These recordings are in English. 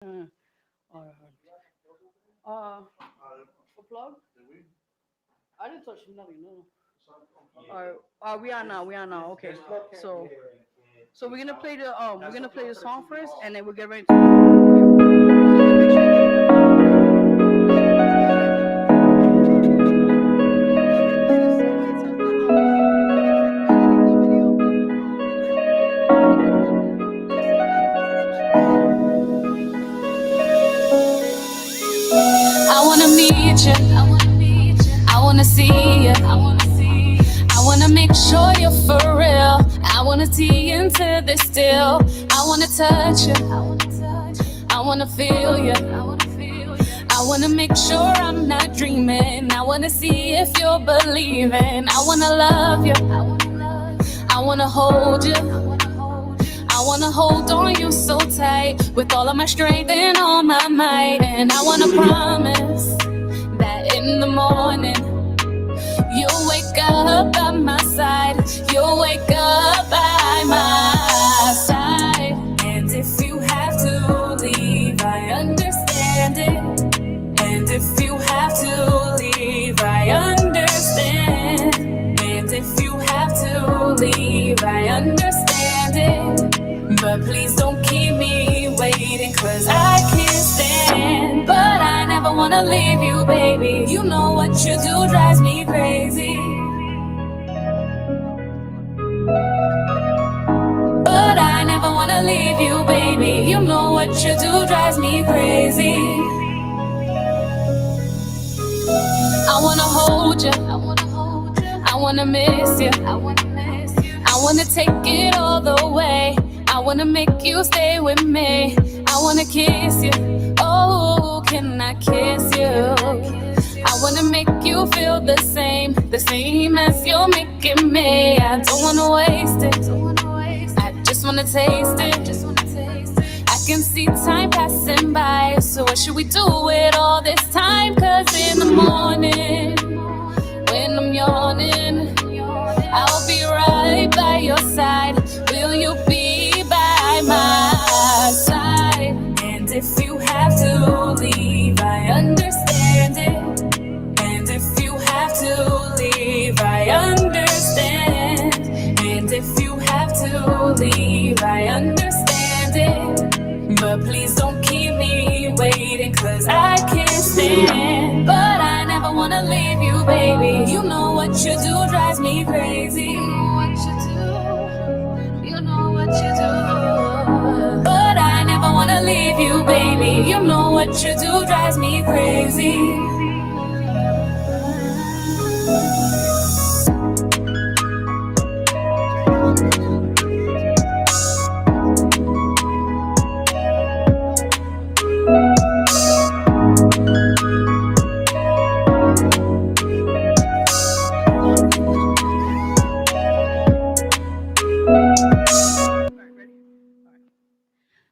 All right. A plug? I didn't touch nothing. No. All right. We are now. We are now. Okay. So we're gonna play the song first, and then we'll get ready I wanna meet you. I wanna see you. I wanna make sure you're for real. I wanna see into this still. I wanna touch you. I wanna feel you. I wanna make sure I'm not dreaming. I wanna see if you're believing. I wanna love you. I wanna hold you. I wanna hold on you so tight with all of my strength and all my might. And I wanna promise that in the morning you'll wake up by my side. You'll wake up by my side. And if you have to leave, I understand it. And if you have to leave, I understand. And if you have to leave, I understand it. But please don't keep me waiting, 'cause I can't stand. But I never wanna leave you, baby. You know what you do drives me crazy. But I never wanna leave you, baby. You know what you do drives me crazy. I wanna hold you. I wanna miss you. I wanna take it all the way. I wanna make you stay with me. I wanna kiss you. Oh, can I kiss you? I wanna make you feel the same as you're making me. I don't wanna waste it. I just wanna taste it. I can see time passing by. So what should we do with all this time? 'Cause in the morning, when I'm yawning, I'll be right by your side. Will you be by my side? And if you have to leave, I understand it. And if you have to leave, I understand. And if you have to leave, I understand it. But please don't keep me waiting, 'cause I can't stand. But I never wanna leave you, baby. You know what you do drives me crazy. You know what you do. But I never wanna leave you, baby. You know what you do drives me crazy.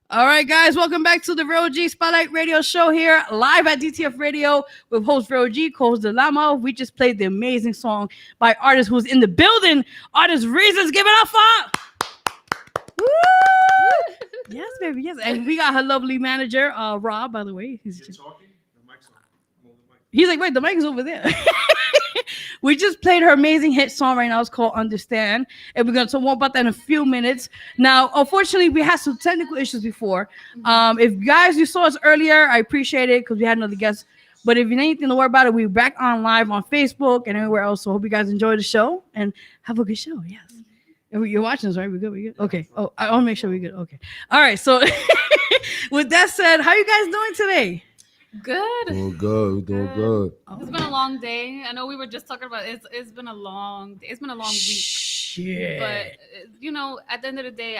All right, guys, welcome back to the Vero G Spotlight Radio Show here, live at DTF Radio with host Vero G, co-host Delamo. We just played the amazing song by artist who's in the building. Artist Reasons, give it up for. Woo! Yes, baby, yes. And we got her lovely manager, Rob, by the way. He's talking? The mic's on. He's like, wait, the mic is over there. We just played her amazing hit song right now. It's called Understand. And we're going to talk more about that in a few minutes. Now, unfortunately, we had some technical issues before. If guys, you saw us earlier, I appreciate it because we had another guest. But if you need anything to worry about it, we're back on live on Facebook and everywhere else. So hope you guys enjoy the show and have a good show. Yes. You're watching us, right? We're good. We're good. Okay. Oh, I want to make sure we're good. Okay. All right. So with that said, how you guys doing today? Good. Doing good. It's been a long day. I know we were just talking about it. It's been a long week. Shit. But you know, at the end of the day,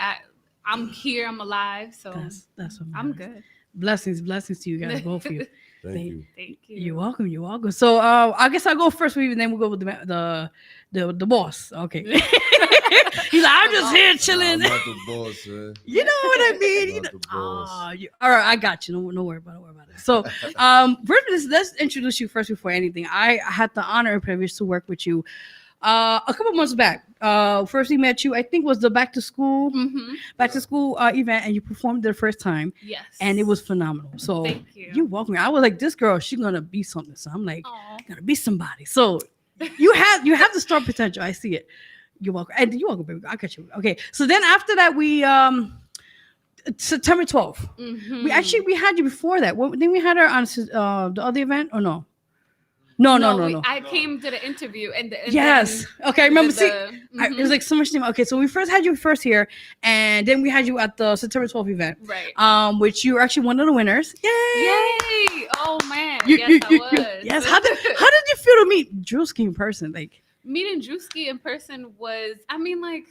I'm here. I'm alive. So that's what I'm good. Blessings to you guys, both of you. Thank you. Thank you. You're welcome. So I guess I'll go first with you, and then we'll go with the boss. Okay. He's like, I'm just here chilling. I'm not the boss, man. You know what I mean? I'm not the boss. All right, I got you. No worry about it. So, first, let's introduce you first before anything. I had the honor and privilege to work with you A couple months back. First we met you. I think was the back to school event, and you performed the first time, Yes. and it was phenomenal. So Thank you. you welcome me. I was like, this girl, she's gonna be something. So I'm like, Aw. gonna be somebody. So you have the star potential. I see it. You're welcome. And you're welcome, baby. I got you. Okay. So then after that, we September 12th. Mhm. We had you before that. Then we had her on the other event or no? No. I came to the interview and Yes. Okay, I remember. See, it mhm. was like so much. Okay, so we first had you first here, and then we had you at the September 12th event. Right. Which you were actually one of the winners. Yay! Yay! Oh man, yes, I was. Yes. How did you feel to meet Drewski in person? Like Meeting Drewski in person was, I mean, like,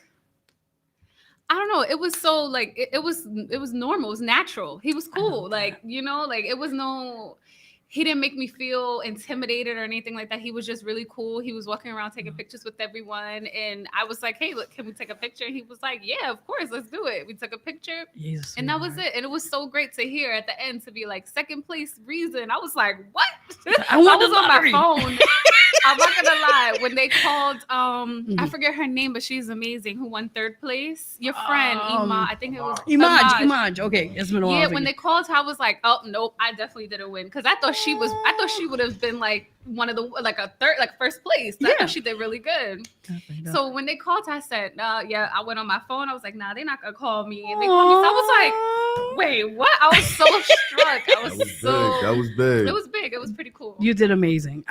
I don't know. It was so like it was normal. It was natural. He was cool. Like, you know, like it was no. He didn't make me feel intimidated or anything like that. He was just really cool. He was walking around taking pictures with everyone. And I was like, hey, look, can we take a picture? And he was like, yeah, of course, let's do it. We took a picture. And that was it. And it was so great to hear at the end to be like, second place reason. I was like, what? I won the was on lottery. my phone. I'm not gonna lie. When they called, I forget her name, but she's amazing. Who won third place? Your friend, Ima. I think it was Imaj. Okay, it's been a while. yeah, when they called her, I was like, oh nope, I definitely didn't win because I thought she would have been like one of the like a third, like first place. I thought she did really good. So when they called her, I said, yeah, I went on my phone. I was like, nah, they're not gonna call me. And they called me. So I was like, wait, what? I was so struck. That was big. It was big. It was pretty cool. You did amazing.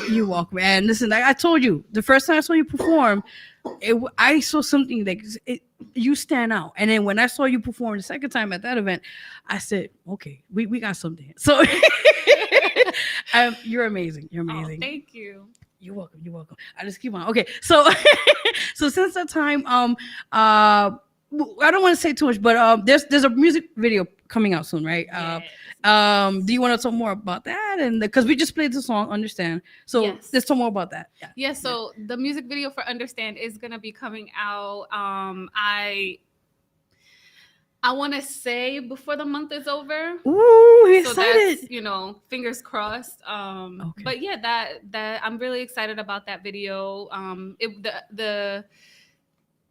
You welcome. And listen, I told you the first time I saw you perform, I saw something like you stand out. And then when I saw you perform the second time at that event, I said, okay, we got something. So you're amazing. You're amazing. Oh, thank you. You're welcome. You're welcome. I just keep on. Okay, so so since that time, I don't want to say too much, but there's a music video coming out soon, right? Yes. Do you want to talk more about that? And because we just played the song, Understand. So Yes. let's talk more about that. Yeah. So the music video for Understand is gonna be coming out. I want to say before the month is over. Ooh, he's So excited. that's, fingers crossed. Okay. But yeah, that I'm really excited about that video.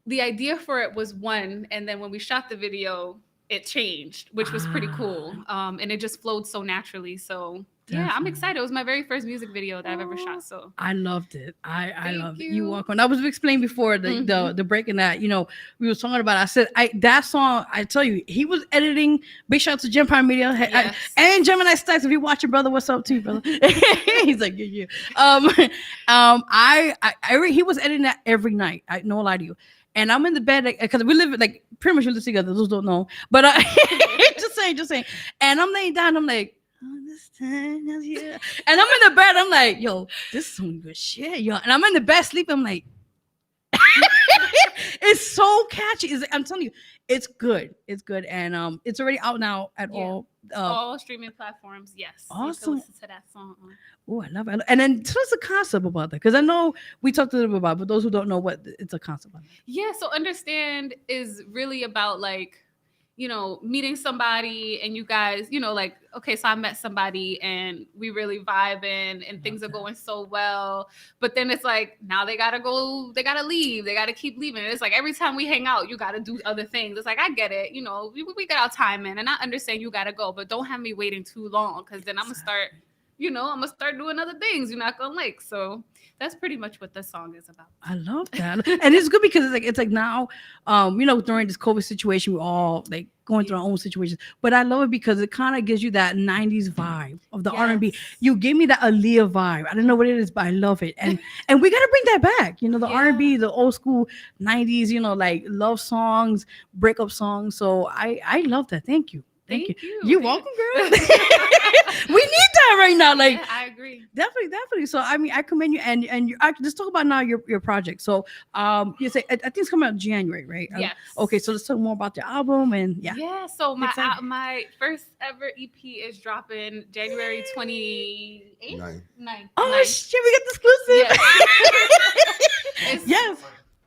The idea for it was one, and then when we shot the video, it changed, which was pretty cool. And it just flowed so naturally. So yeah, I'm Definitely. excited. It was my very first music video that I've ever shot. So I loved it. I Thank loved it. you. You walk on. I was explaining before the breaking that, we were talking about. I said that song, I tell you, he was editing. Big shout out to Gem Prime Media. Yes. And Gemini Stacks. If you watch your brother, what's up to you, brother? He's like, yeah. He was editing that every night. I no lie to you. And I'm in the bed because we live like pretty much we live together. Those don't know, but just saying. And I'm laying down. I'm like, understand, yeah. And I'm in the bed. I'm like, yo, this is some good shit, yo. And I'm in the bed sleeping. I'm like, it's so catchy. I'm telling you, it's good. It's good, and it's already out now at all streaming platforms. Yes. Awesome. You can listen to that song. Oh, I love it. And then tell us the concept about that, because I know we talked a little bit about it, but those who don't know what it's a concept about. Yeah, so Understand is really about like, meeting somebody and you guys, like, okay, so I met somebody and we really vibing and things are going so well. But then it's like, now they gotta go, they gotta leave, they gotta keep leaving. It's like every time we hang out, you gotta do other things. It's like, I get it, we got our time in and I understand you gotta go, but don't have me waiting too long because then I'm gonna start, I'm gonna start doing other things you're not gonna like. So that's pretty much what this song is about. I love that. And it's good because it's like now, during this COVID situation, we're all like going through our own situations. But I love it because it kind of gives you that 90s vibe of the R&B. You gave me that Aaliyah vibe. I don't know what it is, but I love it. And we gotta bring that back. The R&B, the old school 90s, like love songs, breakup songs. So I love that. Thank you. Thank you. You're welcome, girl. We need that right now. Like, yeah, I agree. Definitely. So I mean, I commend you, and you just talk about now your project. So you say I think it's coming out in January, right? Yes. Okay, so let's talk more about the album and Yeah. So my first ever EP is dropping January 28th. 9th. Oh shit, we got the exclusive. Yes. Yes.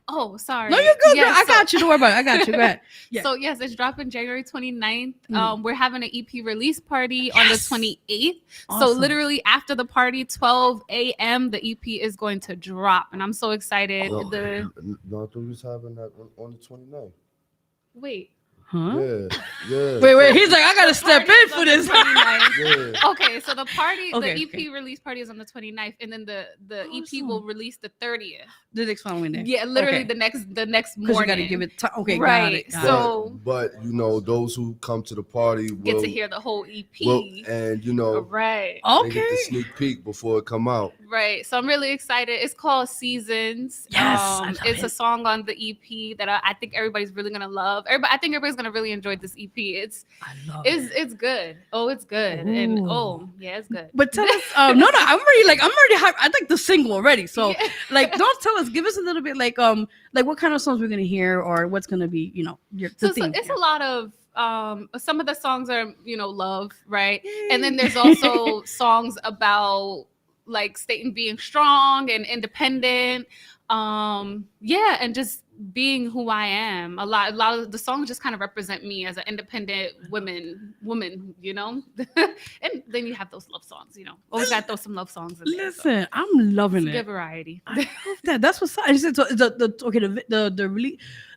Oh, sorry. No, you're good, girl. Yes, I got you. Don't worry about it. I got you. Go ahead. Yeah. So yes, it's dropping January 29th. Mm. We're having an EP release party on the Yes. 28th. So Awesome. literally after the party, 12 a.m., the EP is going to drop, and I'm so excited. No, The no, I thought we was having that on the 29th. wait. Huh? Yeah. Wait. He's like, I gotta step Party in is for on this. the 29th. Yeah. Okay, so the party, Okay, the EP okay. release party is on the 29th, and then the EP Awesome. will release the 30th. The next following day. Yeah, literally Okay. the next Because morning. you gotta give it time. Okay, Right. got it. So- But you know, those who come to the party will Get to hear the whole EP. and you know, Right. they get Okay. the sneak peek before it come out. Right. So I'm really excited. It's called Seasons. Yes, I love it's it. a song on the EP that I think everybody's really gonna love. I think everybody's gonna really enjoy this EP. I love it. It's good. Oh, it's good. And Ooh. yeah, it's good. But tell us, I'm already hyped. I like the single already. So Yeah. like, don't tell us. Give us a little bit like what kind of songs we're gonna hear or what's gonna be, the So theme. it's a lot of some of the songs are love, right? And then there's also songs about like stating being strong and independent, yeah, and just being who I am. A lot of the songs just kind of represent me as an independent woman, and then you have those love songs, always gotta throw some love songs in there. So Listen, I'm loving it's a it. good variety. I love that. That's what's up. I said so the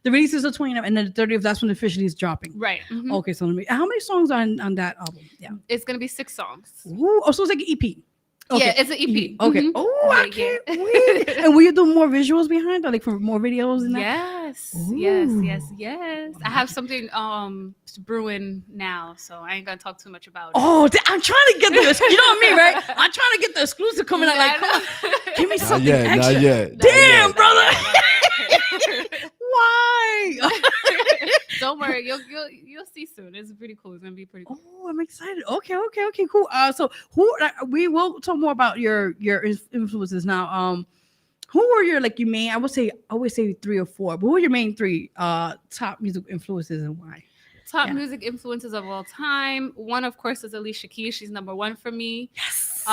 release is the 29th and then the 30th. That's when officially is dropping. Right. Mhm. Okay, so how many songs are on that album? Yeah. It's gonna be 6 songs. Ooh, oh, so it's like an EP. Yeah, it's an EP. Okay. Mhm. Oh, I Yeah, can't yeah. wait. And will you do more visuals behind that, like for more videos and that? Yes. I have something brewing now, so I ain't gonna talk too much about it. Oh, I'm trying to get the, you know what I mean, right? I'm trying to get the exclusive coming out. Like, come on, give me Not something yet, extra. not yet. Damn, brother. Not Why? Don't worry, you'll see soon. It's pretty cool. It's gonna be pretty cool. Oh, I'm excited. Okay, cool. So we will talk more about your influences now. Who were your main? I always say 3 or 4, but who are your main 3 top music influences and why? Top Yeah. music influences of all time. One, of course, is Alicia Keys. She's number 1 for me. Yes.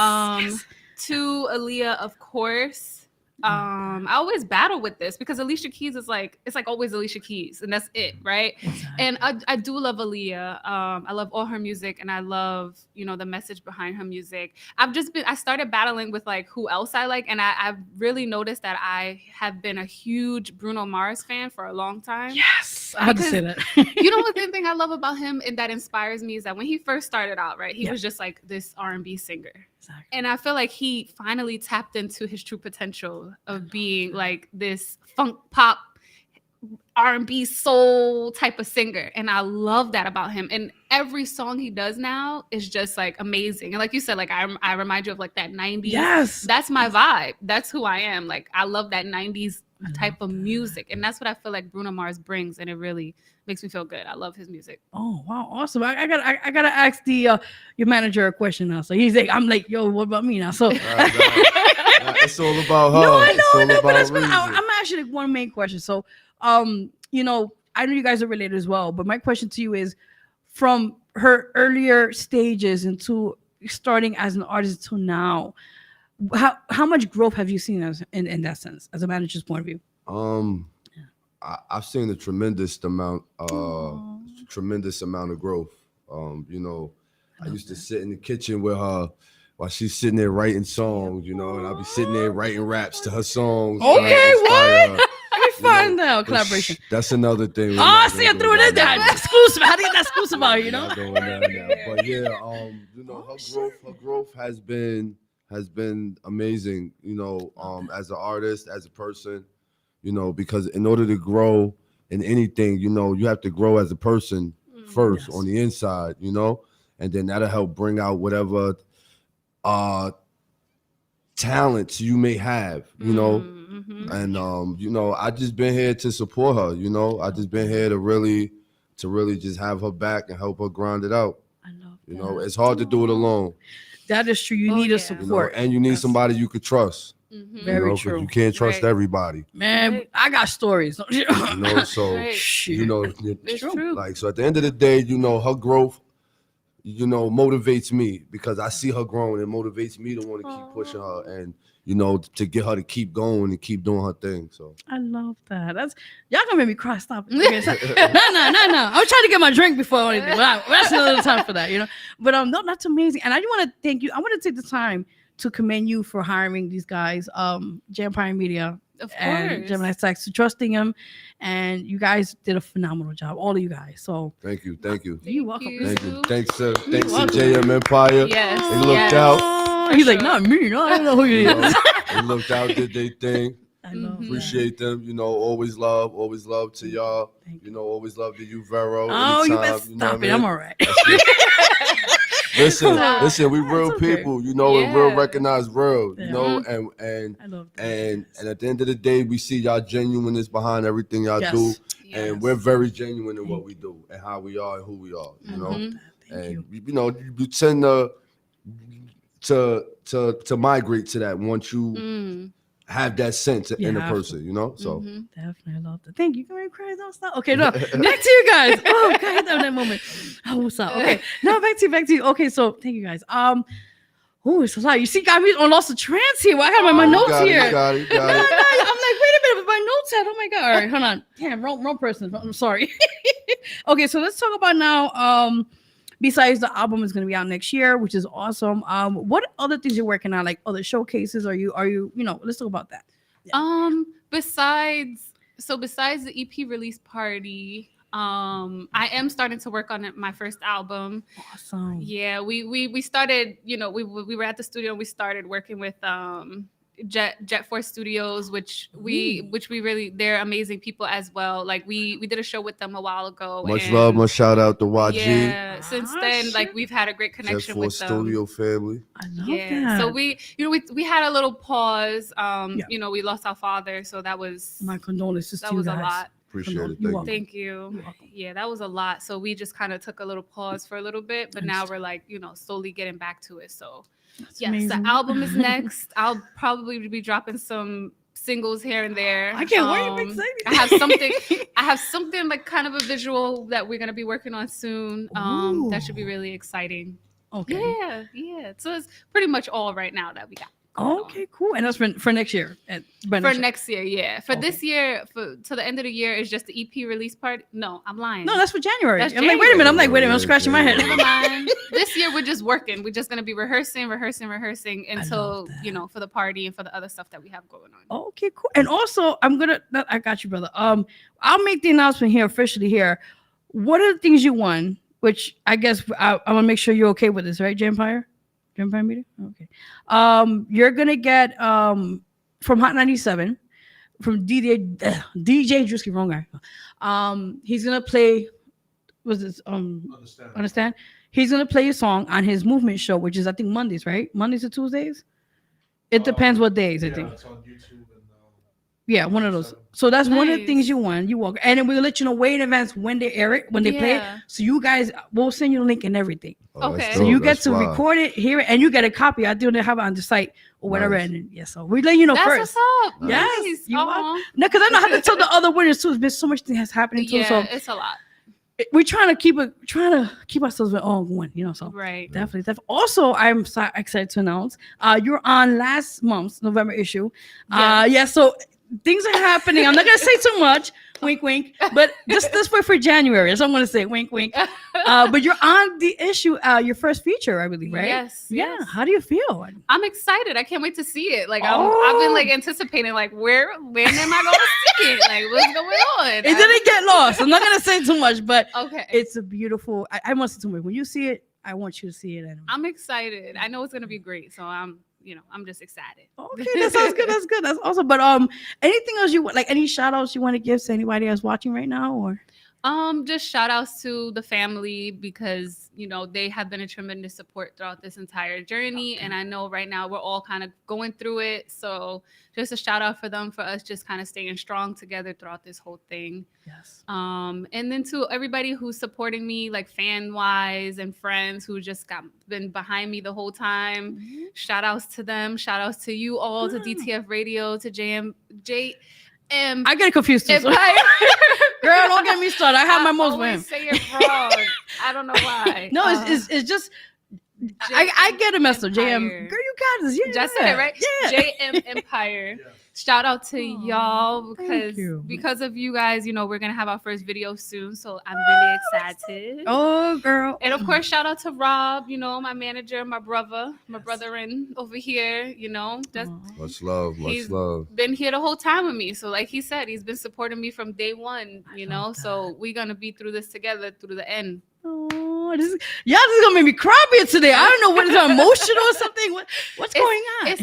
2, Aaliyah, of course. I always battle with this because Alicia Keys is it's like always Alicia Keys, and that's it, right? And I do love Aaliyah. I love all her music, and I love the message behind her music. I started battling with who else I like, and I've really noticed that I have been a huge Bruno Mars fan for a long time. Yes, I had to say that. The thing I love about him and that inspires me is that when he first started out, right, he was just like this R&B singer. Exactly. And I feel like he finally tapped into his true potential of being like this funk pop R&B soul type of singer. And I love that about him. And every song he does now is just amazing. And like you said, I remind you of that 90s. Yes. That's my vibe. That's who I am. I love that 90s type of music. And that's what I feel like Bruno Mars brings. And it really makes me feel good. I love his music. Oh wow, awesome! I gotta ask your manager a question now. So I'm like, yo, what about me now? So It's all about her. no, I It's all know, but about I'm Reason. actually one main question. So I know you guys are related as well, but my question to you is, from her earlier stages into starting as an artist to now, how much growth have you seen in that sense, as a manager's point of view? I've seen a tremendous amount of growth. I used to sit in the kitchen with her while she's sitting there writing songs, and I'll be sitting there writing raps to her songs. Okay, inspire her. Let me find out But collaboration. That's another thing. We're Oh, not see, I gonna threw go it in down there. Exclusive. How do you get that exclusive out? We're not going down now. But yeah, her growth has been amazing. As an artist, as a person. Because in order to grow in anything, you have to grow as a person first on the inside, and then that'll help bring out whatever talents you may have, Mm-hmm. and I just been here to support her, I just been here to really just have her back and help her grind it out. I love that. It's hard to do it alone. That is true. You need a support. And you need somebody you could trust. Mm-hmm. Very 'Cause true. You can't trust Right. everybody. Man, Right. I got stories. So Right. Shit. It's true. so at the end of the day, her growth, motivates me because I see her growing. It motivates me to want to keep pushing her and to get her to keep going and keep doing her thing. So I love that. That's y'all gonna make me cry. Stop it. Okay, no. I'm trying to get my drink before anything. But that's another time for that, But no, that's amazing. And I just want to thank you. I want to take the time to commend you for hiring these guys, Jampire Media Of and course. Gemini Sex, trusting him, and you guys did a phenomenal job, all of you guys. So thank you. you're welcome. you. Thanks to welcome. JM Empire. Yes. They looked out. He's like, not me. No, I don't know who he You is. know, they looked out, did their thing. I love that. Appreciate them. Always love to y'all. Thank you. Always love to you, Vero. Oh, you better anytime, stop it. I'm all right. Listen, we real It's okay. people, and real recognize real, Yeah. and I love that. and at the end of the day, we see y'all genuineness behind everything y'all Yes. do, Yes. and we're very genuine in what we do and how we are and who we are, Thank and you. you tend to migrate to that once you have that sense You in a have to. person, so. Definitely, I love that. Thank you. Can we cry? Don't stop. Okay, no. Back to you guys. Oh, God, that moment. Oh, stop. Okay, no, back to you. Okay, so thank you guys. Oh, it's a lot. You see, got me on lost of trance here. Well, I have my You notes got it, here. you got it. I'm like, wait a minute, but my notes had. Oh my God! All right, hold on. Damn, wrong person. I'm sorry. Okay, so let's talk about now. Besides the album is going to be out next year, which is awesome. What other things you're working on, like other showcases? Are you let's talk about that. Besides the EP release party, I am starting to work on my first album. Awesome. Yeah, we started, we were at the studio and we started working with Jet Force Studios, which we really, they're amazing people as well. Like we did a show with them a while ago. Much and love, much shout out to YG. Yeah, since then, like shit. we've had a great connection Jet with Force them. Studio family. I love Yeah, that. so we had a little pause. We lost our father, so that was My condolences that to you was guys. a lot. Appreciate it. You're Thank welcome. you. Thank you. You're welcome. Yeah, that was a lot. So we just kind of took a little pause for a little bit, but now we're like, slowly getting back to it. So That's yes, amazing. the album is next. I'll probably be dropping some singles here and there. I can't wait. I'm excited. I have something like kind of a visual that we're gonna be working on soon. That should be really exciting. Okay. Yeah. So it's pretty much all right now that we got. Okay, cool. And that's for next year. For next year, yeah. For this year, to the end of the year is just the EP release part. No, I'm lying. No, that's for January. That's I'm like, wait a minute. I'm like, wait a minute. I'm scratching my head. Never mind. This year we're just working. We're just gonna be rehearsing until that. for the party and for the other stuff that we have going on. Okay, cool. And also, I got you, brother. I'll make the announcement here officially here. What are the things you won? Which I guess I want to make sure you're okay with this, right, Jampire Media? Okay. You're gonna get from Hot 97 from DJ Drewski, wrong guy. He's gonna play. Was this understand? He's gonna play a song on his movement show, which is I think Mondays, right? Mondays or Tuesdays. It depends what days. I think. It's on YouTube and Yeah, one of those. So that's one of the Nice. things you won. You walk, and then we'll let you know way in advance when they air it, when they play it. Yeah. So you guys, we'll send you the link and everything. Oh, that's Okay. So dope. you get That's to wild. record it, hear it, and you get a copy. I do have it on the site or whatever. Nice. And yeah, so we let you know That's first. what's up. Yes, Nice. you Aw. No, because I know how to tell the other winners too. There's been so much thing has happening too. Yeah, So it's a lot. we're trying to keep ourselves all going. So Right. definitely. Also, I'm so excited to announce you're on last month's November issue. Yes. Yeah, so things are happening. I'm not gonna say too much. Wink, wink. But just wait for January. That's what I'm gonna say. Wink, wink. But you're on the issue, your first feature, I believe, right? Yes. Yeah. yes. How do you feel? I'm excited. I can't wait to see it. Like Oh. I've been like anticipating, like when am I going to see it? Like what's going on? It didn't get lost. I'm not gonna say too much, but Okay. it's a beautiful. I must say too much. When you see it, I want you to see it. And I'm excited. I know it's gonna be great. So I'm just excited. okay, that sounds good. That's good. That's awesome. But anything else you want, like any shout outs you want to give to anybody that's watching right now, or Just shout outs to the family because they have been a tremendous support throughout this entire journey. And I know right now we're all kind of going through it. So just a shout out for them, for us just kind of staying strong together throughout this whole thing. yes, And then to everybody who's supporting me, like fan wise and friends who just been behind me the whole time. Shout outs to them. Shout outs to you all, to DTF Radio, to JM. I get confused too. So. Empire Girl, don't get me started. I have my most for him. always say it wrong. I don't know why. No, it's just I get a message. JM, Empire. girl, you got this. Yeah, Just said it right. Yeah. JM Empire. Shout out to y'all thank you. because of you guys, we're gonna have our first video soon. So I'm really excited. Oh, girl. And of course, shout out to Rob, my manager, my brother-in over here, that's Much love, much he's love. been here the whole time with me. So like he said, he's been supporting me from day one, so we're gonna be through this together through the end. Oh, y'all just gonna make me cry here today. I don't know what is emotional or something. What's going on?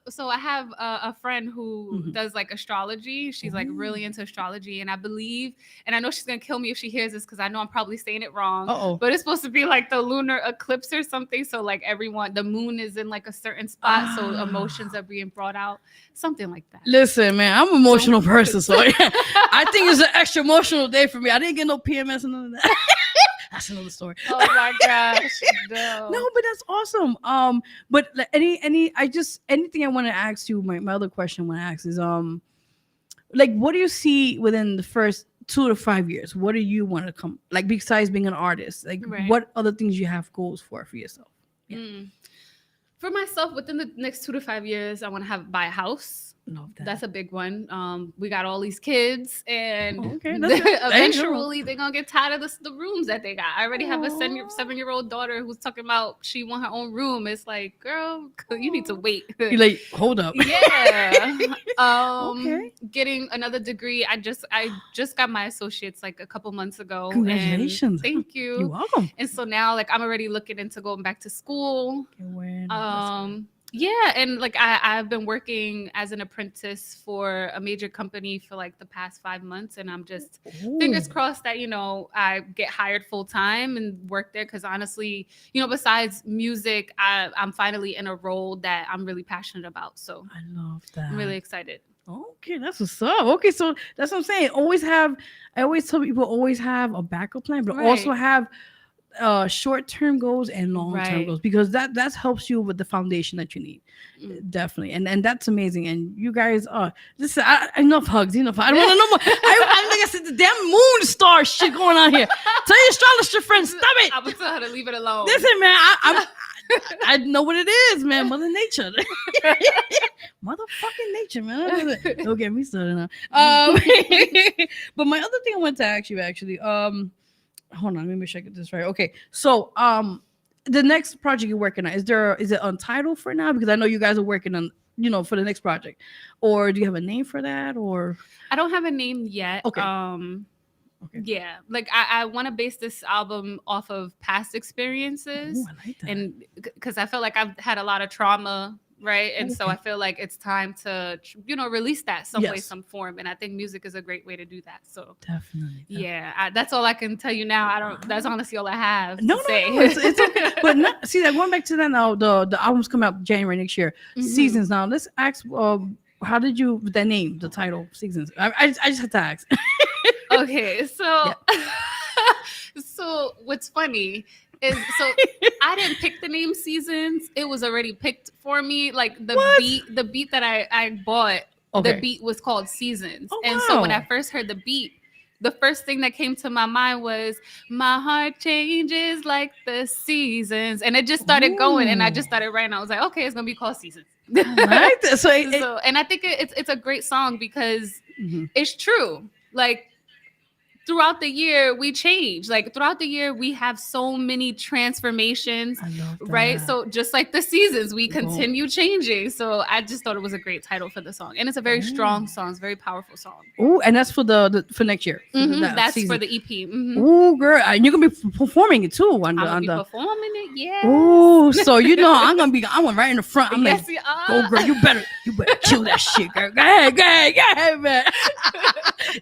So I have a friend who does like astrology. She's like really into astrology, and I believe, and I know she's gonna kill me if she hears this because I know I'm probably saying it wrong. Uh-oh. But it's supposed to be like the lunar eclipse or something. So like the moon is in like a certain spot, so emotions are being brought out, something like that. Listen, man, I'm an emotional person, so I think it's an extra emotional day for me. I didn't get no PMS and none of that. That's another story. Oh my gosh. No, but that's awesome. But like, anything I want to ask you, my other question I want to ask is like what do you see within the first 2 to 5 years? What do you want to come like besides being an artist? Like what other things you have goals for yourself? Yeah. For myself, within the next 2 to 5 years, I want to buy a house. Love that. That's a big one. We got all these kids, and eventually they're gonna get tired of the rooms that they got. I already have a 7-year-old daughter who's talking about she want her own room. It's like, girl, you need to wait. You're like, hold up. Yeah. Getting another degree. I just got my associates like a couple months ago. Congratulations. Thank you. You're welcome. And so now, like, I'm already looking into going back to school. Yeah, and like I've been working as an apprentice for a major company for like the past 5 months, and I'm just fingers crossed that I get hired full time and work there because honestly, besides music, I'm finally in a role that I'm really passionate about. So I love that. I'm really excited. Okay, that's what's up. Okay, so that's what I'm saying. I always tell people always have a backup plan, but also have short-term goals and long-term goals because that helps you with the foundation that you need. Definitely, and that's amazing. And you guys are enough hugs. I don't want to know more. I said the damn moon star shit going on here. Tell your astrologer friend, stop it. I would tell her to leave it alone. Listen, man, I know what it is, man. Mother Nature. Motherfucking nature, man. Don't get me started now. But my other thing I wanted to ask you actually, hold on, let me make sure I get this right. Okay, so the next project you're working on, is it untitled for now? Because I know you guys are working on, for the next project, or do you have a name for that? Or I don't have a name yet. Okay. Okay. Yeah, like I want to base this album off of past experiences. Ooh, I like that. And because I feel like I've had a lot of trauma, right? And so I feel like it's time to, release that some way, some form. And I think music is a great way to do that. So definitely. Yeah, that's all I can tell you now. That's honestly all I have to say. It's okay. But see, that going back to that now, the album's coming out January next year. Seasons now. Let's ask, how did you, the name, the title, Seasons? I just had to ask. Okay, so so what's funny is I didn't pick the name Seasons. It was already picked for me. Like the beat that I bought, the beat was called Seasons. And so when I first heard the beat, the first thing that came to my mind was my heart changes like the seasons. And it just started going, and I just started writing. I was like, okay, it's gonna be called Seasons. I like that. And I think it's a great song because it's true. Like throughout the year, we change. Like throughout the year, we have so many transformations, right? So just like the seasons, we continue changing. So I just thought it was a great title for the song, and it's a very strong song. It's a very powerful song. Oh, and that's for for next year. That's season. For the EP. Oh, girl, and you're gonna be performing it too. I'm gonna be performing it. Yeah. Oh, so I'm right in the front. I'm like, go, girl, you better kill that shit, girl. Go ahead, man.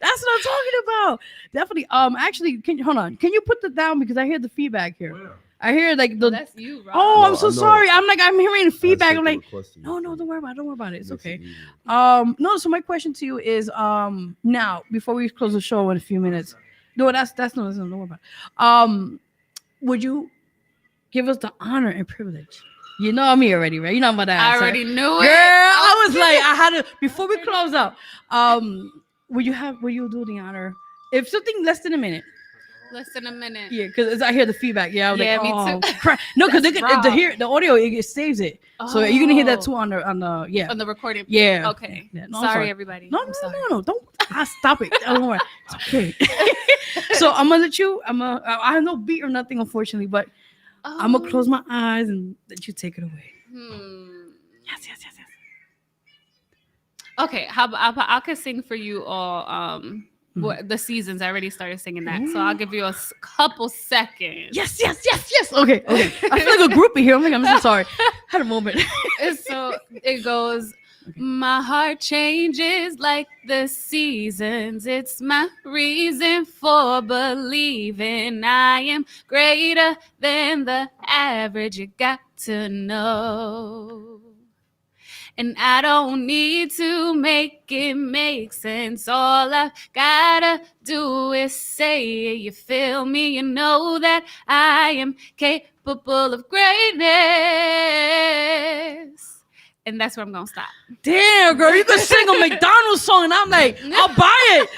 That's what I'm talking about. Definitely. Actually, hold on. Can you put that down because I hear the feedback here. Oh, yeah. I hear like the. That's you, Rob. Oh, I'm so sorry. I'm hearing the feedback. I'm like, no, don't worry about it. It's okay. No. So my question to you is, now before we close the show in a few minutes. No, that's no. Don't worry about it. Would you give us the honor and privilege? You know me already, right? You know I'm about to ask. I already knew it. Girl, I was like, I had to before we close out. Will you do the honor If something less than a minute. Less than a minute. Yeah, because I hear the feedback. Yeah, I was Yeah, like, me oh, too. crap. No, because That's the rough. audio it saves it, so you're gonna hear that too Oh, on the yeah. on the recording. Yeah. Okay. Yeah. No, I'm sorry, everybody. No, I'm sorry. no. Don't stop it. Don't worry. It's okay. So I'm gonna let you. I have no beat or nothing, unfortunately, but I'm gonna close my eyes and let you take it away. Yes, yes, yes, yes. Okay, how about I could sing for you all. What the seasons? I already started singing that, so I'll give you a couple seconds. Yes, yes, yes, yes. Okay, okay. I feel like a groupie here. I'm so sorry. Had a moment. And so it goes. My heart changes like the seasons. It's my reason for believing I am greater than the average. You got to know. And I don't need to make it make sense. All I've gotta do is say it. You feel me? You know that I am capable of greatness. And that's where I'm gonna stop. Damn, girl, you could sing a McDonald's song, and I'm like, I'll buy it.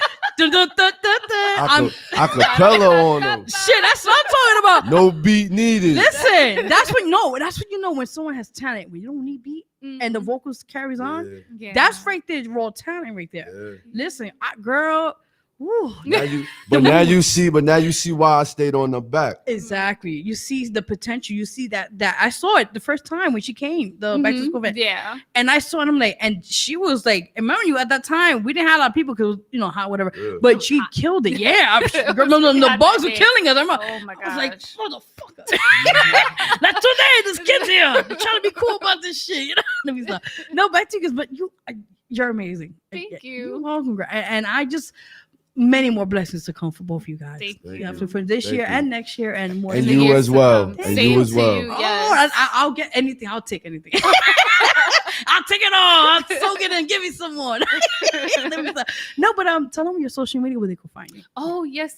Acapella on them. Shit, that's what I'm talking about. No beat needed. Listen, that's when you know when someone has talent, when you don't need beat and the vocals carries on. Yeah. That's right there, raw talent right there. Yeah. Listen, girl. Woo. Now you see why I stayed on the back. Exactly. You see the potential. You see that I saw it the first time when she came, the back to school event. Yeah. And I saw them like, and she was like, remember you at that time, we didn't have a lot of people because you know how whatever, Yeah. but she killed it. Yeah. Girl, the bugs were killing us. Oh my I was like, gosh. motherfucker. Not today, this kid's here. You're trying to be cool about this shit. You know? Let me stop. No, back to you, but you're amazing. Thank you. You're welcome, girl. And I just many more blessings to come for both of you guys. Thank you. Yeah, for this Thank year you. and next year and more. And than you years as to well. come. And Same you as to well. you, Oh, yes. I'll get anything. I'll take anything. I'll take it all. I'll soak it and give me some more. No, but tell them your social media where they can find you. Oh, yes.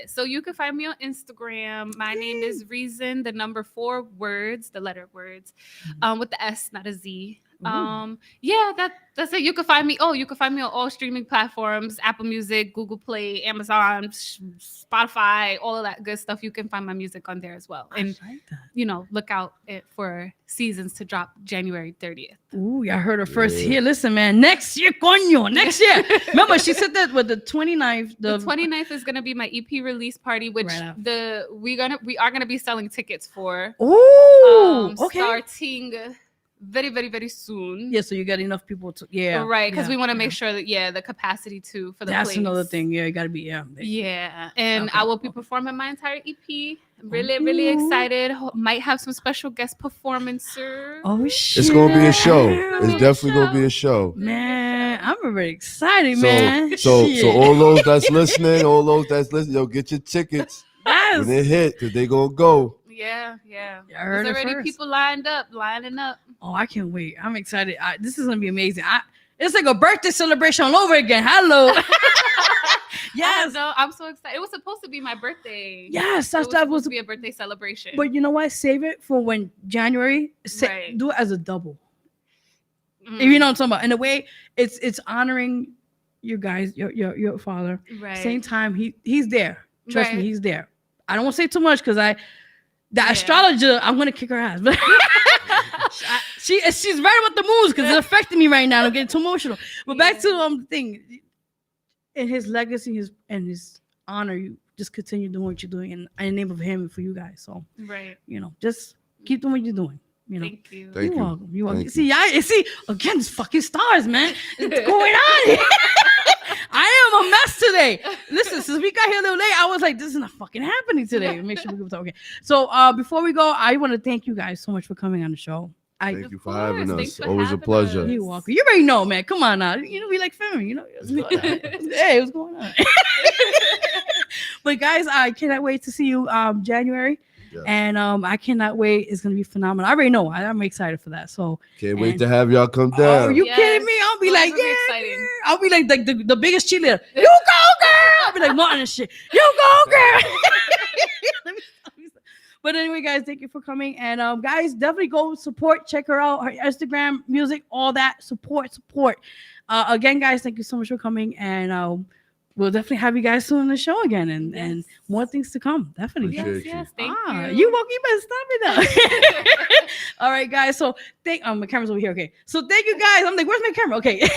So you can find me on Instagram. My name is Reason, the number 4 words, the letter words, with the S, not a Z. Yeah, that's it. You can find me. Oh, you can find me on all streaming platforms: Apple Music, Google Play, Amazon, Spotify, all of that good stuff. You can find my music on there as well. And I like that. look out for seasons to drop January 30th. Ooh, I heard her first here. Listen, man, next year, coño, next year. Remember, she said that with the 29th. The 29th is gonna be my EP release party, which Right we are gonna be selling tickets for. Ooh, okay. Starting very, very, very soon. Yeah, so you got enough people to Right, because yeah, we want to make sure that the capacity too for the that's place. another thing. Yeah, you got to be Yeah, and Okay, I will be performing my entire EP. I'm really excited. Might have some special guest performancers. Oh shit! It's gonna be a show. Yeah. It's definitely gonna be a show. Man, I'm very excited, man. So Shit. all those that's listening, yo, get your tickets Yes. when they hit, because they gonna go. Yeah. I heard There's it already first. people lining up. Oh, I can't wait. I'm excited. This is gonna be amazing. It's like a birthday celebration all over again. Hello. Yes. No, I'm so excited. It was supposed to be my birthday. Yes, It was that supposed was. to be a birthday celebration. But you know what? Save it for when January. Right. Do it as a double. Mm, If you know what I'm talking about. In a way, it's honoring you guys, your father. right. Same time, he's there. Trust me, Right. he's there. I don't want to say too much because the Yeah. astrologer, I'm gonna kick her ass. But she's right about the moves because it's affecting me right now. I'm getting too emotional. But back to the thing. In his legacy, his honor, you just continue doing what you're doing in the name of him and for you guys. So Right. just keep doing what you're doing. Thank you. Thank You're you. welcome. You're welcome. Thank See, again, it's fucking stars, man. What's going on here? I am a mess today. Listen, since we got here a little late, I was like, this is not fucking happening today. Make sure we talk. Okay. So before we go, I want to thank you guys so much for coming on the show. Thank you for course. having Thanks us. for Always a having pleasure. us. You're welcome. You already know, man. Come on now. We like family. Hey, what's going on? But guys, I cannot wait to see you January. Yes. And I cannot wait. It's gonna be phenomenal. I already know. I'm excited for that. So Can't wait to have y'all come down. oh, are you Yes. kidding me? I'll be Oh, like, it's gonna be yeah, exciting. girl. I'll be like the biggest cheerleader. You go, girl. I'll be like Martin and shit. You go, girl. Let me stop. But anyway, guys, thank you for coming. And guys, definitely go support. Check her out. Her Instagram, music, all that. Support. Again, guys, thank you so much for coming. And we'll definitely have you guys soon on the show again, and more things to come. Definitely. Appreciate Yes, you. thank you. You woke. You better stop it now. All right, guys. So my camera's over here. Okay. So thank you guys. I'm like, where's my camera? Okay.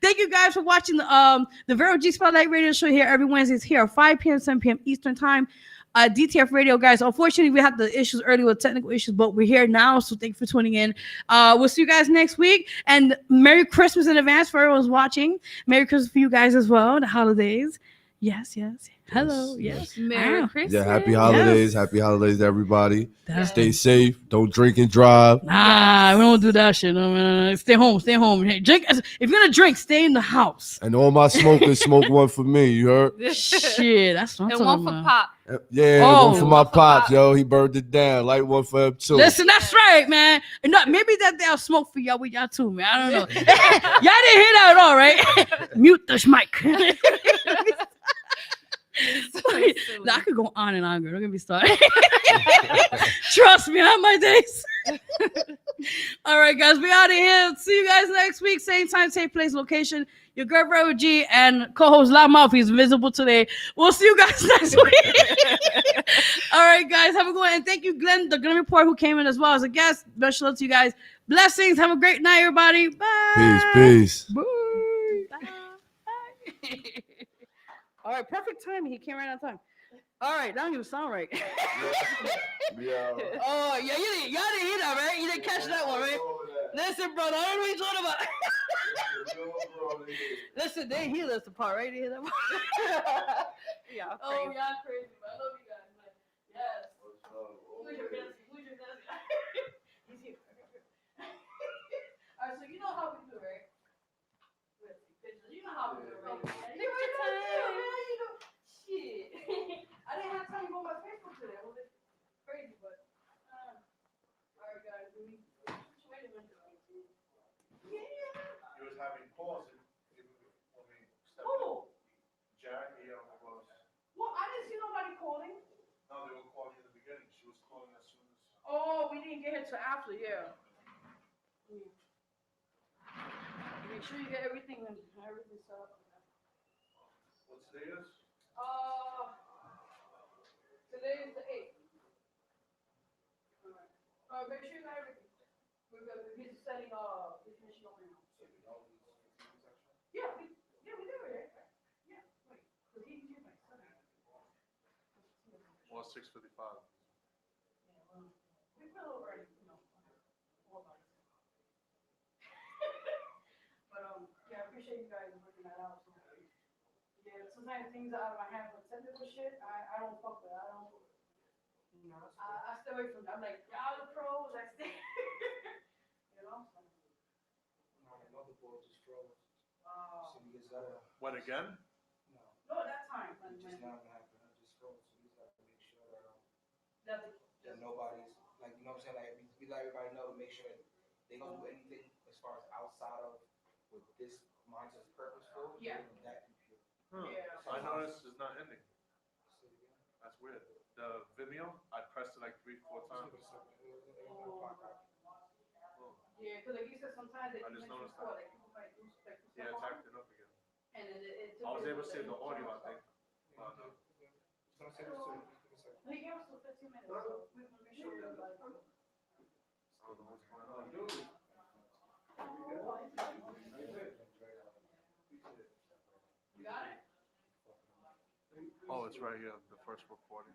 Thank you guys for watching the Vero G Spotlight Radio Show here every Wednesday. It's here at 5 p.m. 7 p.m. Eastern Time. DTF Radio, guys. Unfortunately, we had the issues earlier with technical issues, but we're here now. So thank you for tuning in. We'll see you guys next week. And Merry Christmas in advance for everyone's watching. Merry Christmas for you guys as well. The holidays. Yes. Hello. Yes. Merry Christmas. Yeah, happy holidays. Yes. Happy holidays to everybody. That's Stay safe. Don't drink and drive. Nah, we don't do that shit. No. Stay home. Hey, drink. If you're gonna drink, stay in the house. And all my smokers, smoke one for me. You heard? Shit, that's what I'm And one talking for about. Pop. Yeah, Oh. one for my pops, yo. He burned it down. Light one for him too. Listen, that's right, man. And maybe that day I'll smoke for y'all with y'all too, man. I don't know. Y'all didn't hear that at all, right? Mute this mic. I could go on and on, girl. Don't get me started. Trust me, on my days. All right, guys, we out of here. See you guys next week. Same time, same place, location. Your girl Vero G and co-host Loudmouth. He's visible today. We'll see you guys next week. All right, guys, have a good one. And thank you, Glenn, the Glenn Report, who came in as well as a guest. Special love to you guys. Blessings. Have a great night, everybody. Bye. Peace. Bye. Bye. All right, perfect timing. He came right on time. All right, now you sound right. Yeah. Oh, yeah, y'all didn't hear that, right? You didn't catch that one, right? Listen, brother, I don't know what you're talking about. Listen, they didn't hear this part, right? They hear that part. Yeah, Oh, y'all crazy, man. I love you guys, man. Yes. Who's your best? He's here. All right, so you know how we do, right? You know how we do, right? Shit. I didn't have time to go on my Facebook today. I was crazy, but all right, guys. Wait a minute. Yeah. He was having calls. Oh. Jackie was. Well, I didn't see nobody calling. No, they were calling in the beginning. She was calling as soon as. Oh, we didn't get her till after, yeah. Make sure you get everything set up. What today is? Today is the 8th. Make sure you got everything. He's setting the finishing up right now. Yeah, we did it. Yeah, wait. Because he did my son. Well, 6:55. Yeah, well, we put a little early, all about it. But yeah, I appreciate you guys working that out. Yeah, sometimes things are out of my hands, but technical shit, I don't fuck with. I don't. I stay away from that. I'm like, y'all the pros. I stay. Another ball just froze. What again? No, that time. It just now happened. It just froze. So we just have to make sure That that nobody's like, you know what I'm saying? Like we let everybody know to make sure that they don't do anything as far as outside of what this monitor's purpose for. Yeah. That computer. Yeah. I noticed it's not ending. That's weird. The Vimeo, I pressed it like 3-4 times. Yeah, because like you said, sometimes I just noticed that. like people might do like Yeah, it's acting up again. and then it I was able to save the audio, I think. But, He gave us 15 minutes, so we want to make sure we're like. I don't know what's going on. You got it? Oh, it's right here, the first recording.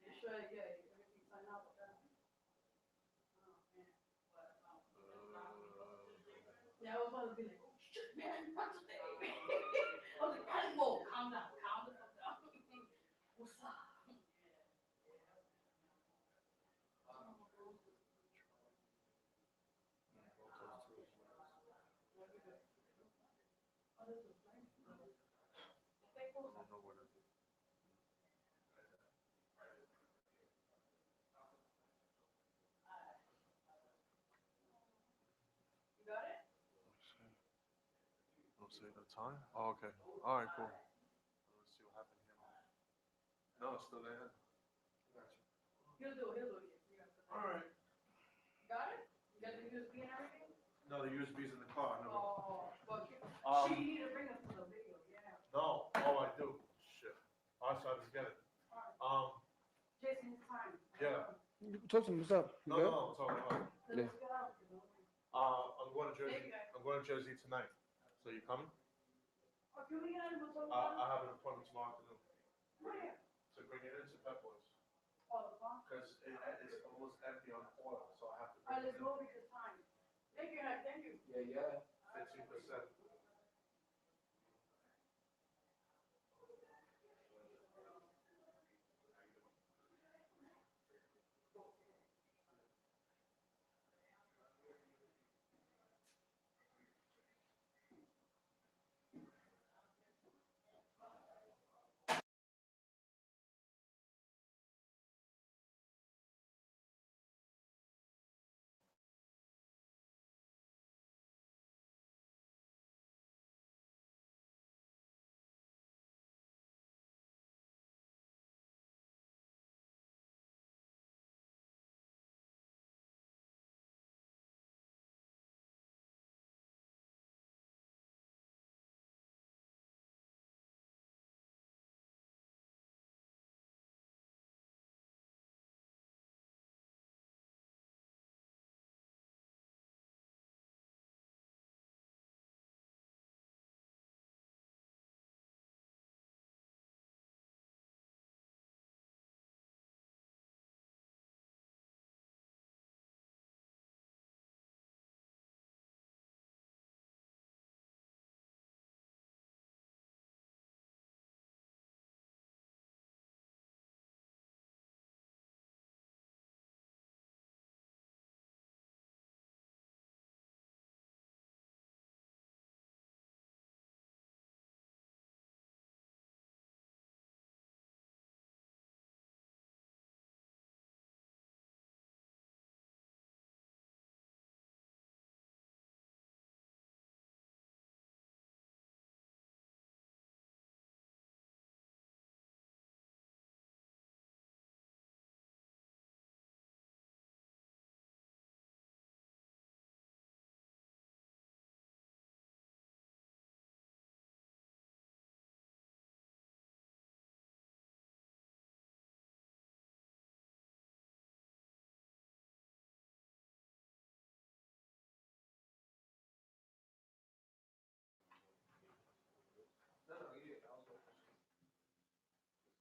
You sure? Yeah, everything's signed out with that. Yeah, I was about to be like, oh shit, man, what's the name? I was like, panic mode, calm down, calm the fuck down. What's up? I don't know what it is. You got it? Don't say the time? Oh, okay. All right, cool. Let's see what happened here. No, it's still there. He'll do it. All right. You got it? You got the USB and everything? No, the USB's in the car. No. Oh, but Um, she need to bring us to the video. Alright, so I just get it. Yeah. Talk to me. What's up? You good? No, talk. Yeah. I'm going to Jersey. I'm going to Jersey tonight. So you coming? I have an appointment tomorrow afternoon. To bring it into Pep Boys. Because it's almost empty on oil, so I have to bring it in. Thank you. Yeah. 15%.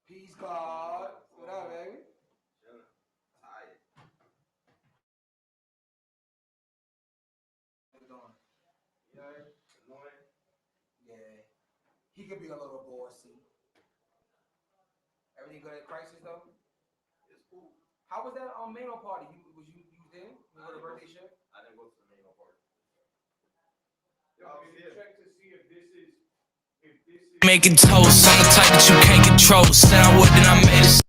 Peace, God. What up, baby? Tired. How you doing? Annoying? Yeah. He could be a little bossy. Everything good at Crisis though? It's cool. How was that Mano party? You there? You go to the birthday shit? I didn't go to the Mano party. Check to see if this is Making toast, I'm the type that you can't control. Said I would, then I made it.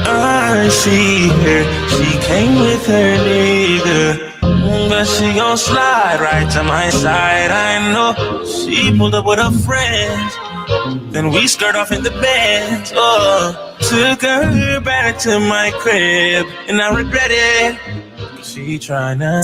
I see her, she came with her nigga, but she gon' slide right to my side. I know she pulled up with her friends, then we skirt off in the bed. Oh, took her back to my crib, and I regret it. She tryna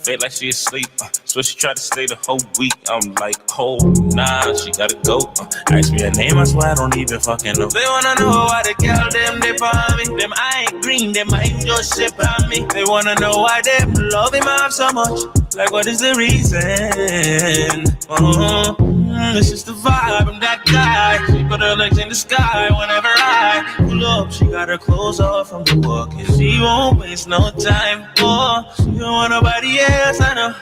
fake like she asleep, so she tried to stay the whole week. I'm like, oh nah, she gotta go. Ask me her name, I swear I don't even fucking know. They wanna know why the girl them dip on me. Them I ain't green, them I ain't just ship on me. They wanna know why them love him off so much. Like what is the reason? It's just the vibe, I'm that guy. She put her legs in the sky whenever I pull up. She got her clothes off from the walk, and she won't waste no time. Oh, she don't want nobody else, I know.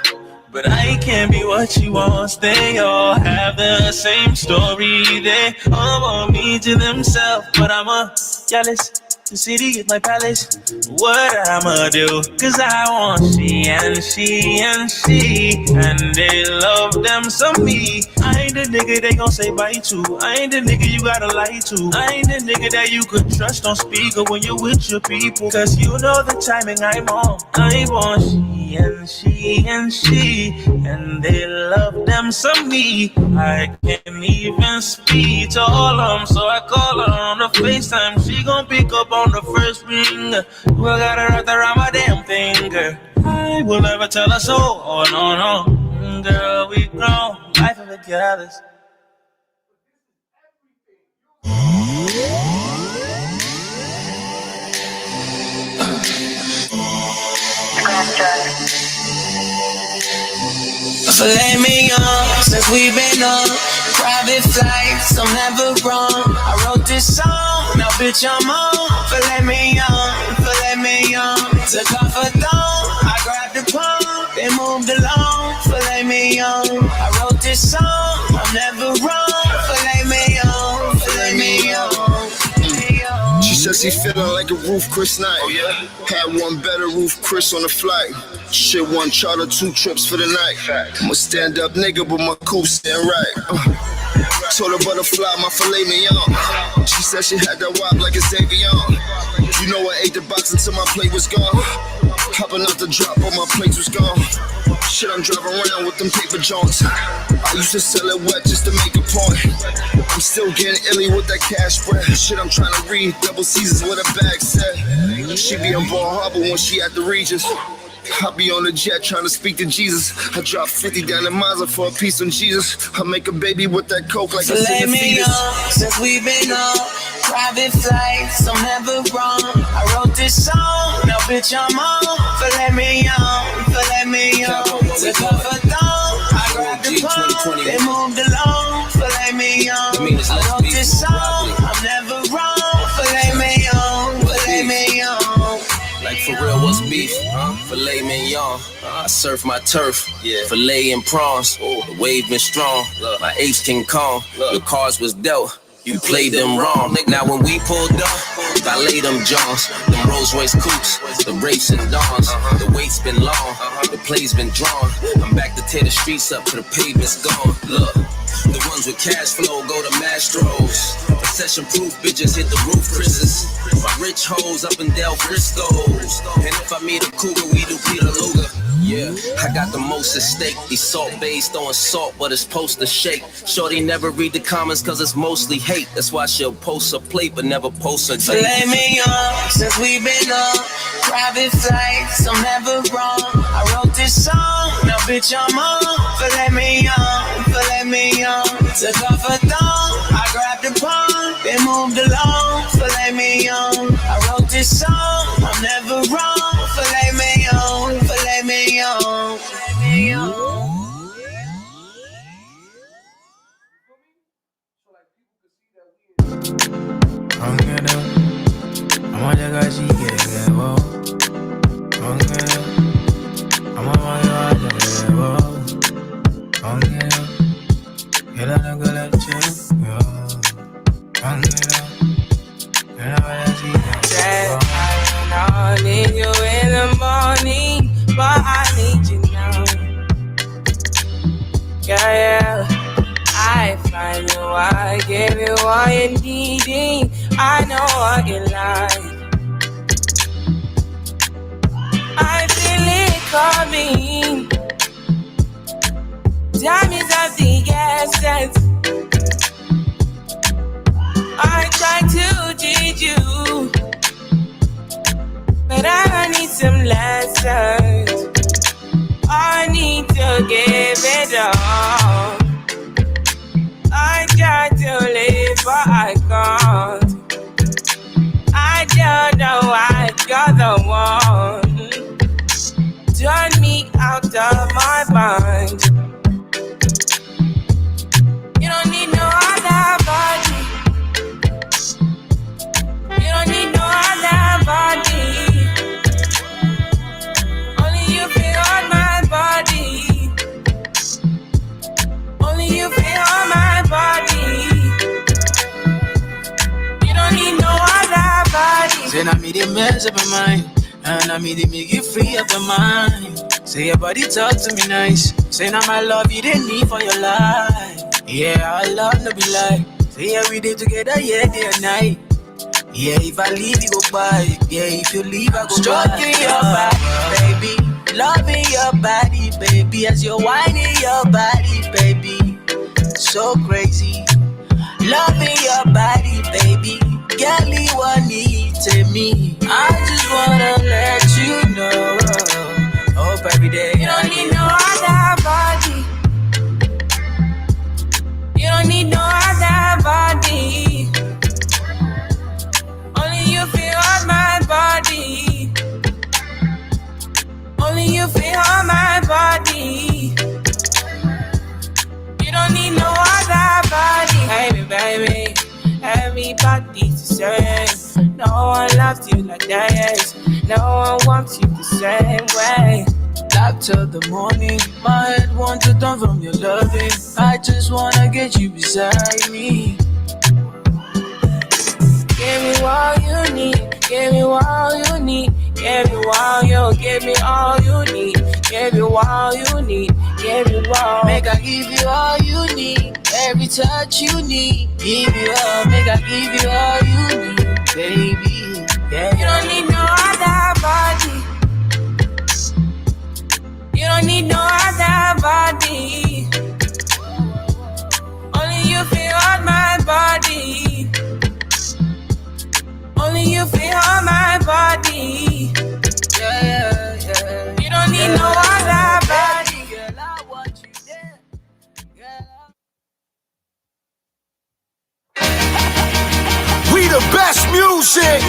But I can't be what she wants. They all have the same story. They all want me to themselves, but I'm a jealous. The city is my palace. What I'ma do? Cause I want she and she and she, and they love them some me. I ain't the nigga they gon' say bye to. I ain't the nigga you gotta lie to. I ain't the nigga that you could trust on speaker when you're with your people. Cause you know the timing I'm on. I want she and she and she, and they love them some me. I can't even speak to all of them, so I call her on the FaceTime. She gon' pick up on the first ring. We got her wrapped around my damn finger. I will never tell her so. Oh no, no. Girl, we grown. Life of the careless. Filet mignon, since we've been on private flights, I'm never wrong. I wrote this song, now bitch I'm on. Filet mignon, took off a thong, I grabbed the palm, then moved along. Filet mignon, I wrote this song, I'm never wrong. Filet mignon. She said she feeling like a roof Chris night. Oh yeah? Had one better roof Chris on the flight. Shit, one charter, 2 trips for the night. I'm a stand-up nigga, but my coupe stand right. Told her butterfly, my filet mignon. She said she had that wop like a Xavier. You know I ate the box until my plate was gone. Hopping out the drop, all my plates was gone. Shit, I'm driving around with them paper joints. I used to sell it wet just to make a point. I'm still getting illy with that cash spread. Shit, I'm trying to read double Caesars what a bag said. She be in Ball Harbor when she at the Regis. I be on the jet trying to speak to Jesus. I drop 50 down in Mazda for a piece on Jesus. I make a baby with that coke like a Filet mignon, fetus. since we've been on private flights, I'm never wrong. I wrote this song, now bitch I'm on. Filet mignon. Took off a thong, I grabbed the palm, then moved along. Filet mignon, I wrote this song, I'm never wrong. Filet mignon. Like for real, what's beef? Filet mignon. I surf my turf. Filet and prawns. The wave been strong. My ace King Kong. The cards was dealt. You played them wrong. Now when we pulled up, I laid them Johns. Them Rolls Royce coupes, the Wraiths and Dawns. The wait's been long, the play's been drawn. I'm back to tear the streets up till the pavement's gone. Look, the ones with cash flow go to Mastros. Recession-proof bitches hit the roof, Chris's. My rich hoes up in Del Frisco's. And if I meet a cougar, we do Peter Luger. Yeah, I got the most at stake. These salt bays throwing salt, but it's supposed to shake. Shorty never read the comments cause it's mostly hate. That's why she'll post a plate but never post a date. Filet mignon, since we've been on private flights, I'm never wrong. I wrote this song, now bitch I'm on. Filet mignon. Took off a thong, I grabbed the palm, then moved along. Filet mignon, I wrote this song, I'm never wrong. Filet mignon. I need you in the morning, but I need you now. Yeah. I find you, I give you all you're needing. I know what you like. I feel it coming. Time is of the essence. I try to teach you, but I need some lessons. I need to give it all. I try to live, but I can't. I don't know why you're the one. Turn me out of my mind. You don't need no other body. You don't need no other body. Only you feel on my body. Only you feel on my body. You don't need no other body. Say now me the mess up my mind, and I me the make you free up your mind. Say your body talk to me nice. Say now my love you didn't need for your life. Yeah, our love no be lie. Say yeah we did together, yeah, day and night. Yeah, if I leave you go by. Yeah, if you leave I go Stroking your body, baby. Loving your body, baby. As you're whining your body, baby. So crazy. Loving your body, baby. Girl, you want need to me. I just wanna let you know. Hope every day. You don't need no other body. You don't need no other body. it like that, yes. No one wants you the same way. Love till the morning, my head wants to turn from your loving. I just wanna get you beside me. Give me all you need, give me all you need, give me all you, give me all you need, give you all you need, give you all. Make I give you all you need, every touch you need, give you all. Make I give you all you need, baby. Yeah. You don't need no other body. You don't need no other body. Only you feel on my body. Only you feel on my body. Yeah, yeah, yeah. You don't need no other body. Girl, I want you there. We the best music.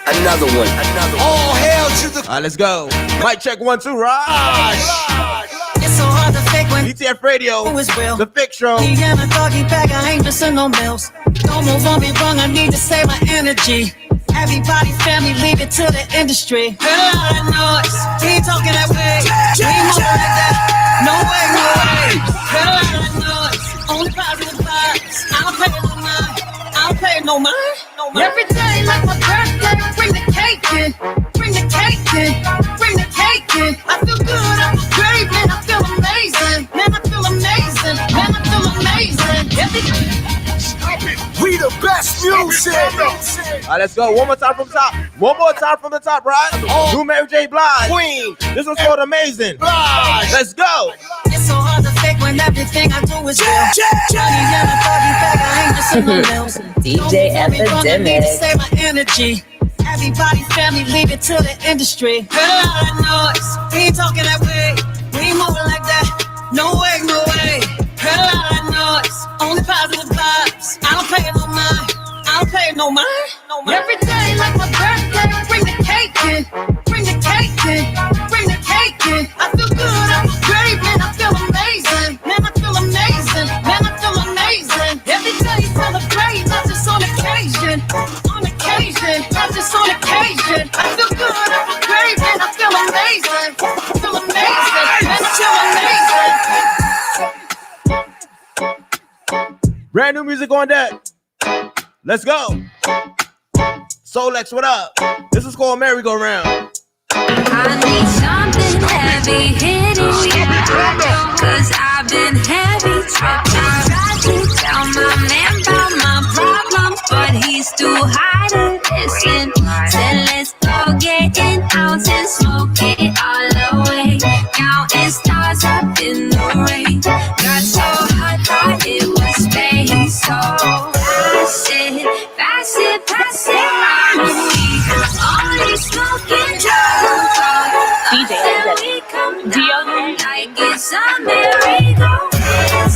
Another one. All hail to the. All right, let's go. Mic check 1, 2, Raj. It's so hard to fake when DTF Radio. who is real. The Fix Show. He in a doggy bag, I ain't missing no meals. Don't move on me wrong, I need to save my energy. Everybody, family, leave it to the industry. Heard a lot of noise, we ain't talking that way. We ain't moving like that. No way, no way. Heard a lot of noise, only positive vibes. I don't pay no mind, I don't pay no mind. Every day like my birthday, bring the cake in. Bring the cake in, bring the cake in. I feel good, I feel great, man, I feel amazing. Man, I feel amazing, man, I feel amazing. We the best music. All right, let's go. One more time from the top. One more time from the top, right? New Mary J. Blige. Queen. This one's called Amazing. Blige. Let's go. It's so hard to fake when everything I do is real. Johnny in a body bag, I ain't missing no meals. DJ I need to Epidemic. save my energy. Everybody, family, leave it to the industry. Heard a lot of noise, we ain't talking that way. We ain't moving like that. No way, no way. Heard a lot of noise, only positive vibes. I don't pay no mind, I don't pay no mind. Every day like my birthday, bring the cake in. Bring the cake in, bring the cake in. I feel good, I feel great, man, I feel amazing. Man, I feel amazing, man, I feel amazing. Every day celebrate, not just on occasion. On occasion, not just on occasion. I feel good, I feel great, man, I feel amazing. I feel amazing, man, I feel amazing. Brand new music on deck. Let's go. Solex, what up? This is called Merry Go Round. I need something heavy hitting, cause I've been heavy tripping. I tried to tell my man about my problems, but he's too high to listen. Said let's go getting out and smoke it all away. Counting stars up in the rain. Got so hot, thought it was space. So pass it around me. Only smoking DJ we come down like it's a merry-go-round.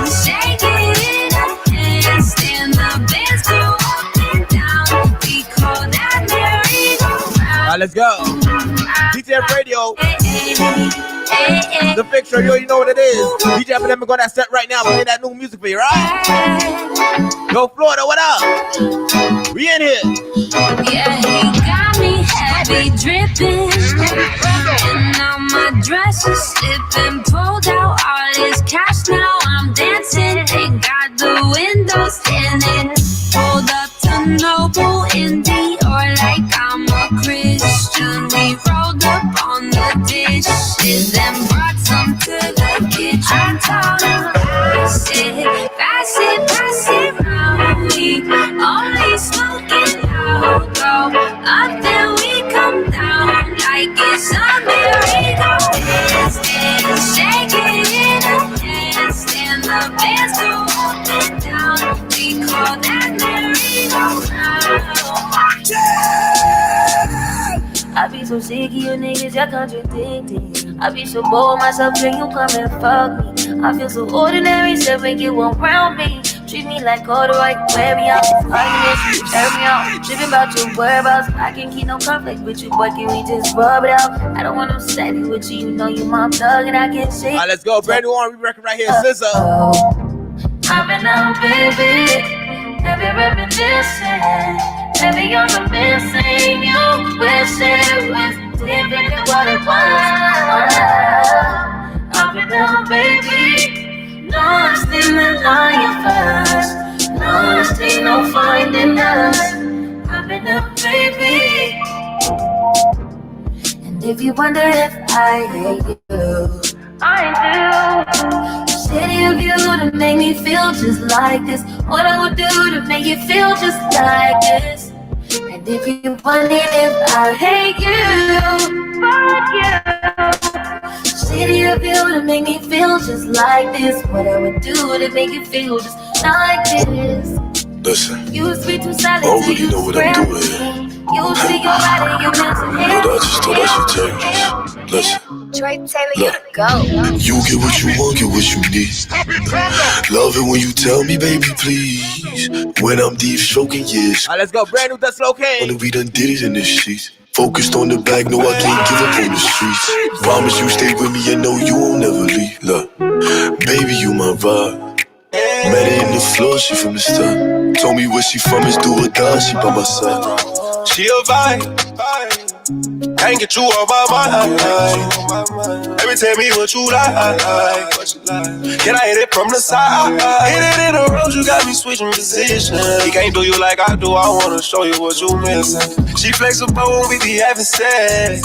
Shake it up and stand the bands go up and down. We call that merry-go-round. All right, let's go. DTF Radio. The Fix Show, you already know what it is. DJ Epidemic on that set right now. Playing that new music for you, right? Yo, Florida, what up? We in here. Yeah, he got me heavy dripping, and now my dress is slipping. Pulled out all this cash, now I'm dancing. They got the windows tinted. Pulled up to Noble in Dior like I'm a Christian. We rolled up on the dishes and brought some to the kitchen. I told him pass it round. We only smoking out, go up then we come down like it's a merry-go-round. Shake it up and stand the bands go up and down. We call that merry-go-round. I be so sick of you niggas, y'all contradicting. I be so bold myself, then you come and fuck me. I feel so ordinary, so make it one round me. Treat me like corduroy, wear me out. Arguments, tear me out. Tripping about your whereabouts. I can't keep no conflict with you, boy, can we just rub it out? I don't want no steady with you, you know you my thug and I can't shake. All right, let's go. Brand new R&B record right here, SZA. I've been out, baby. Every reminiscing. Maybe I'm the missing you. Wish it was different than what it was. Up and down, baby. Lost in the lion first. Lost in no finding us. Up and up, baby. And if you wonder if I hate you, I do. Shitty of you to make me feel just like this. What I would do to make you feel just like this. And if you wonder if I hate you, fuck you. Shitty of you to make me feel just like this. What I would do to make you feel just like this. Listen, You speak too silent I don't really know what I'm doing here. You speak your body, you mental But I just thought I should tell you this. Listen, Trey Taylor, you look, go. you get what you want, get what you need. Love it when you tell me, baby, please. When I'm deep stroking, yes. Alright, let's go. Brand new Dust Locaine. When we done did it in the sheets. Focused on the bag, no, I can't give up on the streets. Promise you stay with me and know you won't never leave. Look, baby, you my vibe. Met her in the floor, she from the start. Told me where she from is do or die, she by my side. She a vibe, can't get you off my mind. Baby, tell me what you like. Can I hit it from the side? Hit it in the road, you got me switching positions. He can't do you like I do, I wanna show you what you missing. She flexible when we be having sex.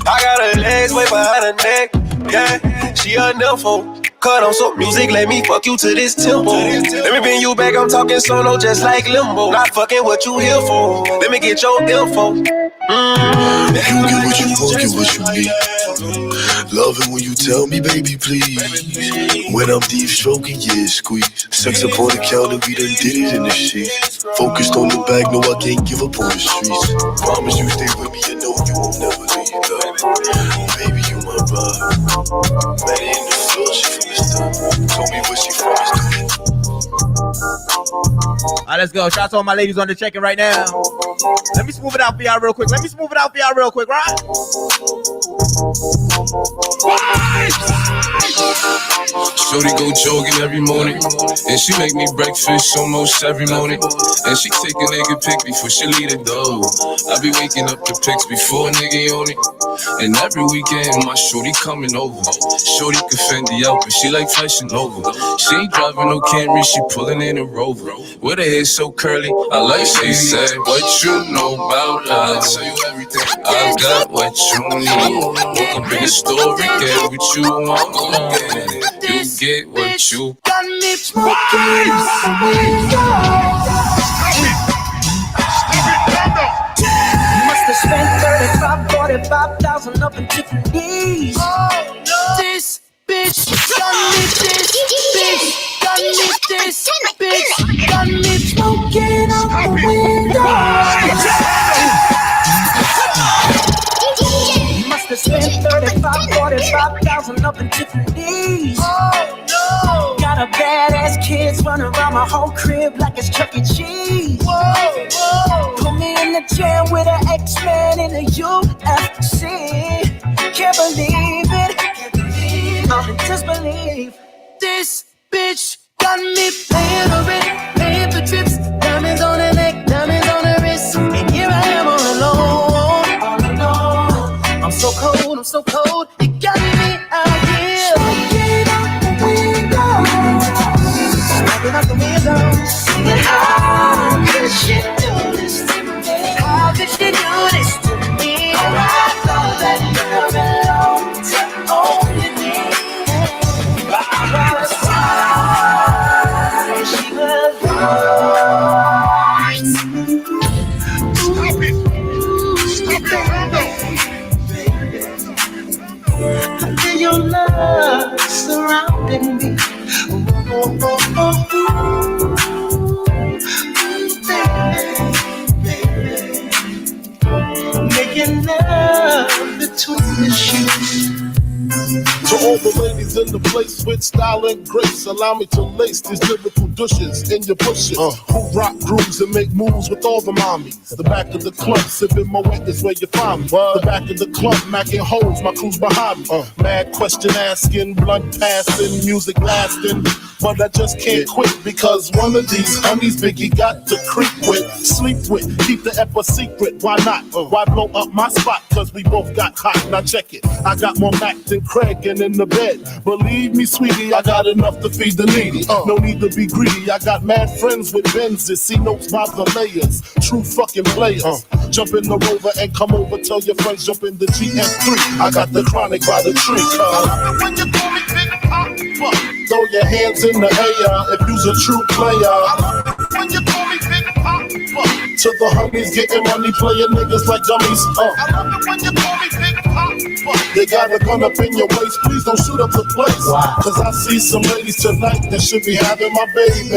I got her legs way behind her neck. Yeah, she a nympho. Cut on some music, let me fuck you to this tempo. Let me bring you back, I'm talking solo just like Limbo. Not fucking what you here for. Let me get your info. You get what you want, get what you need. Love it when you tell me, baby, please. When I'm deep stroking, yeah, squeeze. Sex up on the counter, we done did it in the sheets. Focused on the bag, no, I can't give up on the streets. Promise you stay with me and know you won't never leave. Love. Baby, you my vibe. Met her in the floor, she from the start. Told me where she from is doing. Alright, let's go. Shout out to all my ladies on the check-in right now. Let me smooth it out for y'all real quick. Right? Shorty go jogging every morning, and she make me breakfast almost every morning. And she take a nigga pic before she leave the door. I be waking up the pics before a nigga on it. And every weekend my shorty coming over. Shorty can fend the out, but she like flashing over. She ain't driving no Camry, she pulling in a Rover. With her hair so curly, I like she said, what you know about love? I tell you everything, I got what you need. Welcome to the story, get what you want. You get what you got me smoking out the window. Must have spent 45,000 up in Tiffany's. Oh no! This bitch got me, this bitch got me, this bitch got me smoking out the window. Must have spent 45,000 up in Tiffany's. Oh no! Got a badass kids running around my whole crib like it's Chuck E. Cheese. Whoa, whoa! Put me in the chair with an X-Men in the UFC. Can't believe it. I'm in disbelief. This bitch got me paying for it, paying for trips. Diamonds on her neck, diamonds on her wrist. And here I am all alone, all alone. I'm so cold, I'm so cold. You got me out here. Smoking out the window. Smoking out the window. Singing, how could she do this to me? How could she do this to me? Oh, I thought that girl belonged to only me. But I was right. She was right. Stop it. Stop it. I feel your love surrounding me. Making love between the sheets. To all the ladies in the place with style and grace. Allow me to lace these lyrical douches in your bushes. Who rock grooves and make moves with all the mommies. The back of the club, sipping my wet is where you find me. The back of the club, macking holes, my crew's behind me. Mad question asking, blunt passing, music lasting. But I just can't quit because one of these honeys Biggie got to creep with, sleep with, keep the ep a secret. Why not? Why blow up my spot? Cause we both got hot. Now check it. I got more Mac than Craig and in the bed. Believe me, sweetie, I got enough to feed the needy. No need to be greedy. I got mad friends with Benzes. See notes by the layers. True fucking players. Jump in the Rover and come over. Tell your friends jump in the GM3. I got the chronic by the tree. When you call me Big Papa, throw your hands in the air if you's a true player. When you call me Big Papa, to the honeys getting money, playing niggas like dummies. I love it when you call me Big Papa. They got a gun up in your waist, please don't shoot up the place. Cause I see some ladies tonight that should be having my baby.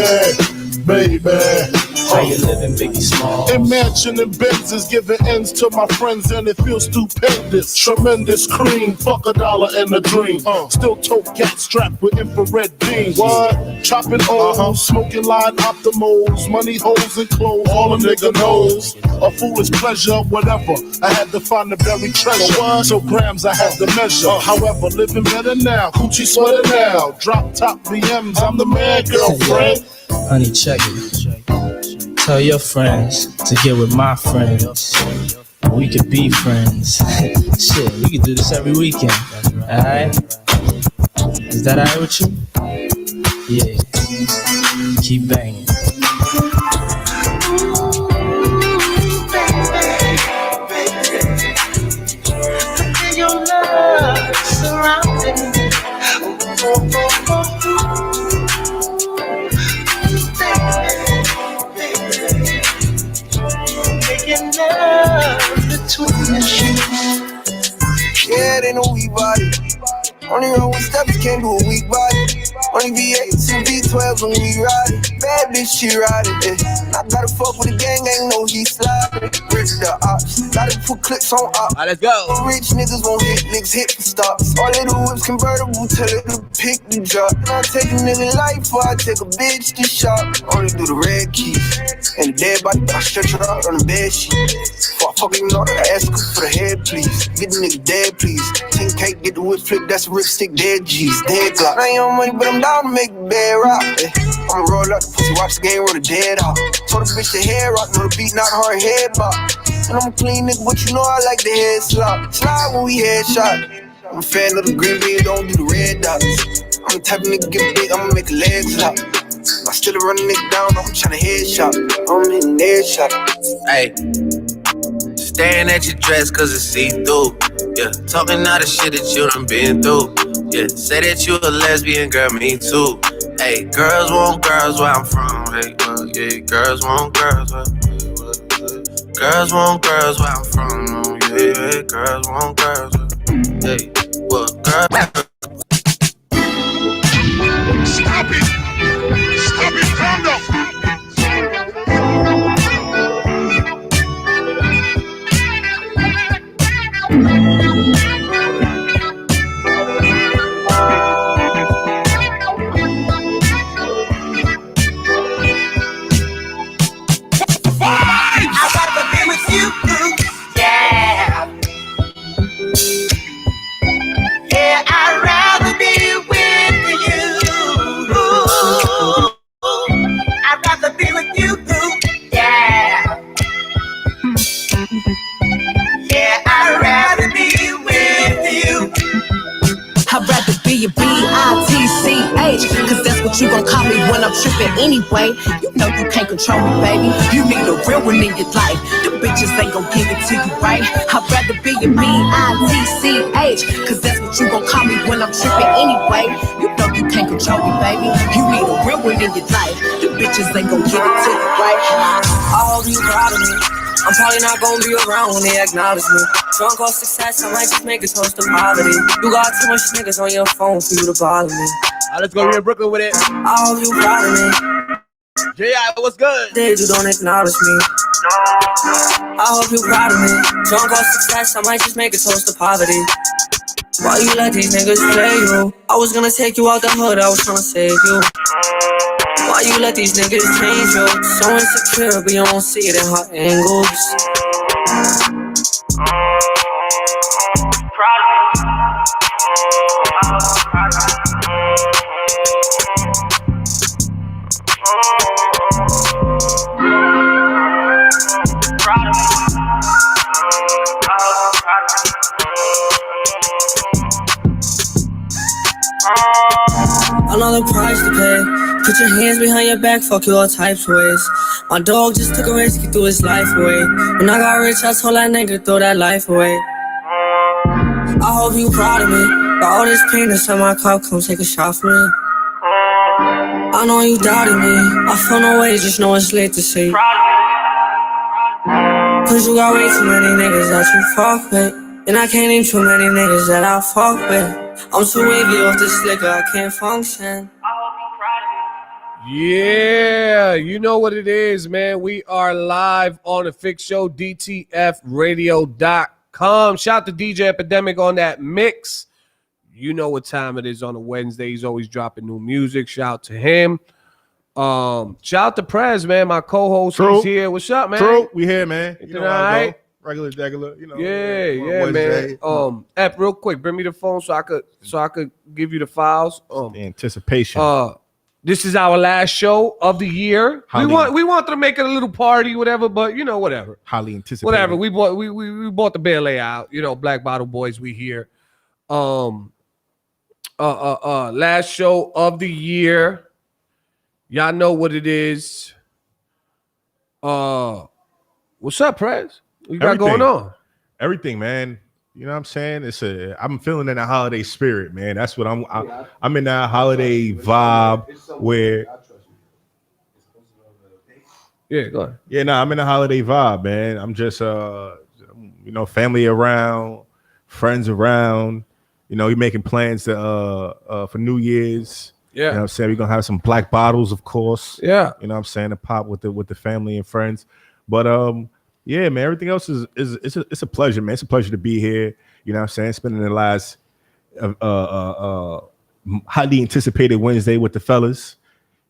How you living, Biggie Small? In mansion and Benzes, giving ends to my friends, and it feels stupendous. Tremendous cream, fuck $1 and a dream. Still tote gat strapped with infrared beams. What? Chopping O's, smoking line optimals, money holes and clothes, all a nigga knows. A foolish pleasure, whatever. I had to find the buried treasure. So grams I had to measure. However, living better now. Coochie sweater now. Drop top BMs, I'm the man, girlfriend. Honey, check it. Tell your friends to get with my friends. We could be friends. Shit, we could do this every weekend. Alright? Is that alright with you? Yeah. Keep banging. Your love surrounding me. Making love between the sheets. Yeah, they know we body. Only roll with steps, can't do a weak body. Only V8s and V12s when we ride it. Bad bitch, she ride it. I gotta fuck with the gang, ain't no he slide. Rich the ops, gotta put clips on op. Let's go. Rich niggas won't hit, niggas hit for stops. All they do is convertible, tell it to pick the drop. And I take a nigga life, or I take a bitch to shop. Only do the red keys. And the dead body, I stretch her out on the bed sheet. Before I fucking know that I ask her for the head, please. Get the nigga dead, please. 10K, get the whip flip, that's a ripstick, dead G's, dead Glock. I ain't on money, but I'm down to make the bed rock. I'ma roll up the pussy, watch the game, roll the dead off. Told the bitch the hair rock, know the beat, not hard head bop. And I'm a clean nigga, but you know I like the head slop. Slide when we headshot. I'm a fan of the green bean, don't do the red dots. I'm the type of nigga get big, I'ma make a legs hop. I still run a nigga down, I'm tryna headshot. I'm in the headshot. Hey, staring at your dress cause it's see-through. Yeah, talking all the shit that you done been through. Yeah, say that you a lesbian, girl, me too. Hey, girls want girls where I'm from. Hey, yeah, girls want girls where girls want girls where I'm from. Yeah, girls want girls where, hey, well, girls. Stop it! Stop it! Calm down! I'd rather be with you, yeah. Yeah, I'd rather be with you. I'd rather be with you, yeah. Yeah, I'd rather be with you. I'd rather be a B-I-T-C-H, cause that's what you gon' call me when I'm trippin' anyway. You know you can't control me, baby. You need a real one in your life. The bitches ain't gon' give it to you, right? I'd rather be a B-I-T-C-H, cause that's what you gon' call me when I'm trippin' anyway. You know you can't control me, baby. You need a real one in your life. The bitches ain't gon' give it to you, right? All of you proud of me. I'm probably not gonna be around when they acknowledge me. Drunk off success, I might just make it close to poverty. You got too much niggas on your phone for you to bother me. Let's go here in Brooklyn with it. All of you proud of me. J.I., what's good? You don't acknowledge me. I hope you proud of me. Drunk off success, I might just make it close to poverty. Why you let these niggas play you? I was gonna take you out the hood, I was tryna save you. Why you let these niggas change you? So insecure, but you don't see it in her angles. Another price to pay. Put your hands behind your back, fuck you all types of ways. My dog just took a risk, he threw his life away. When I got rich, I told that nigga throw that life away. I hope you proud of me. Got all this pain inside my cup, come take a shot for me. I know you doubted me. I feel no way, just know it's late to see. Cause you got way too many niggas that you fuck with. And I can't name too many niggas that I fuck with. I'm too wavy off this liquor, I can't function. Yeah, you know what it is, man. We are live on the Fix Show, DTFradio.com. Shout out to DJ Epidemic on that mix. You know what time it is on a Wednesday. He's always dropping new music. Shout out to him. Shout out to Prez, man. My co-host is here. What's up, man? True, we here, man. You know, all right? Regular, you know. Yeah, Wednesday. man. Ep, real quick, bring me the phone so I could give you the files. The anticipation. This is our last show of the year. We wanted to make it a little party, whatever, but you know, whatever. Highly anticipated. Whatever. We bought the bear layout. You know, Black Bottle Boys, we here. Last show of the year. Y'all know what it is. What's up, Prez? What you got going on? Everything, man. You know what I'm saying? I'm feeling in a holiday spirit, man. That's what I'm in that holiday vibe where. Yeah, go ahead. Yeah, I'm in a holiday vibe, man. I'm just family around, friends around. You know, we making plans for New Year's. Yeah. You know what I'm saying? We're gonna have some black bottles, of course. Yeah. You know what I'm saying? To pop with the family and friends. But yeah, man, everything else is it's a pleasure, man. It's a pleasure to be here. You know what I'm saying? Spending the last highly anticipated Wednesday with the fellas.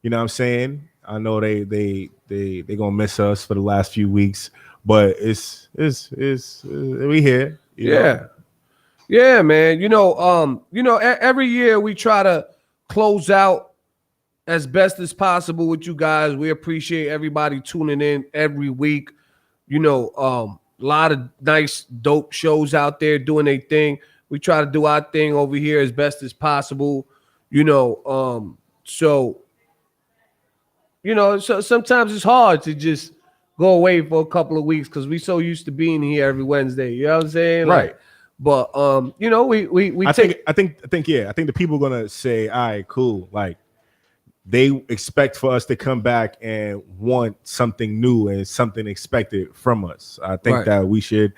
You know what I'm saying? I know they gonna miss us for the last few weeks, but it's we here. Yeah, man. Every year we try to close out as best as possible with you guys. We appreciate everybody tuning in every week. A lot of nice, dope shows out there doing their thing. We try to do our thing over here as best as possible. So sometimes it's hard to just go away for a couple of weeks because we so used to being here every Wednesday. You know what I'm saying? Right. But I think the people are gonna say, all right, cool. Like they expect for us to come back and want something new and something expected from us. I think that we should,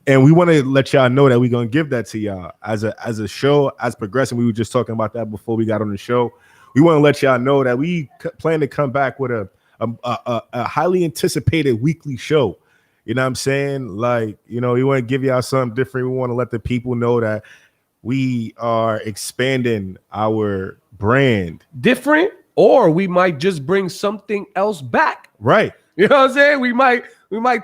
and we want to let y'all know that we're gonna give that to y'all as a show, as progressing. We were just talking about that before we got on the show. We want to let y'all know that we plan to come back with a highly anticipated weekly show. You know what I'm saying? Like, we want to give y'all something different. We want to let the people know that we are expanding our brand. Different, or we might just bring something else back. Right. You know what I'm saying? We might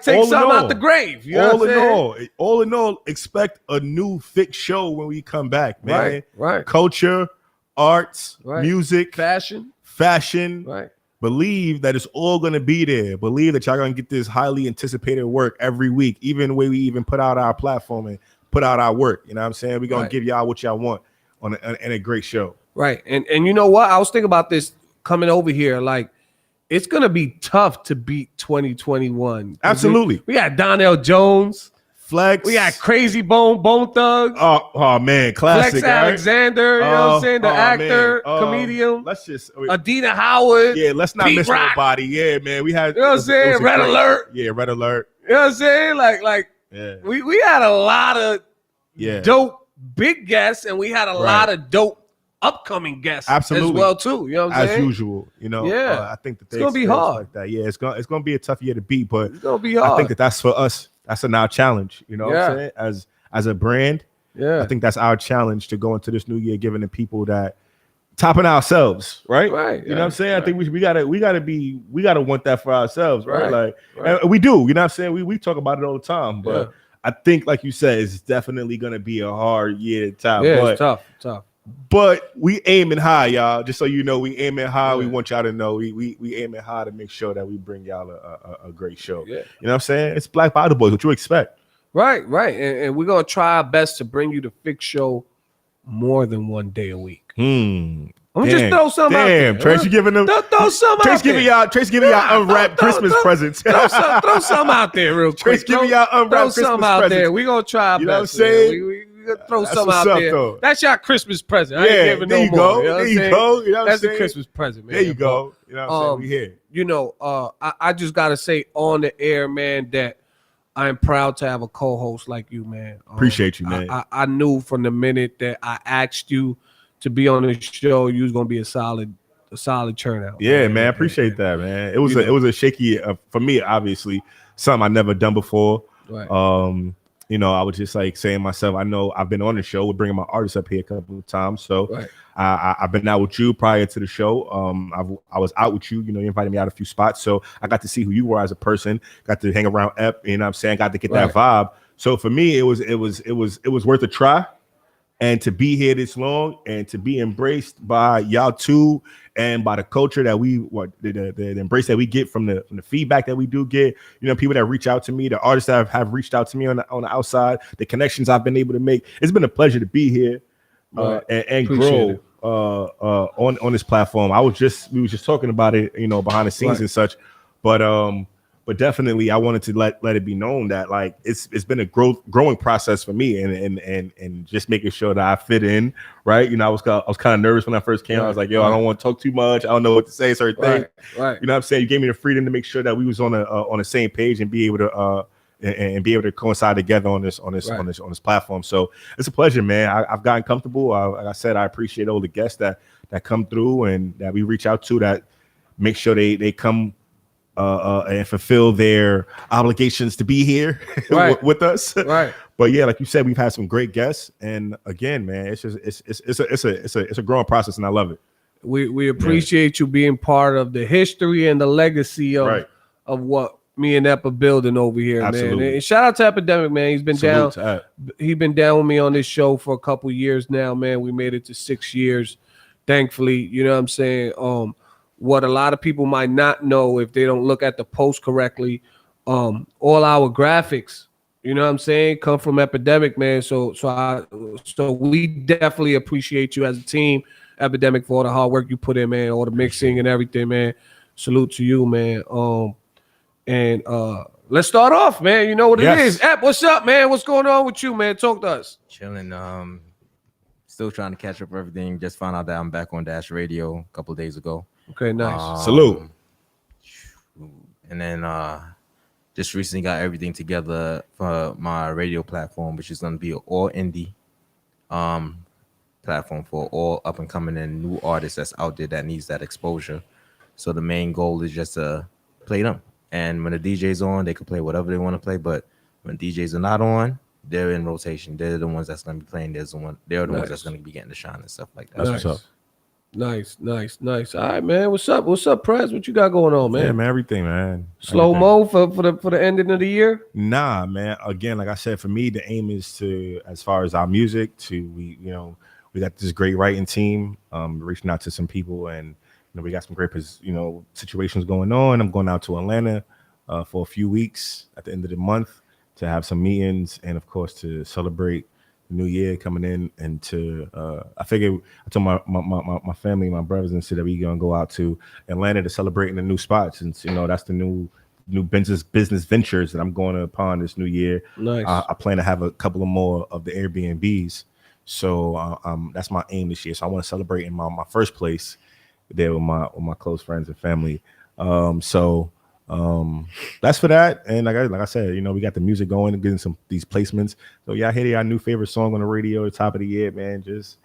take something out the grave. You know what I'm saying? All in all, expect a new fixed show when we come back, man. Right. Culture, arts, music, fashion. Right. Believe that it's all going to be there. Believe that y'all going to get this highly anticipated work every week, even the way we even put out our platform and put out our work. You know what I'm saying? We're going to give y'all what y'all want in a great show. Right. And you know what? I was thinking about this coming over here. Like, it's going to be tough to beat 2021. Absolutely. We got Donnell Jones. Flex. We got Crazy Bone Thug. Oh man, classic. Flex Alexander, you know what I'm saying? The actor, comedian. Let's just Adina Howard. Yeah, let's not Pete miss Rock. nobody. Yeah, man. We had You know what I'm saying? Red Alert. Yeah, Red Alert. You know what I'm saying? Like yeah. We had a lot of dope big guests, and we had a lot of dope upcoming guests as well too. You know what I'm saying? As usual, I think that it's gonna be hard. Like that. Yeah, it's gonna be a tough year to beat, but it's gonna be hard. I think that's for us. That's a now challenge. You know what I'm saying? As a brand, Yeah. I think that's our challenge to go into this new year, giving the people that topping ourselves, right? Right. You know what I'm saying? I think we gotta want that for ourselves, right? Right. Like, and we do. You know what I'm saying? We talk about it all the time, but Yeah. I think, like you said, it's definitely gonna be a hard year to top. Yeah, but it's tough. But we aiming high, y'all. Just so you know, we aiming high. Yeah. We want y'all to know we aiming high to make sure that we bring y'all a great show. Yeah. You know what I'm saying? It's Black Bottle Boys. What you expect? Right. And we're gonna try our best to bring you the Fix Show more than one day a week. I'm gonna just throw some out there. Trace, you giving them? Throw some Trace out giving there. y'all unwrapped Christmas presents. Throw some out there real quick. Trace giving y'all unwrapped throw Christmas some out presents. there. We gonna try our You know what I'm best. Man. saying? We gonna throw That's some what's out up, there. though. That's your Christmas present. I Yeah, ain't giving there no you more. go. You know what There I'm you saying? go. You know what I'm That's the saying? Christmas present, man. There you go. You know what I'm saying? We here. You know, I just gotta say on the air, man, that I'm proud to have a co-host like you, man. Appreciate you, man. I knew from the minute that I asked you to be on the show, you was gonna be a solid turnout. Yeah, man. I appreciate that, man. It was a shaky for me, obviously, something I never done before. Right. You know, I was just like saying myself, I know I've been on the show. We're bringing my artists up here a couple of times. So Right. I've been out with you prior to the show. I was out with you. You know, you invited me out a few spots. So I got to see who you were as a person, got to hang around Ep, you know what I'm saying? Got to get that vibe. So for me, it was worth a try. And to be here this long and to be embraced by y'all too, and by the culture that the embrace that we get from the feedback that we do get, you know, people that reach out to me, the artists that have reached out to me on the outside, the connections I've been able to make. It's been a pleasure to be here and grow on this platform. We was just talking about it, you know, behind the scenes and such, but definitely I wanted to let it be known that like it's been a growing process for me and just making sure that I fit in, right? You know, I was kind of nervous when I first came. I was like, yo, I don't want to talk too much. I don't know what to say, certain things. Right. You know what I'm saying? You gave me the freedom to make sure that we was on the same page and be able to coincide together on this platform. So it's a pleasure, man. I've gotten comfortable. Like I said, I appreciate all the guests that come through and that we reach out to, that make sure they come and fulfill their obligations to be here with us. Right. But yeah, like you said, we've had some great guests, and again, man, it's a growing process, and I love it. We appreciate you being part of the history and the legacy of what me and Ep are building over here, Absolutely. man. And shout out to Epidemic, man. He's been Salute down. to Ep. He's been down with me on this show for a couple years now, man. We made it to 6 years, thankfully. You know what I'm saying? What a lot of people might not know if they don't look at the post correctly, all our graphics, you know what I'm saying, come from Epidemic, man. So we definitely appreciate you as a team, Epidemic, for all the hard work you put in, man, all the mixing and everything, man. Salute to you, man. And let's start off, man. You know what it is. Ep, what's up, man? What's going on with you, man? Talk to us. Chilling. Still trying to catch up everything. Just found out that I'm back on Dash Radio a couple of days ago. Okay, nice. Salute. And then just recently got everything together for my radio platform, which is going to be an all indie platform for all up and coming and new artists that's out there that needs that exposure. So the main goal is just to play them. And when the DJ's on, they can play whatever they want to play. But when DJs are not on, they're in rotation. They're the ones that's going to be playing. They're the ones that's going to be getting the shine and stuff like that. That's what's up. Nice. All right, man. What's up, Prez? What you got going on, man? Yeah, man, everything, man. Slow mo for the ending of the year? Nah, man. Again, like I said, for me, the aim is to, as far as our music, we got this great writing team, reaching out to some people, and we got some great situations going on. I'm going out to Atlanta for a few weeks at the end of the month to have some meetings and, of course, to celebrate the new year coming in. And I told my family, my brothers, and said that we're gonna go out to Atlanta to celebrate in the new spots, and that's the new business ventures that I'm going upon this new year. Nice. I plan to have a couple of more of the Airbnbs, so that's my aim this year. So I want to celebrate in my first place there with my close friends and family. That's for that. And like I said, we got the music going and getting these placements. So y'all hear our new favorite song on the radio at the top of the year, man. Just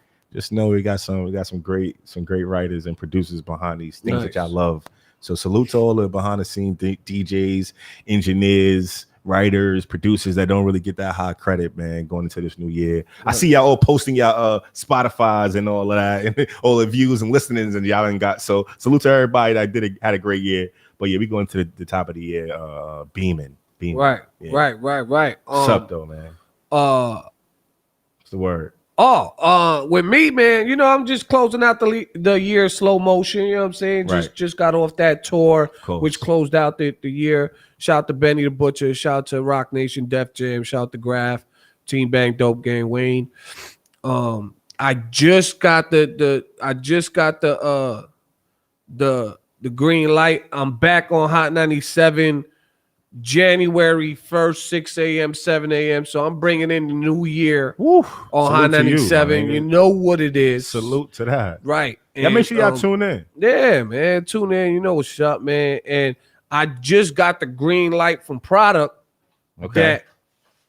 know we got some great writers and producers behind these things that y'all love. So salute to all the behind the scenes DJs, engineers, writers, producers that don't really get that high credit, man, going into this new year. I see y'all all posting y'all Spotify's and all of that, and all the views and listenings, and y'all ain't got. So salute to everybody that had a great year. But yeah, we going to the top of the year, beaming. Right. What's up though, man? What's the word? With me, man, you know, I'm just closing out the year slow motion. You know what I'm saying? Just got off that tour, which closed out the year. Shout out to Benny the Butcher. Shout out to Rock Nation, Def Jam. Shout out to Graph, Team Bang, Dope Gang, Wayne. I just got the green light. I'm back on Hot 97. January 1st, 6 a.m., 7 a.m. So I'm bringing in the new year on Hot 97. You know what it is. Salute to that. Right. Yeah, make sure y'all tune in. Yeah, man. Tune in. You know what's up, man. And I just got the green light from Product that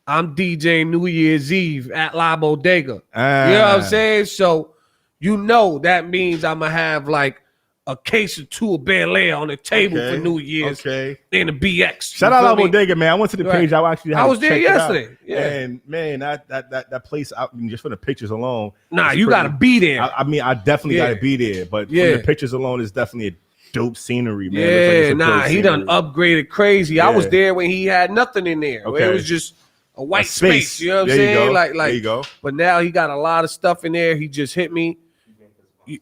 I'm DJing New Year's Eve at La Bodega. You know what I'm saying? So you know that means I'm going to have like a case or two of Bel Air on the table for New Year's in the BX. Shout out La Bodega, man. I went to the page. I was there yesterday. Yeah. And man, that place out just for the pictures alone. Nah, you gotta be there. I mean, I definitely gotta be there. But from the pictures alone, it's definitely a dope scenery, man. He done upgraded crazy. I was there when he had nothing in there. It was just a white space. You know what I'm saying? Like there you go. But now he got a lot of stuff in there. He just hit me.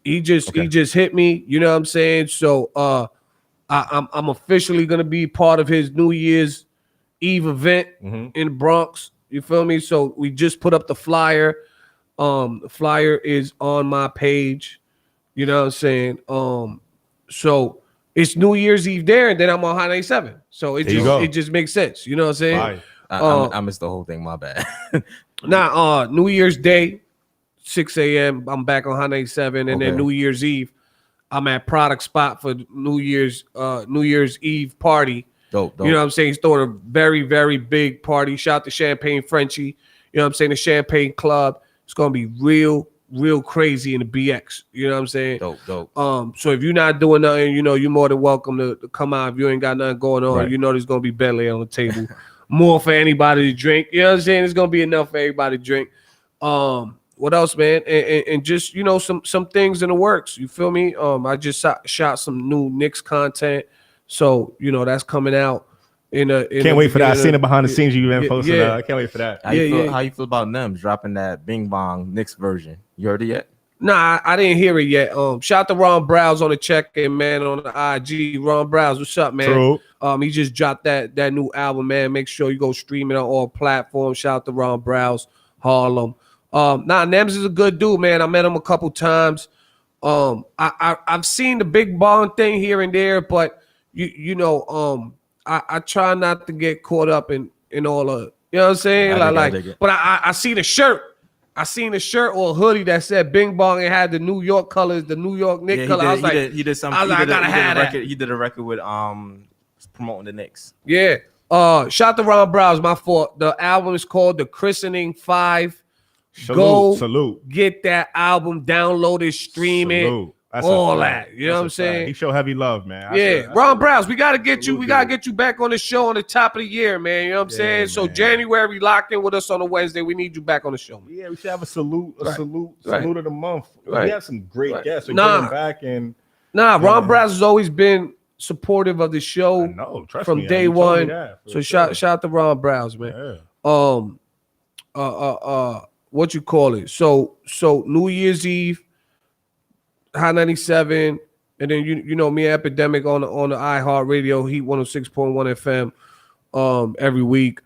He just hit me, you know what I'm saying? So I'm officially gonna be part of his New Year's Eve event in the Bronx. You feel me? So we just put up the flyer. The flyer is on my page. You know what I'm saying? So it's New Year's Eve there, and then I'm on Hot 97. So it just makes sense. You know what I'm saying? I missed the whole thing. My bad. New Year's Day. 6 a.m. I'm back on Hot 97, and then New Year's Eve, I'm at Product Spot for New Year's Eve party. Dope. You know what I'm saying? He's throwing a very, very big party. Shout out to Champagne Frenchie. You know what I'm saying? The Champagne Club. It's gonna be real crazy in the BX. You know what I'm saying? Dope. So if you're not doing nothing, you know, you're more than welcome to come out. If you ain't got nothing going on, you know there's gonna be Bel Air on the table. More for anybody to drink. You know what I'm saying? It's gonna be enough for everybody to drink. What else, man? And just, you know, some things in the works. You feel me? I just shot some new Knicks content, so you know that's coming out. Can't wait for that. I seen it behind the scenes you've been posting. I can't wait for that. How you feel about them dropping that Bing Bong Knicks version? You heard it yet? Nah, I didn't hear it yet. Shout out to Ron Browse on the check-in, man, on the IG. Ron Browse, what's up, man? True. He just dropped that new album, man. Make sure you go stream it on all platforms. Shout out to Ron Browse, Harlem. Nems is a good dude, man. I met him a couple times. I've seen the Big Bong thing here and there, but I try not to get caught up in all of, you know what I'm saying? But I seen a shirt. I seen a shirt or a hoodie that said Bing Bong and had the New York colors, the New York Knicks color. I was like, he did something. I gotta have that. He did a record with promoting the Knicks. Yeah. Shout out to Ron Browse. My fault. The album is called The Christening 5. Salute. Get that album, download it, stream it, all that. You know what I'm saying? He show heavy love, man. Ron Browse, we gotta get you. We gotta get you back on the show on the top of the year, man. You know what I'm saying? Man. So January, lock in with us on a Wednesday. We need you back on the show, man. Yeah, we should have a salute of the month. We have some great guests. So bring them back and Ron Browse has always been supportive of the show. From day one. So shout out to Ron Browse, man. What you call it? So New Year's Eve, Hot 97, and then you know me, Epidemic on the iHeart Radio, Heat 106.1 FM, every week.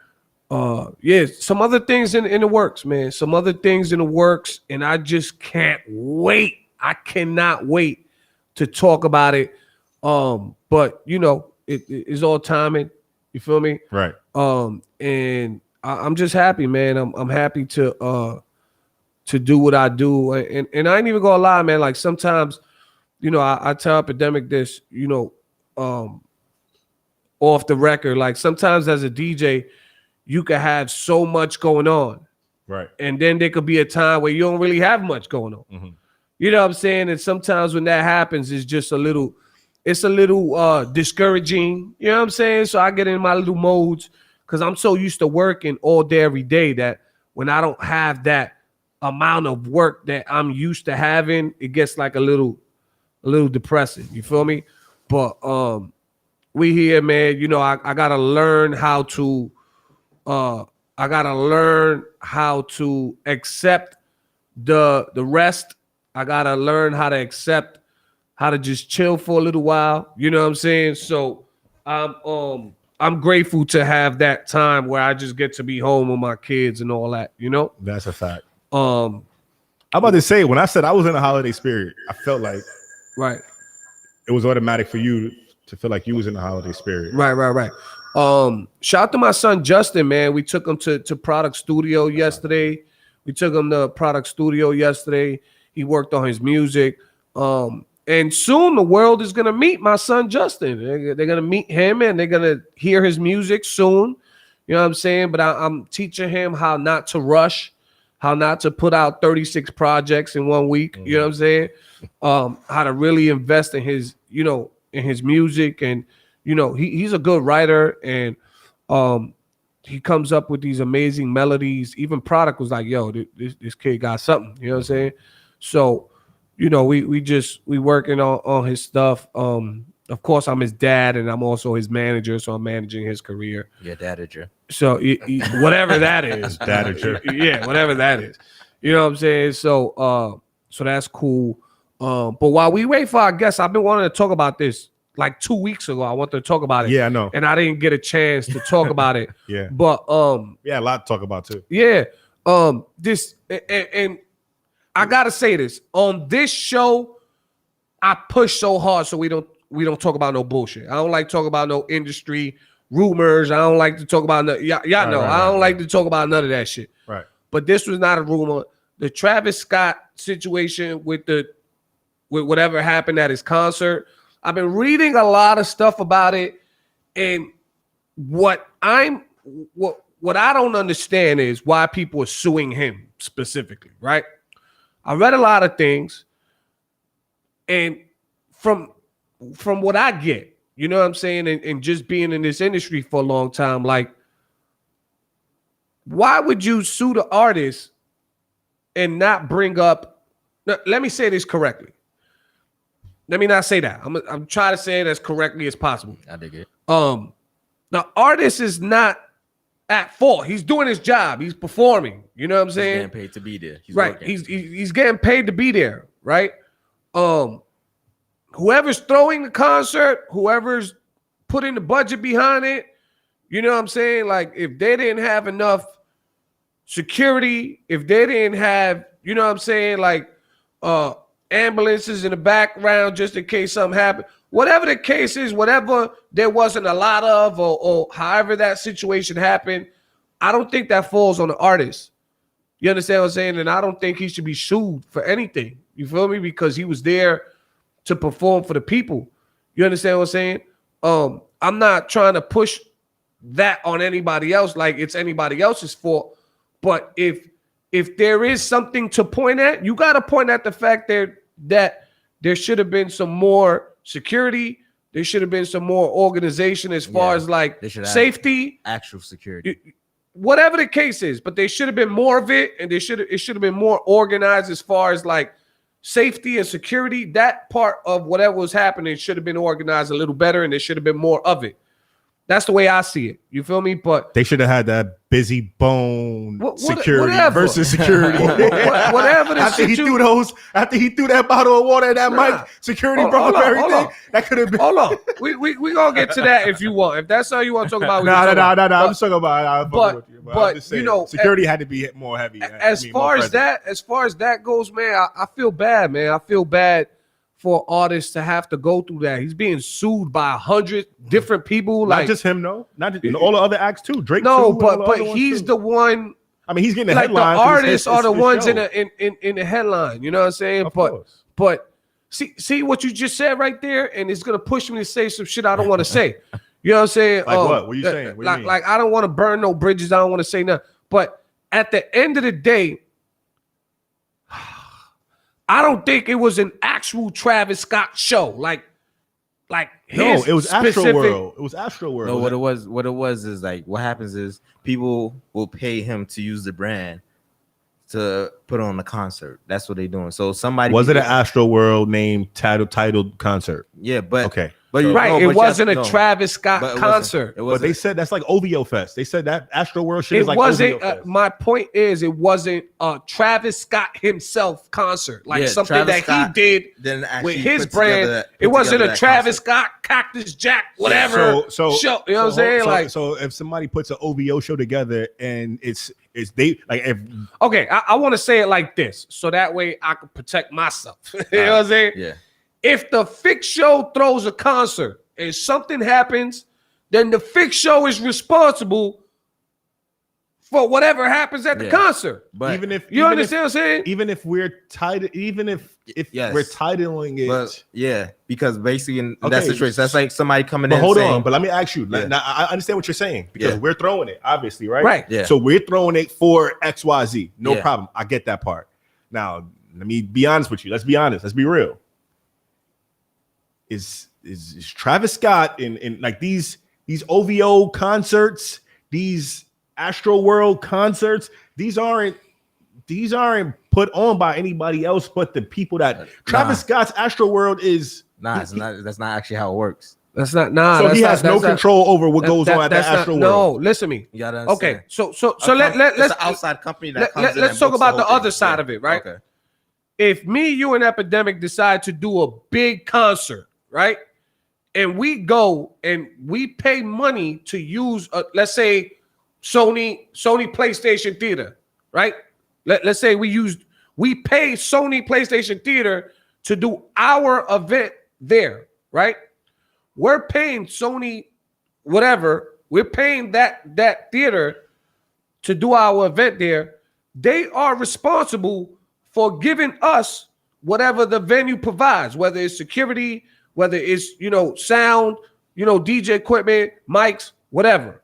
Some other things in the works, man. Some other things in the works, and I just can't wait. I cannot wait to talk about it. But you know, it's all timing. You feel me? Right. And I'm just happy, man. I'm happy to do what I do, and I ain't even gonna lie, man. Like sometimes, you know, I tell Epidemic this, you know, off the record. Like sometimes as a DJ, you can have so much going on, right? And then there could be a time where you don't really have much going on. Mm-hmm. You know what I'm saying? And sometimes when that happens, it's just a little discouraging. You know what I'm saying? So I get in my little modes. because I'm so used to working all day, every day that when I don't have that amount of work that I'm used to having, it gets like a little depressing. You feel me? But we here, man. You know, I gotta learn how to accept the rest. I gotta learn how to accept how to just chill for a little while. You know what I'm saying? So I'm grateful to have that time where I just get to be home with my kids and all that, you know? That's a fact. I'm about to say, when I said I was in a holiday spirit, I felt like it was automatic for you to feel like you was in the holiday spirit. Right. Shout out to my son Justin, man. We took him to Product Studio yesterday. He worked on his music. And soon the world is gonna meet my son Justin. They're gonna meet him and they're gonna hear his music soon. You know what I'm saying? But I'm teaching him how not to rush, how not to put out 36 projects in 1 week. You know what I'm saying? How to really invest in his, in his music. And he's a good writer, and he comes up with these amazing melodies. Even Product was like, yo, this kid got something. You know what I'm saying? So we working on his stuff. Of course, I'm his dad, and I'm also his manager, so I'm managing his career. Yeah, dadager. So whatever that is, dadager. Yeah, whatever that is. You know what I'm saying? So that's cool. But while we wait for our guests, I've been wanting to talk about this like 2 weeks ago. I wanted to talk about it. Yeah, I know. And I didn't get a chance to talk about it. Yeah. But yeah, a lot to talk about too. Yeah. This and I gotta say this on this show, I push so hard so we don't talk about no bullshit. I don't like talking about no industry rumors. I don't like to talk about y'all know. I don't like to talk about none of that shit. Right. But this was not a rumor. The Travis Scott situation with whatever happened at his concert, I've been reading a lot of stuff about it, and what I don't understand is why people are suing him specifically, right? I read a lot of things, and from what I get, you know what I'm saying, and just being in this industry for a long time, like, why would you sue the artist and not bring up? Let me say this correctly. Let me not say that. I'm trying to say it as correctly as possible. I dig it. The artist is not at fault. He's doing his job. He's performing. You know what I'm saying? He's getting paid to be there. He's right. working. He's getting paid to be there. Right. Whoever's throwing the concert, whoever's putting the budget behind it, you know what I'm saying? Like, if they didn't have enough security, if they didn't have, you know what I'm saying, like ambulances in the background just in case something happened, whatever the case is, whatever there wasn't a lot of, or however that situation happened, I don't think that falls on the artist. You understand what I'm saying? And I don't think he should be sued for anything. You feel me? Because he was there to perform for the people. You understand what I'm saying? I'm not trying to push that on anybody else like it's anybody else's fault. But if there is something to point at, you got to point at the fact that there should have been some more security. There should have been some more organization as far as like safety, actual security, whatever the case is. But there should have been more of it, and it should have been more organized as far as like safety and security. That part of whatever was happening should have been organized a little better, and there should have been more of it. That's the way I see it. You feel me? But they should have had that busy bone security whatever. Versus security. Whatever. After he threw that bottle of water in that mic, security brought up everything. That could have been. Hold on. We gonna get to that if you want. If that's all you want to talk about. No. I'm just talking about. But you know, security had to be more heavy. As far as that goes, man, I feel bad, man. I feel bad for artists to have to go through that. He's being sued by 100 different people. Not just him, no. Not just, all the other acts too. Drake. No, too, but he's the one. I mean, he's getting the like headline. The artists are the ones in the headline. You know what I'm saying? But see what you just said right there, and it's gonna push me to say some shit I don't want to say. You know what I'm saying? Like what? What are you saying? What like I don't want to burn no bridges. I don't want to say nothing. But at the end of the day, I don't think it was an actual Travis Scott show. Like, like No, his it was Astro specific. World. It was Astro World. No, what it was is like what happens is people will pay him to use the brand to put on a concert. That's what they're doing. So somebody Was it an Astro World named titled concert? Yeah, but okay. But So- Right, no, it but wasn't yes, a no. Travis Scott But it wasn't. concert. It But wasn't. they said that's like OVO Fest. They said that Astro World shit It is like wasn't. OVO Fest. My point is, it wasn't a Travis Scott himself concert, like Yeah, something Travis that Scott he did didn't with actually his put brand. together- It put wasn't together a that Travis concert. Scott, Cactus Jack, whatever. So show, you know what I'm saying? Like, so if somebody puts an OVO show together and it's they like if okay, I want to say it like this, so that way I can protect myself. You know what I'm saying? Yeah. If the Fix Show throws a concert and something happens, then the Fix Show is responsible for whatever happens at the Yeah. concert. But even if You understand what I'm saying? Even if we're tied, even if Yes. we're titling it. But yeah, because basically in that Okay. situation, that's like somebody coming But in. hold saying, on, but let me ask you. Yeah. Now, I understand what you're saying because Yeah. we're throwing it, obviously, right? Right. Yeah. So we're throwing it for XYZ. No Yeah. problem. I get that part. Now, let me be honest with you. Let's be honest. Let's be real. Is Travis Scott in like these OVO concerts, these Astro World concerts? These aren't put on by anybody else but the people that Travis Scott's Astro World is. Nah, it's not. That's not actually how it works. That's not nah. So that's he not- has no that's not- control over what goes on at the that's not- Astro No, World. listen to me. You gotta Okay, understand. so It's let's an outside company that comes in let's and talk books about the whole other thing. side Yeah. of it, right? Okay. If me, you, and Epidemic decide to do a big concert, right? And we go and we pay money to use, let's say, Sony PlayStation Theater, right? Let's say we pay Sony PlayStation Theater to do our event there, right? We're paying Sony whatever. We're paying that theater to do our event there. They are responsible for giving us whatever the venue provides, whether it's security, whether it's sound, DJ equipment, mics, whatever.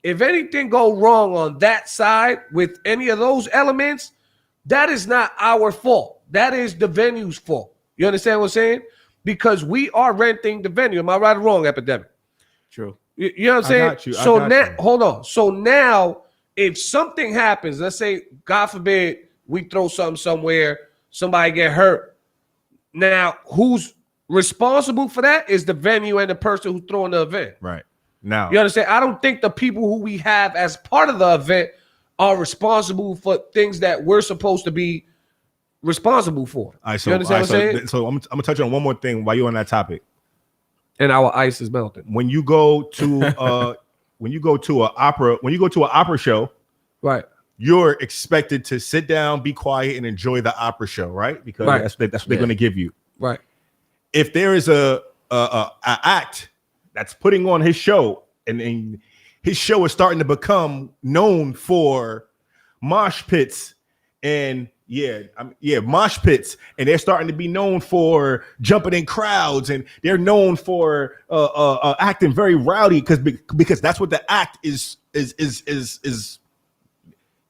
If anything go wrong on that side with any of those elements, that is not our fault. That is the venue's fault. You understand what I'm saying? Because we are renting the venue. Am I right or wrong, Epidemic? True. You know what I'm saying? I got you. So now, hold on. So now, if something happens, let's say, God forbid, we throw something somewhere, somebody get hurt. Now, who's responsible for that is the venue and the person who's throwing the event. Right. Now, You understand? I don't think the people who we have as part of the event are responsible for things that we're supposed to be responsible for. all right, so, you understand what I'm saying? so I'm gonna touch on one more thing while you're on that topic. And our ice is melting. When you go to when you go to an opera show, Right. you're expected to sit down, be quiet, and enjoy the opera show, right? Because Right. that's what they're going to give you. Right. If there is a act that's putting on his show, and his show is starting to become known for mosh pits and mosh pits, and they're starting to be known for jumping in crowds, and they're known for acting very rowdy because that's what the act is.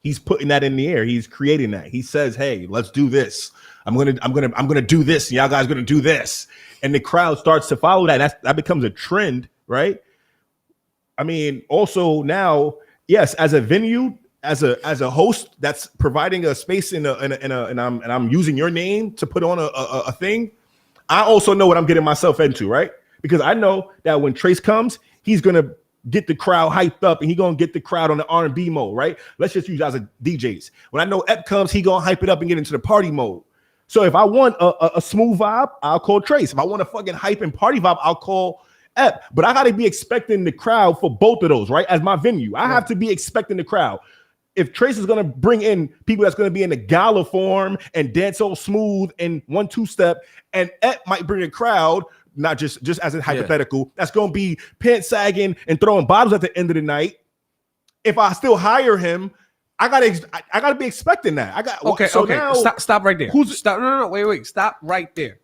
He's putting that in the air. He's creating that. He says, "Hey, let's do this. I'm gonna do this. And y'all guys gonna do this," and the crowd starts to follow that. That becomes a trend, right? I mean, also now, yes, as a venue, as a host that's providing a space and I'm using your name to put on a thing. I also know what I'm getting myself into, right? Because I know that when Trace comes, he's gonna get the crowd hyped up and he's gonna get the crowd on the R&B mode, right? Let's just use as a DJs. When I know Ep comes, he gonna hype it up and get into the party mode. So if I want a smooth vibe, I'll call Trace. If I want a fucking hype and party vibe, I'll call Ep. But I gotta be expecting the crowd for both of those, right? As my venue, I have to be expecting the crowd. If Trace is gonna bring in people that's gonna be in the gala form and dance all smooth and 1-2 step, and Ep might bring a crowd, not just as a hypothetical, that's gonna be pants sagging and throwing bottles at the end of the night. If I still hire him, I gotta be expecting that. Okay. Now, Stop right there. Stop. No. Wait. Stop right there.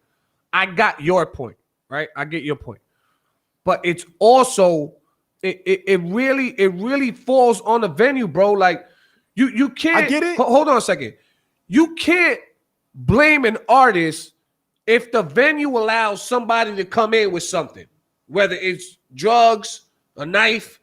I got your point, right? I get your point. But it's also it really falls on the venue, bro. Like you can't. I get it. Hold on a second. You can't blame an artist if the venue allows somebody to come in with something, whether it's drugs, a knife,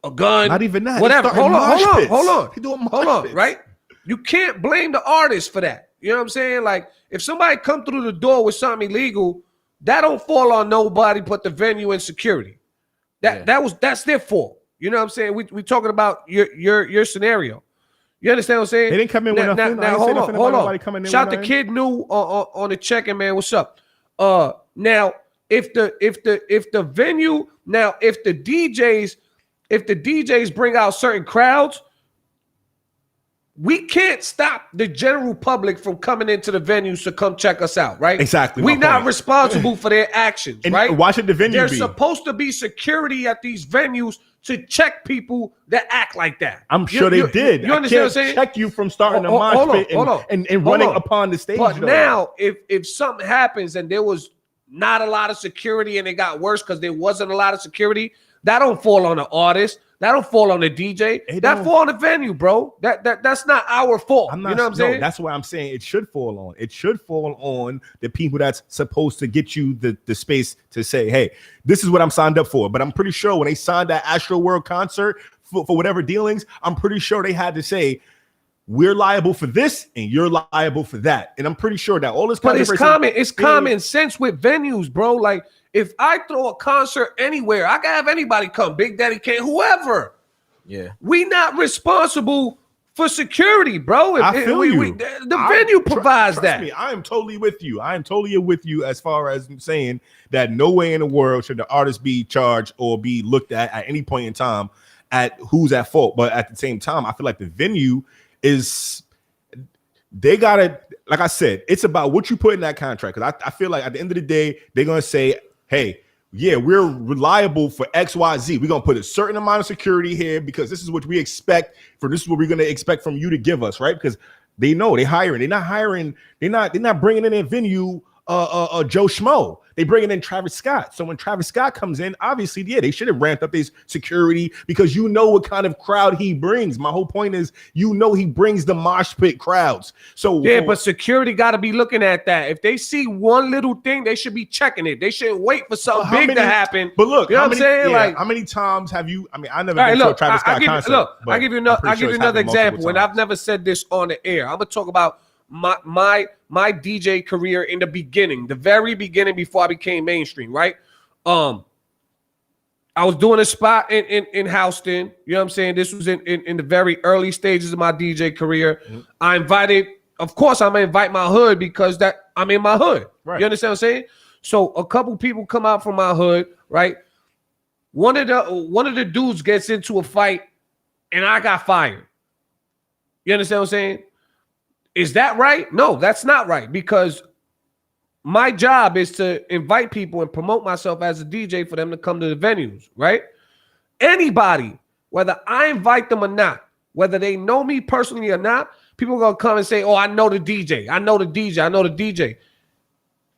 a gun, not even that, whatever. Hold on. He doing mosh Hold on, pits. right? You can't blame the artist for that. You know what I'm saying? Like, if somebody come through the door with something illegal, that don't fall on nobody but the venue and security. That's their fault. You know what I'm saying? We talking about your scenario. You understand what I'm saying? They didn't come in with nothing. Now hold on. Shout the Kid New on the check-in, man. What's up? Now if the venue, now if the DJs bring out certain crowds, we can't stop the general public from coming into the venues to come check us out, right? Exactly. We're not responsible for their actions, And right? why should the venue There's be? supposed to be security at these venues to check people that act like that. I'm sure they did. You understand what I'm saying? Check you from starting a mosh pit and running upon the stage. But now, if something happens and there was not a lot of security and it got worse because there wasn't a lot of security, that don't fall on the artist. That don't fall on the DJ. That fall on the venue, bro. That's not our fault. You know what I'm saying? That's why I'm saying it should fall on. It should fall on the people that's supposed to get you the space to say, hey, this is what I'm signed up for. But I'm pretty sure when they signed that Astro World concert for whatever dealings, I'm pretty sure they had to say, we're liable for this and you're liable for that. And I'm pretty sure that all this it's common sense with venues, bro. Like, if I throw a concert anywhere, I can have anybody come, Big Daddy Kane, whoever. Yeah. We not responsible for security, bro. I feel you. The venue provides trust that. Me, I am totally with you. I am totally with you as far as saying that no way in the world should the artist be charged or be looked at any point in time at who's at fault. But at the same time, I feel like the venue is, they gotta, like I said, it's about what you put in that contract. Because I feel like at the end of the day, they're gonna say, hey, yeah, we're reliable for XYZ. We're gonna put a certain amount of security here because this is what we expect. This is what we're gonna expect from you to give us, right? Because they know they're hiring. They're not hiring. They're not bringing in a venue Joe Schmo. They bringing in Travis Scott. So when Travis Scott comes in, obviously, yeah, they should have ramped up his security because you know what kind of crowd he brings. My whole point is, you know, he brings the mosh pit crowds. So yeah, but security got to be looking at that. If they see one little thing, they should be checking it. They shouldn't wait for something big to happen. But look, you know what I'm saying? Yeah, like, how many times have you? I mean, I never been to a Travis Scott concert. I'll give you another example, and I've never said this on the air. I'm gonna talk about my DJ career in the beginning, the very beginning before I became mainstream, right? I was doing a spot in Houston. You know what I'm saying? This was in the very early stages of my DJ career. Mm-hmm. I invited, of course, I'm gonna invite my hood because that I'm in my hood. Right. You understand what I'm saying? So a couple people come out from my hood, right? One of the dudes gets into a fight and I got fired. You understand what I'm saying? Is that right? No, that's not right, because my job is to invite people and promote myself as a DJ for them to come to the venues, right? Anybody, whether I invite them or not, whether they know me personally or not, people are going to come and say, oh, I know the DJ. I know the DJ. I know the DJ.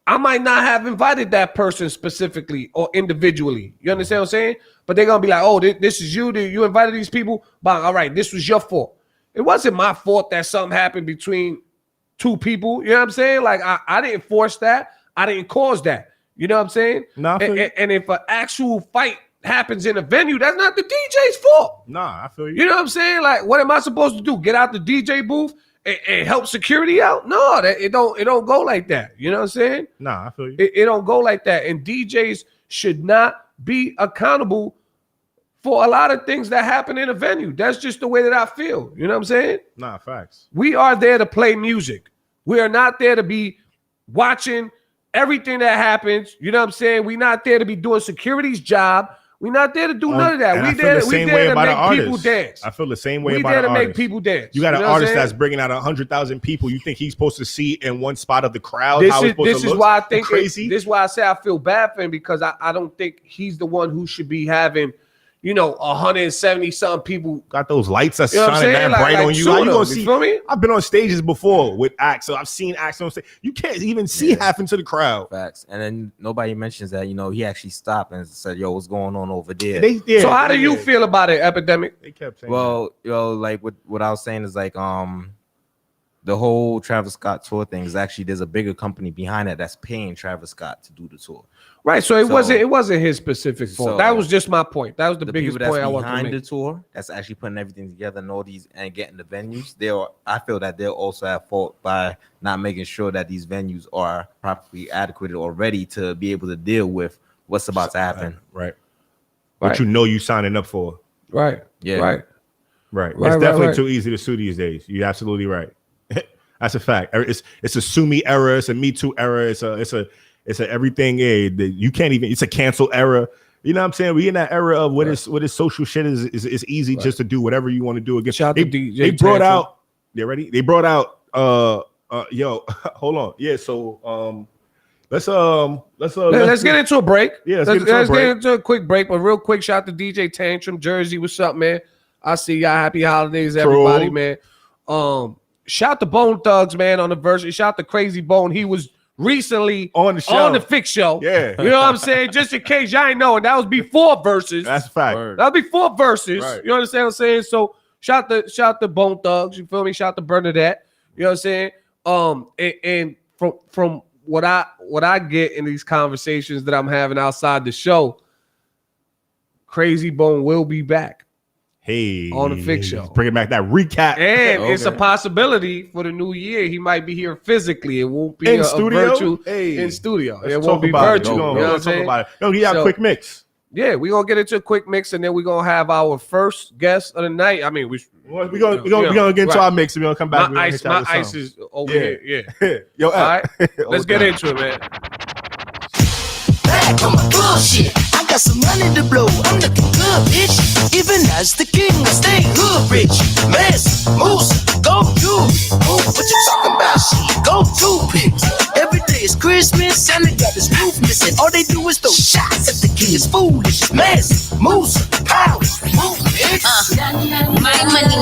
I might not have invited that person specifically or individually. You understand what I'm saying? But they're going to be like, oh, this is you. You invited these people. But all right, this was your fault. It wasn't my fault that something happened between two people. You know what I'm saying? Like, I didn't force that. I didn't cause that. You know what I'm saying? Nah, and if an actual fight happens in a venue, that's not the DJ's fault. Nah, I feel you. You know what I'm saying? Like, what am I supposed to do? Get out the DJ booth and help security out? No, it don't go like that. You know what I'm saying? Nah, I feel you. It don't go like that. And DJs should not be accountable for a lot of things that happen in a venue. That's just the way that I feel. You know what I'm saying? Nah, facts. We are there to play music. We are not there to be watching everything that happens. You know what I'm saying? We're not there to be doing security's job. We're not there to do none of that. We there to make people dance. I feel the same way about We there to artist. make people dance. You got an know what artist I'm saying? that's bringing out 100,000 people. You think he's supposed to see in one spot of the crowd? This is why I think crazy. This is why I say I feel bad for him, because I don't think he's the one who should be having, 170 something people got those lights that's you know shining that bright on you. How you gonna see? You feel me? I've been on stages before with acts, so I've seen acts on stage. You can't even see half into the crowd. Facts. And then nobody mentions that he actually stopped and said, "Yo, what's going on over there?" So how do you feel about it, Epidemic? They kept saying, well, like what I was saying is like the whole Travis Scott tour thing is actually there's a bigger company behind it that's paying Travis Scott to do the tour. Right, so it wasn't his specific fault. That was just my point. That was the biggest point I wanted to make. Behind the tour, that's actually putting everything together and all these and getting the venues. I feel that they'll also have fault by not making sure that these venues are properly adequate or ready to be able to deal with what's about to happen. Right. What you know you signing up for. Right. Yeah. Right. It's definitely too easy to sue these days. You're absolutely right. That's a fact. It's a sue me era. It's a Me Too era. It's a everything. You can't even. It's a cancel era. You know what I'm saying? We in that era of what is social shit is easy just to do whatever you want to do again. Shout out to DJ They brought Tantrum. out. They ready? They brought out. Yo, hold on. Yeah. So let's get into a break. Yeah. Let's get into a quick break. But real quick, shout out to DJ Tantrum, Jersey. What's up, man? I see y'all. Happy holidays, everybody, man. Shout to Bone Thugs, man, on the verse. Shout out to Crazy Bone. He was recently on the show, on the Fix Show. Yeah. You know what I'm saying? Just in case y'all ain't know, that was before verses. That's a fact. That was before verses. Right. You understand what I'm saying? So shout to Bone Thugs. You feel me? Shout to Bernadette. You know what I'm saying? And from what I get in these conversations that I'm having outside the show, Crazy Bone will be back. Hey, on the Fix Show. Bringing back that recap. And it's a possibility for the new year. He might be here physically. It won't be in a studio. virtual Hey, in studio. Let's It won't be virtual. You know what I'm saying? Yo, he got a quick mix. Yeah, we're gonna get into a quick mix and then we're gonna have our first guest of the night. I mean, we're gonna get into our mix and we're gonna come back. My ice is over here. Yeah. Yo, all right. Let's get into it, man. Back on my bullshit. I got some money to blow. I'm looking good, bitch. Even as the king, I stay hood rich. Mess, moose, go jewelry. Oh, what you talking about? Shit, go toothpicks. Every day is Christmas. Santa got his roof missing. All they do is throw shots at the king. Is foolish. Mess, moose, power, move, bitch. My money.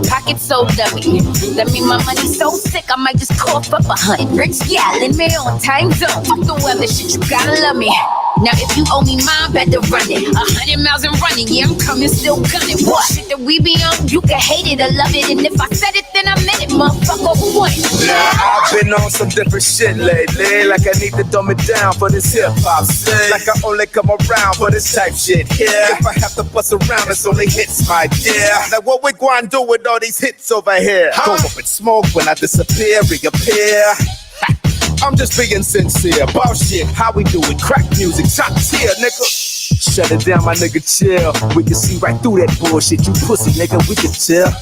Pocket so dummy. That mean my money so sick, I might just cough up 100. Rich gal in my own time zone. Fuck the weather shit, you gotta love me. Now if you owe me mine, better run it. 100 miles and running, yeah, I'm coming, still gunning. What shit that we be on, you can hate it or love it. And if I said it, then I meant it, motherfucker, what? Yeah, I've been on some different shit lately. Like I need to dumb it down for this hip-hop shit. Like I only come around for this type shit, yeah. If I have to bust around, it's only hits, my dear. Like what we going to do with all these hits over here? Go up and smoke when I disappear, reappear. I'm just being sincere about shit, how we do it. Crack music, top tier, nigga. Shut it down, my nigga, chill. We can see right through that bullshit, you pussy, nigga, we can tell.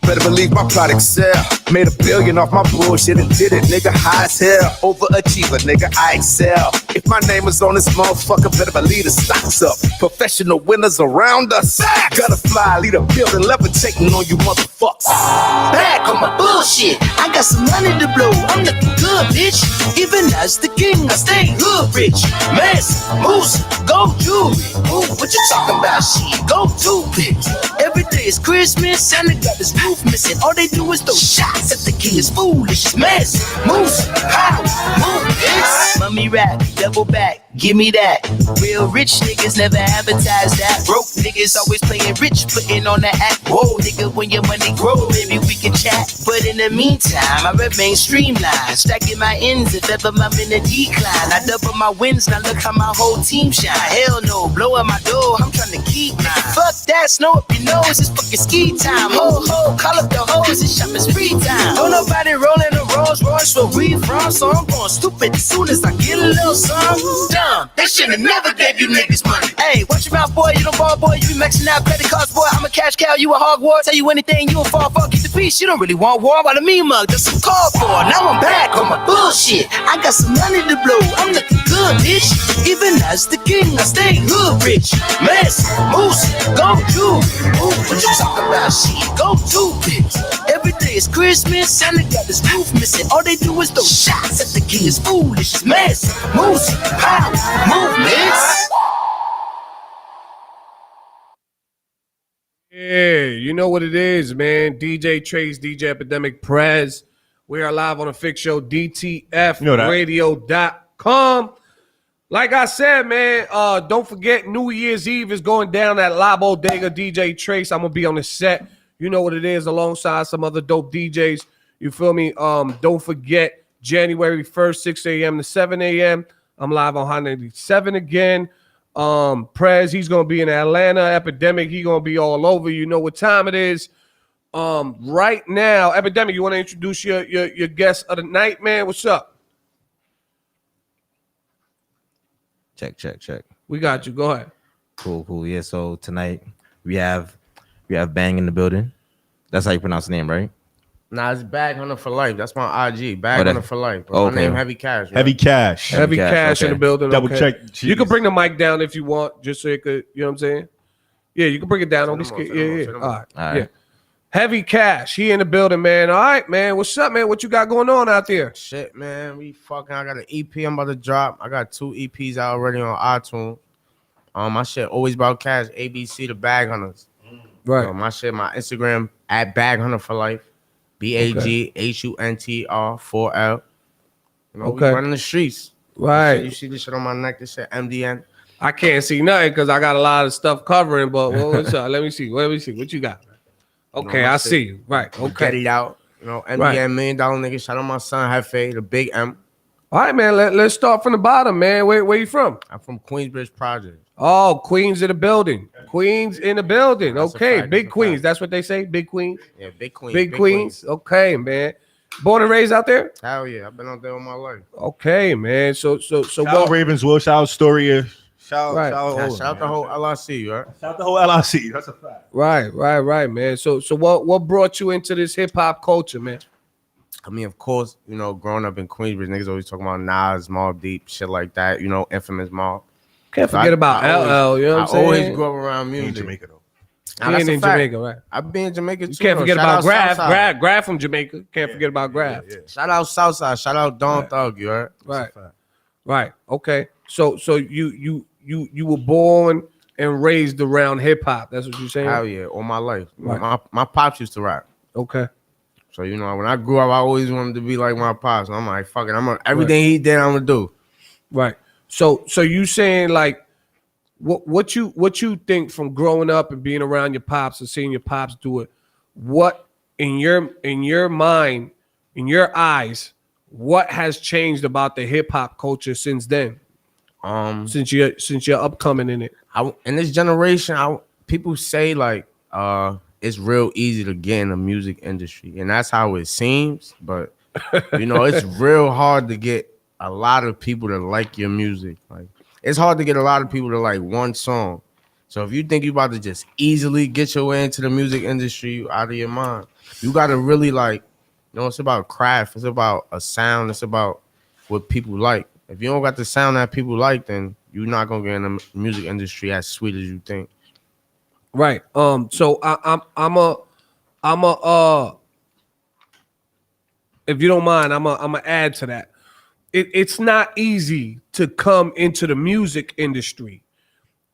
Better believe my product sell. Made $1 billion off my bullshit and did it, nigga, high as hell. Overachiever, nigga, I excel. If my name is on this motherfucker, better believe the stock's up. Professional winners around us. Gotta fly, lead a building, levitating on you motherfuckers. Back on my bullshit. I got some money to blow. I'm looking good, bitch. Even as the king, I stay hood rich. Mess, moose, go jewelry. Ooh, what you talking about? Shit, go toothpicks. Every day is Christmas. Santa got his roof missing. All they do is throw shots at the king. Is foolish. Mess, moose, power, move, bitch. Mummy rap, double back. Give me that. Real rich niggas never advertise that. Broke niggas always playing rich, putting on the act. Whoa, nigga, when your money grow, maybe we can chat. But in the meantime, I remain streamlined. Stacking my ends if ever I'm in a decline. I double my wins, now look how my whole team shine. Hell no, blowing my dough, I'm trying to keep mine. Fuck that, snow up your nose, it's fucking ski time. Ho, ho, call up the hoes, it's shopping spree time. Don't nobody rolling a Rolls Royce where we from, so I'm going stupid as soon as I get a little something. They should've never gave you niggas money. Hey, watch your mouth, boy. You don't ball, boy. You be maxing out credit cards, boy. I'm a cash cow. You a hog war. Tell you anything, you a fall for. Get the peace. You don't really want war. By the mean mug, that's some call for. Now I'm back on my bullshit. I got some money to blow. I'm looking good, bitch. Even as the king, I stay hood rich. Mess, moose, go jewelry. Ooh, what you talking about? Shit, go toothpicks. Every day is Christmas. Santa got his roof missing. All they do is throw shots at the king. Is foolish. Mess, moose, power. Movements. Yeah, you know what it is, man. DJ Trace, DJ Epidemic Prez. We are live on the Fix Show, DTFradio.com. Like I said, man, don't forget New Year's Eve is going down at La Bodega. DJ Trace, I'm going to be on the set. You know what it is, alongside some other dope DJs. You feel me? Don't forget January 1st, 6 a.m. to 7 a.m. I'm live on Hot 97 again. Prez, he's gonna be in Atlanta. Epidemic, he gonna be all over. You know what time it is. Right now, Epidemic, you want to introduce your guest of the night, man? What's up? Check. We got you. Go ahead. Cool. Yeah. So tonight we have Bang in the building. That's how you pronounce the name, right? Nah, it's Bag Hunter for life. That's my IG. Bag Hunter for life. Oh, My name Heavy Cash. Right? Heavy Cash. Heavy cash in the building. Double okay. check. You can bring the mic down if you want, just so you could, you know what I'm saying? Yeah, you can bring it down. Don't be scared. Yeah. All right. Yeah. Heavy Cash. He in the building, man. All right, man. What's up, man? What you got going on out there? Shit, man. I got an EP I'm about to drop. I got 2 EPs out already on iTunes. My shit always about cash. ABC the Bag Hunters. Right. My Instagram at Bag Hunter for life. BAGHUNTR 4L. You know, we running the streets. Right. You see this shit on my neck. This shit MDN. I can't see nothing because I got a lot of stuff covering. But what's up? Let me see. What you got? Okay, You know, I see you. Right. Okay. Get it out. You know, MDN Right. $1 million nigga. Shout out my son Hefe, the big M. All right, man. Let's start from the bottom, man. Where you from? I'm from Queensbridge Project. Oh, Queens in the building. Queens in the building. That's a Okay, fact, big that's a Queens. fact. That's what they say. Big Queens. Yeah, big Queens. Big Queens. Okay, man. Born and raised out there. Hell yeah, I've been out there all my life. Okay, man. So Shout out Ravenswood. Shout out Storia. Shout Right. Shout out the whole LRC, right? Shout out the whole LRC. That's a fact. Right, man. So what brought you into this hip hop culture, man? I mean, of course, you know, growing up in Queensbridge, niggas always talking about Nas, Mobb Deep, shit like that. You know, infamous Mob. Can't forget about LL. You know what I'm saying? I always grew up around music. In Jamaica though. Nah, that's Being a in fact. Jamaica, right? I've been in Jamaica too. You can't though. forget Shout about out Graf. Southside. Graf from Jamaica. Can't forget about Graf. Shout out Southside. Shout out Don Thug. You heard? Right. Okay. So you were born and raised around hip hop. That's what you're saying? Hell yeah, all my life. Right. My pops used to rap. Okay. So you know, when I grew up, I always wanted to be like my pops. I'm like, fuck it. Everything he did, I'm gonna do. Right. So you saying like what you think from growing up and being around your pops and seeing your pops do it? What in your mind, in your eyes, what has changed about the hip hop culture since then? Since you're upcoming in it. In this generation, people say like it's real easy to get in the music industry, and that's how it seems. But you know, it's real hard to get a lot of people to like your music. Like it's hard to get a lot of people to like one song. So if you think you about to just easily get your way into the music industry, you out of your mind. You gotta really like, you know, it's about craft. It's about a sound. It's about what people like. If you don't got the sound that people like, then you're not gonna get in the music industry as sweet as you think. Right. So I'm a if you don't mind, I'm a add to that. It's not easy to come into the music industry.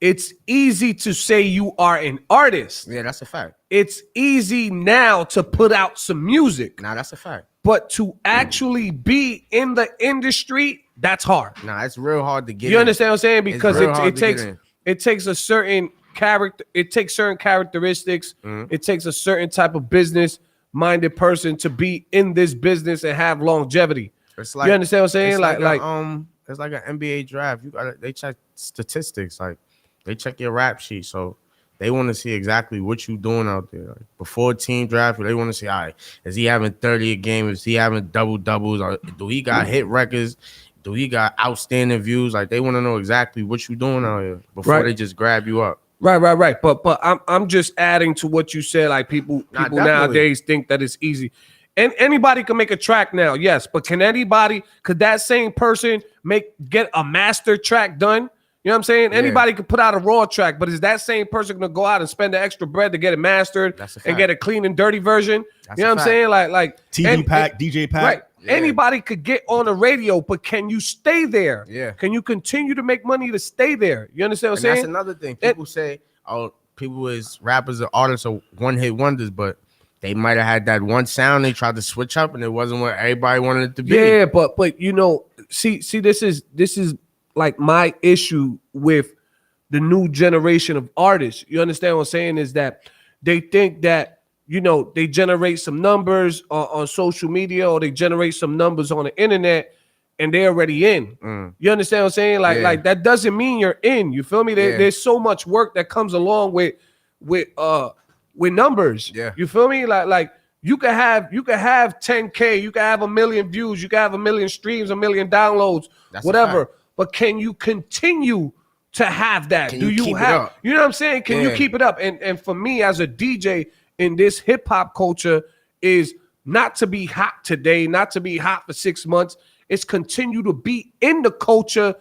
It's easy to say you are an artist. Yeah, that's a fact. It's easy now to put out some music. Nah, that's a fact. But to actually be in the industry, that's hard. Nah, it's real hard to get You in. understand what I'm saying? Because It's real hard to get it takes a certain character, it takes certain characteristics, it takes a certain type of business-minded person to be in this business and have longevity. It's like, you understand what I'm saying? It's Like it's like an NBA draft. They check statistics, like they check your rap sheet. So they want to see exactly what you doing out there. Like before team draft, they want to see, all right, is he having 30 a game? Is he having double doubles? Or do he got hit records? Do he got outstanding views? Like they want to know exactly what you doing out here before they just grab you up. Right. But I'm just adding to what you said. Like people nowadays think that it's easy. And anybody can make a track now, yes. But could that same person get a master track done? You know what I'm saying? Yeah. Anybody could put out a raw track, but is that same person gonna go out and spend the extra bread to get it mastered and get a clean and dirty version? You know what I'm saying? Like TV pack, DJ pack. Right. Yeah. Anybody could get on the radio, but can you stay there? Yeah. Can you continue to make money to stay there? You understand what I'm saying? That's another thing. People say, people is rappers or artists are one-hit wonders, but they might have had that one sound they tried to switch up and it wasn't what everybody wanted it to be. Yeah, but you know, see, this is like my issue with the new generation of artists. You understand what I'm saying? Is that they think that you know, they generate some numbers on social media, or they generate some numbers on the internet, and they're already in. You understand what I'm saying? Like that doesn't mean you're in. You feel me? There's so much work that comes along with numbers. Yeah. You feel me? Like you can have 10K, you can have 1 million views, you can have 1 million streams, 1 million downloads, That's a whatever. fact. But can you continue to have that? Can Do you you keep it have? up? You know what I'm saying? Can you keep it up? And for me as a DJ in this hip hop culture is not to be hot today, not to be hot for 6 months. It's continue to be in the culture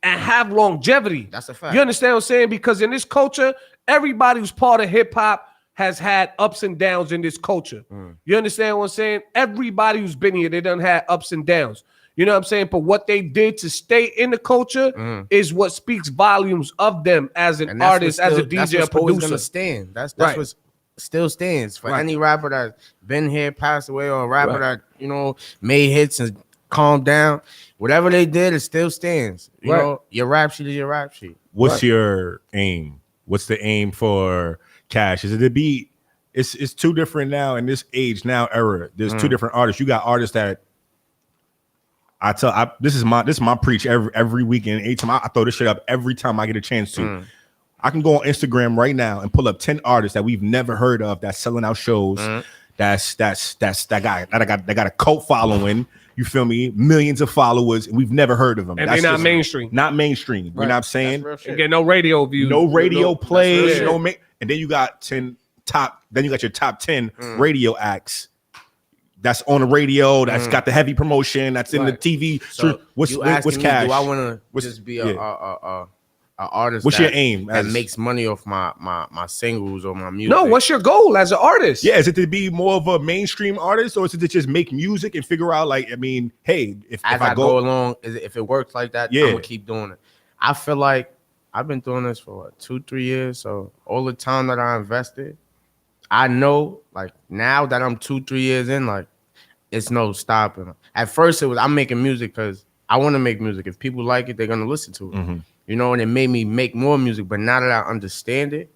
and have longevity. That's a fact. You understand what I'm saying? Because in this culture, everybody who's part of hip hop has had ups and downs in this culture. You understand what I'm saying? Everybody who's been here, they done had ups and downs. You know what I'm saying? But what they did to stay in the culture is what speaks volumes of them as an artist, as a DJ, a producer. Gonna stand. That's Right. what still stands for Right. any rapper that's been here, passed away, or a rapper that made hits and calmed down. Whatever they did, it still stands. You know, your rap sheet is your rap sheet. What's your aim? What's the aim for Cash? Is it to be? It's two different now in this age now era. There's two different artists. You got artists that this is my preach every weekend. Anytime I throw this shit up every time I get a chance to. I can go on Instagram right now and pull up 10 artists that we've never heard of that's selling out shows. That got a cult following. You feel me? Millions of followers, and we've never heard of them. And they're not mainstream. Not mainstream. You know what I'm saying? And get no radio views. No radio plays. No, And then you got 10 top. Then you got your top 10 radio acts. That's on the radio. That's got the heavy promotion. That's in the TV. So what's Cash? Do I want to just be a artist? What's your aim? That makes money off my singles or my music. No, what's your goal as an artist? Yeah, is it to be more of a mainstream artist, or is it to just make music and figure out, like, I mean, hey, if I go along, if it works like that, Yeah. I'm gonna keep doing it. I feel like I've been doing this for 2-3 years, so all the time that I invested, I know, like, now that I'm 2-3 years in, like, it's no stopping. At first, it was I'm making music because I want to make music. If people like it, they're gonna listen to it. You know, and it made me make more music. But now that I understand it,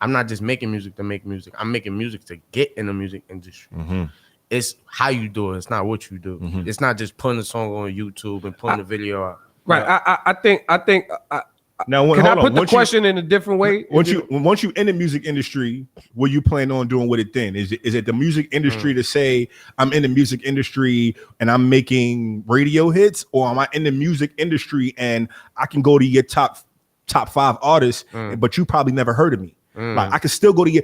I'm not just making music to make music. I'm making music to get in the music industry. It's how you do it. It's not what you do. It's not just putting a song on YouTube and putting the video out. Right. I think. Now, can I hold put on. the Once question in a different way? Once you in the music industry, what you plan on doing with it then? Is it the music industry to say I'm in the music industry and I'm making radio hits, or am I in the music industry and I can go to your top 5 artists, but you probably never heard of me? Like I can still go to your.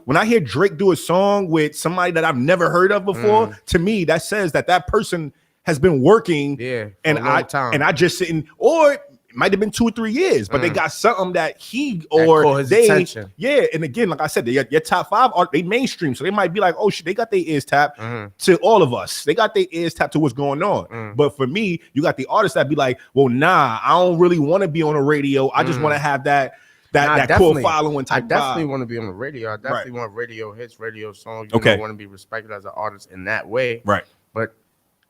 When I hear Drake do a song with somebody that I've never heard of before, to me that says that person has been working. And I just sitting or. Might have been 2 or 3 years, but they got something that he or they, attention. And again, like I said, your top 5 are they mainstream, so they might be like, oh shit, they got their ears tapped to all of us. They got their ears tapped to what's going on. But for me, you got the artists that be like, well, nah, I don't really want to be on the radio. I just want to have that core following type. I definitely want to be on the radio. I definitely want radio hits, radio songs. I want to be respected as an artist in that way. Right. But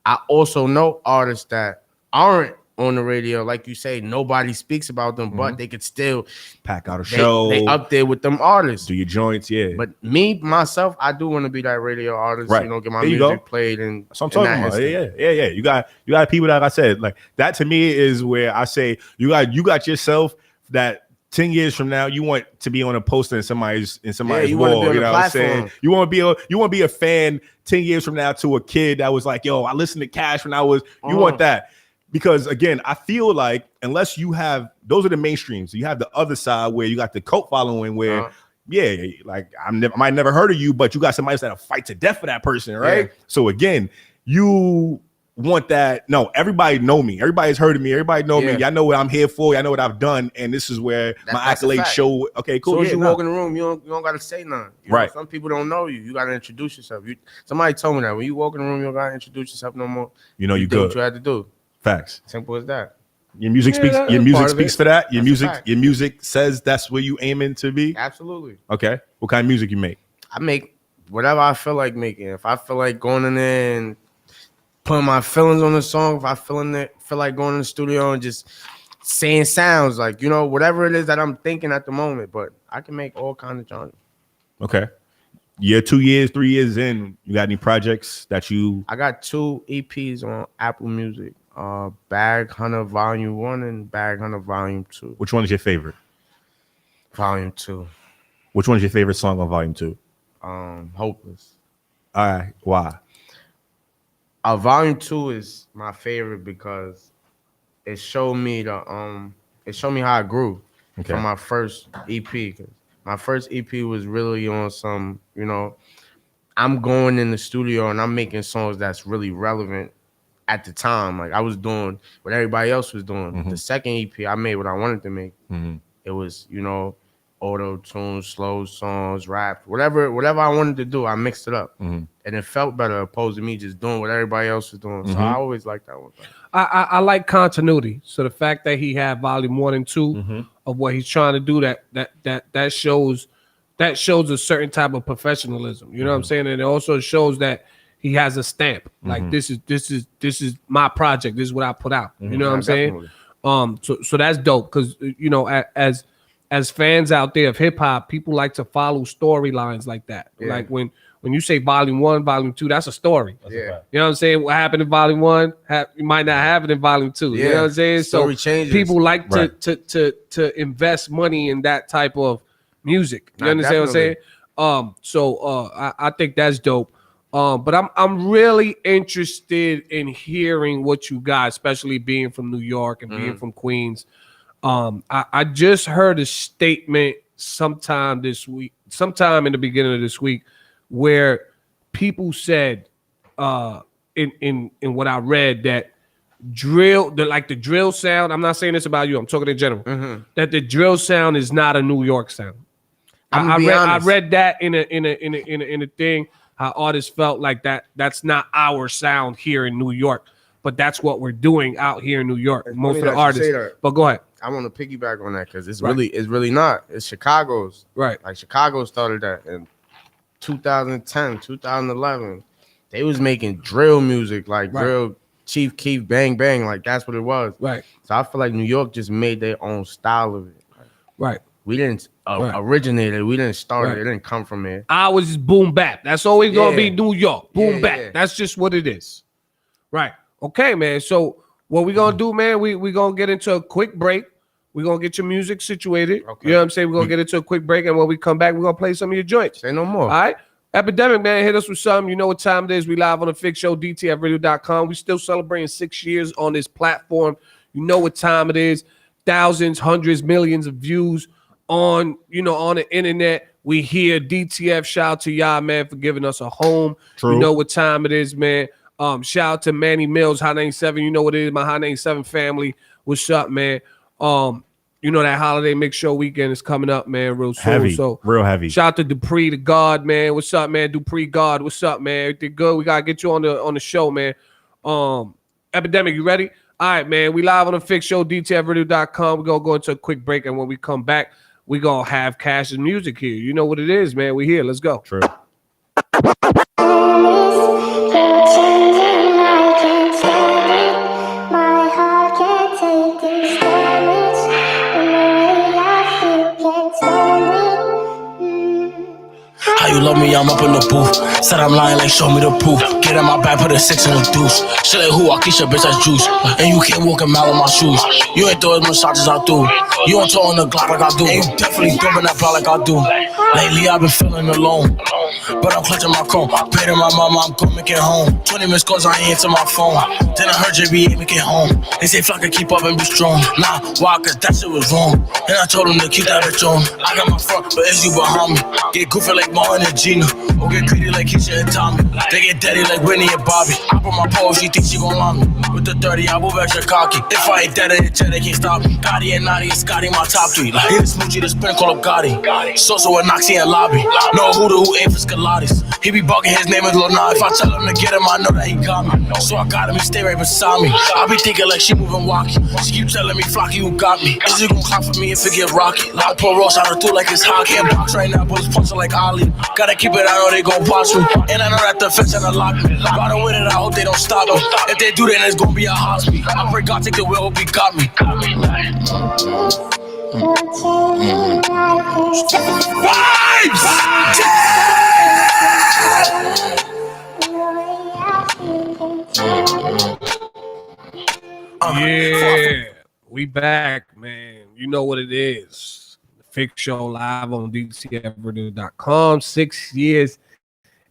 I also know artists that aren't on the radio, like you say, nobody speaks about them, but they could still pack out a show. They up there with them artists. Do your joints, But me, myself, I do want to be that radio artist. Right. You know, get my There you music go. played and That's what I'm talking about. Yeah. You got people that, like I said, like that to me is where I say you got yourself that 10 years from now, you want to be on a poster in somebody's you wall. want to be on You know the what I'm saying? platform. You want to be a fan 10 years from now to a kid that was like, yo, I listened to Cash when I was. You want that. Because again, I feel like unless you have those are the mainstreams, you have the other side where you got the cult following where like I might never heard of you, but you got somebody that'll fight to death for that person, right? So again, you want that. No, everybody know me, everybody's heard of me, everybody know me. Y'all know what I'm here for, y'all know what I've done, and this is where my accolades show. Okay, cool. So as you walk in the room, you don't gotta say nothing. Right. Some people don't know you. You gotta introduce yourself. Somebody told me that when you walk in the room, you don't gotta introduce yourself no more. You know you did good. what you had to do. Facts. Simple as that. Your music speaks. that's Your part music of speaks it. for that. That's Your music says that's where you aiming to be. Absolutely. Okay. What kind of music you make? I make whatever I feel like making. If I feel like going in there and putting my feelings on the song, if I feel like going in the studio and just saying sounds, like, whatever it is that I'm thinking at the moment. But I can make all kinds of genres. Okay. You're 2 years, 3 years in. You got any projects that you? I got 2 EPs on Apple Music. Bag Hunter Volume 1 and Bag Hunter Volume 2. Which one is your favorite? Volume 2. Which one is your favorite song on Volume 2? Hopeless. All right. Why? Volume 2 is my favorite because it showed me how I grew from my first EP. 'Cause my first EP was really on some, I'm going in the studio and I'm making songs that's really relevant at the time. Like I was doing what everybody else was doing. Mm-hmm. The second EP, I made what I wanted to make. Mm-hmm. It was, auto tune, slow songs, rap, whatever I wanted to do, I mixed it up, mm-hmm. and it felt better opposed to me just doing what everybody else was doing. So Mm-hmm. I always liked that one. I like continuity. So the fact that he had volume 1 and 2 Mm-hmm. of what he's trying to do, that shows a certain type of professionalism. You know what I'm saying? And it also shows that he has a stamp. Like this is my project. This is what I put out. You know what I'm saying? So that's dope because as fans out there of hip hop, people like to follow storylines like that. Yeah. Like when you say volume 1, volume 2, that's a story. Yeah. You know what I'm saying? What happened in volume 1, you might not have it in volume 2. You know what I'm saying? Story changes. People like to invest money in that type of music. You understand what I'm saying? I think that's dope. But I'm really interested in hearing what you got, especially being from New York and being from Queens. I just heard a statement sometime in the beginning of this week, where people said in what I read that the drill sound. I'm not saying this about you. I'm talking in general. That the drill sound is not a New York sound. I read that in a thing. How artists felt like that's not our sound here in New York, but that's what we're doing out here in New York. It's most of funny the that you artists. say that. But go ahead. I want to piggyback on that because it's Right. really not. It's Chicago's. Right. Like Chicago started that in 2010, 2011. They was making drill music, like drill Chief Keef, bang bang, like that's what it was. Right. So I feel like New York just made their own style of it. Right. We didn't originate it. We didn't start it. It didn't come from here. Ours is boom bap. That's always gonna be New York. Boom Yeah, bap. yeah. That's just what it is. Right. Okay, man. So what we gonna do, man? We gonna get into a quick break. We're gonna get your music situated. Okay. You know what I'm saying? We're gonna get into a quick break, and when we come back, we're gonna play some of your joints. Say no more. All right. Epidemic, man, hit us with something. You know what time it is. We live on the Fix Show, DTFradio.com. We still celebrating 6 years on this platform. You know what time it is. Thousands, hundreds, millions of views on the internet. We here. DTF, shout out to y'all, man, for giving us a home. True. You know what time it is, man. Shout out to Manny Mills, High 97. You know what it is, my High 97 family. What's up, man? You know that holiday mix show weekend is coming up, man, real soon. Heavy, So real heavy. Shout out to Dupree, the God, man. What's up, man? Dupree God, what's up, man? Everything good? We gotta get you on the show, man. Epidemic, you ready? All right, man. We live on the Fix Show, DTFradio.com. We're gonna go into a quick break, and when we come back, we gonna have Cash's music here. You know what it is, man. We here. Let's go. True. How you love me, I'm up in the booth. Said I'm lying, like show me the proof. Get in my bag, put a 6 in the deuce. Shit like who, I keep your bitch, that's juice. And you can't walk a mile in my shoes. You ain't throw as much shots as I do. You don't talk on the Glock like I do. And you definitely dumping that block like I do. Lately I've been feeling alone, but I'm clutching my chrome. Paid to my mama, I'm gonna make it home. 20 missed calls, I ain't answer my phone. Then I heard JB ain't make it home. They say Flock can keep up and be strong. Nah, why? Cause that shit was wrong. And I told him to keep that bitch on. I got my front, but it's you behind me. Get goofy like Martin and Gina. Or get greedy like Keisha and Tommy. They get daddy like Whitney and Bobby. I put my pose, she think she gon' lie me. With the 30, I move extra cocky. If I ain't dead in the jet, they can't stop me. Gotti and Naughty and Scotty, my top 3. Like, hit a smoochie, the spin, call up Gotti. So and Noxie and Lobby. No who aim for Scalatis. He be bugging, his name is Lil Nas. If I tell him to get him, I know that he got me. So I got him, he stay right beside me. I be thinking like she moving walkie. She keep telling me, Flocky, you got me. Is you gon' clap for me if it get rocky? I pull Ross out of through like it's hockey. Can't box right now, but it's punching like Ali. Gotta keep it, I know they gon' watch me. And I know that the fence and lock me. Riding with it, I hope they don't stop me. If they do, then it's gon' be a hospital. I pray God take the wheel, hope he got me. Vibes! Yeah, we back, man. You know what it is. The Fix Show live on DTFradio.com. 6 years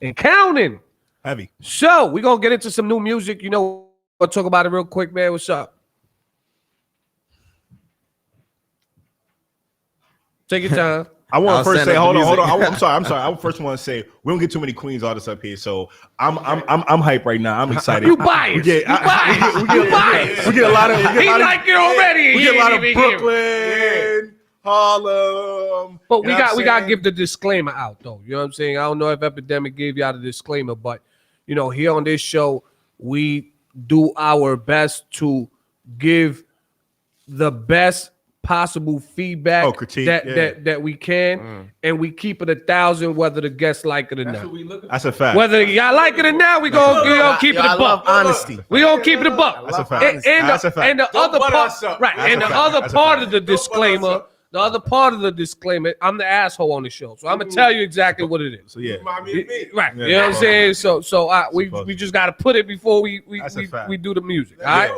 and counting. Heavy. So we're gonna get into some new music. You know, we'll talk about it real quick, man. What's up? Take your time. I want to first say, hold on. I'm sorry. I first want to say we don't get too many Queens artists up here, so I'm hyped right now. I'm excited. You biased. We get a lot of. He like it already. We get a lot of Brooklyn, Harlem. But we got to give the disclaimer out, though. You know what I'm saying? I don't know if Epidemic gave you out a disclaimer, but you know, here on this show, we do our best to give the best possible feedback critique, that we can, and we keep it 1,000 whether the guests like it or not. That's a fact. Whether y'all like it or not, we gonna keep it a buck. Honesty. We gonna keep it a buck. That's a fact. That's a fact. And the other part, right? And the other part of the disclaimer. The other part of the disclaimer, I'm the asshole on the show, so I'm gonna tell you exactly what it is. So yeah, right? You know what I'm saying? So we just gotta put it before we do the music. All right.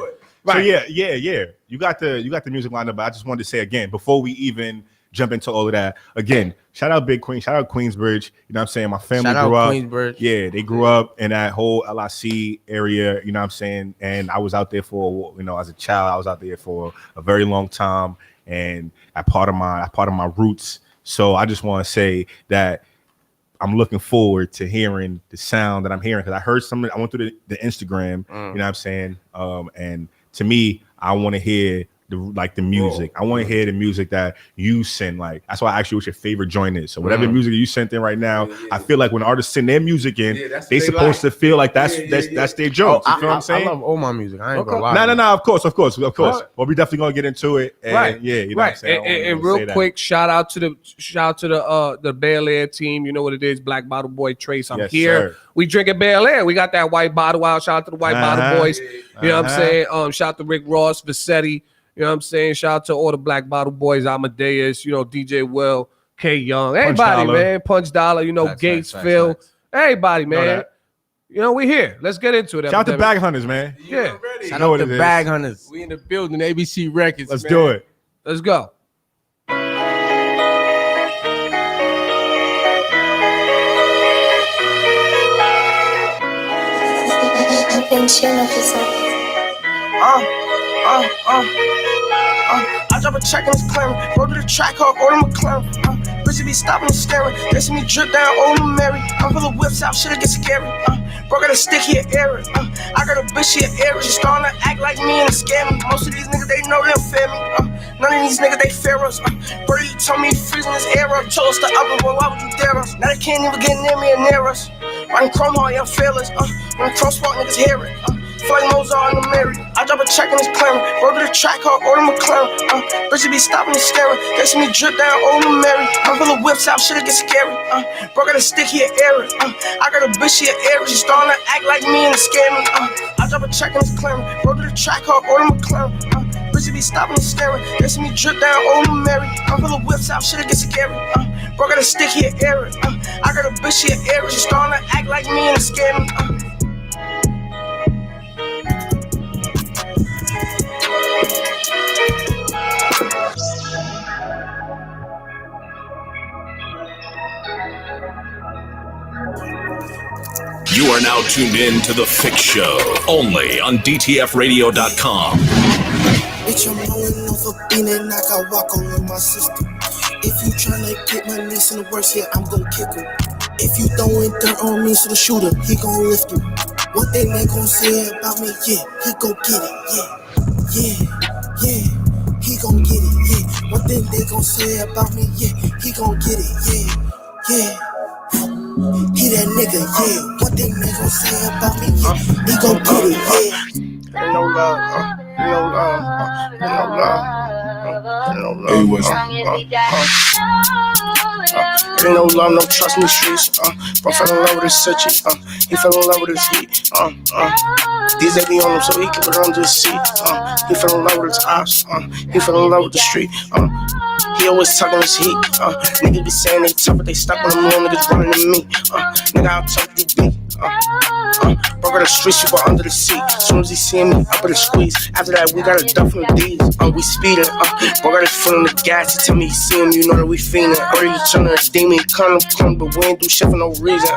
Right. So yeah. You got the music lined up, but I just wanted to say again before we even jump into all of that. Again, shout out Big Queen, shout out Queensbridge. You know what I'm saying? My family grew up. Queensbridge. Yeah, they grew up in that whole LIC area. You know what I'm saying? And I was out there for as a child. I was out there for a very long time, and I part of my roots. So I just want to say that I'm looking forward to hearing the sound that I'm hearing, because I heard something. I went through the Instagram. You know what I'm saying? And to me, I want to hear the music. I want to hear the music that you send. Like, that's why I asked you what your favorite joint is. So whatever music you sent in right now, I feel like when artists send their music in, they supposed to feel like that's their joint. You feel what I'm saying? I love all my music. I ain't gonna lie. No. Of course. Well, we definitely gonna get into it. And, right. Yeah. You know what I'm saying? And real quick, shout out to the Bel Air team. You know what it is? Black Bottle Boy Trace. I'm here. Sir. We drinking Bel Air. We got that white bottle out. Shout out to the white bottle boys. You know what I'm saying? Shout out to Rick Ross, Vassetti. You know what I'm saying? Shout out to all the Black Bottle Boys, Amadeus, DJ Will, K Young, everybody, man. Punch Dollar, Gates, Phil, everybody, man. We here. Let's get into it. Shout out to Bag Hunters, man. Yeah. Shout out to Bag Hunters. We in the building, ABC Records. Let's do it. Let's go. I drop a check in this clearing. Go to the track hard, order McLaren. Bitch, be stopping and staring. They see me drip down, old Mary. I'm full of whips out, shit, it get scary. Bro, got a stick here, air it. I got a bitch here, air it. She starting to act like me and scare me. Most of these niggas, they know they'll fail me. None of these niggas, they fear us. Bro, you told me freezing this air up. Told us to up and boy, why would you dare us? Now they can't even get near me and near us. Riding chrome hard, young feelers. When I cross walk, niggas hear it. Like Mozart in the Mary. I drop a check in this clearing. Go to the track hard, order McLaren. Bitch, be stopping and staring. They see me drip down, old Mary. I'm full of whips out, shit, it get scary. Bro, got a stick here, air it. I got a bitch here, air it. She starting to act like me and scare me. I drop a check in this clearing. Go to the track hard, order McLaren. Bitch, be stopping and staring. They see me drip down, old Mary. I'm full of whips out, shit, it get scary. Bro, got a stick here, air it. I got a bitch here, air it. She starting to act like me and scare me. You are now tuned in to The Fix Show, only on DTFradio.com. Bitch, I'm rolling off a bean and I got Wacko in my system. If you tryna get my niece in the worst here, I'm gon' kick him. If you throwing dirt on me, so the shooter, he gon' lift him. What they gon' say about me, yeah, he gon' get it, yeah, he gon' get it, yeah. What they gon' say about me, yeah, he gon' get it, yeah. He that nigga, yeah. What they gon' say about me, yeah, he gon' get it, yeah. Ain't no love, no love, no love. Hey, what's Ain't no love, no trust in the streets. Bro fell in love with his city. He fell in love with his heat. These they be on him, so he can put it on his seat. He fell in love with his eyes. He fell in love with the street. He always talking his heat. Niggas be saying they tough, but they stuck on him. Little niggas running to me. Nigga, how tough they be. Bro got the street super under the seat. Soon as he see me, up in the squeeze. After that, we got a duff from the D's. We speeding. Bro got his foot on the gas. He tell me he see him, you know that we fiending. Already turning a demon, he come, but we ain't do shit for no reason.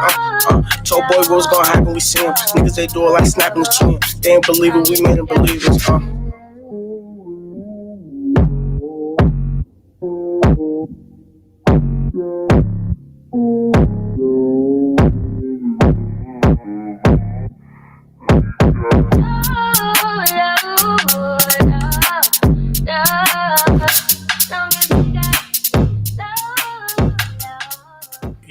Told boy what's gonna happen, we see him. Niggas, they do it like snapping the chin. They ain't believe it, we made them believe it.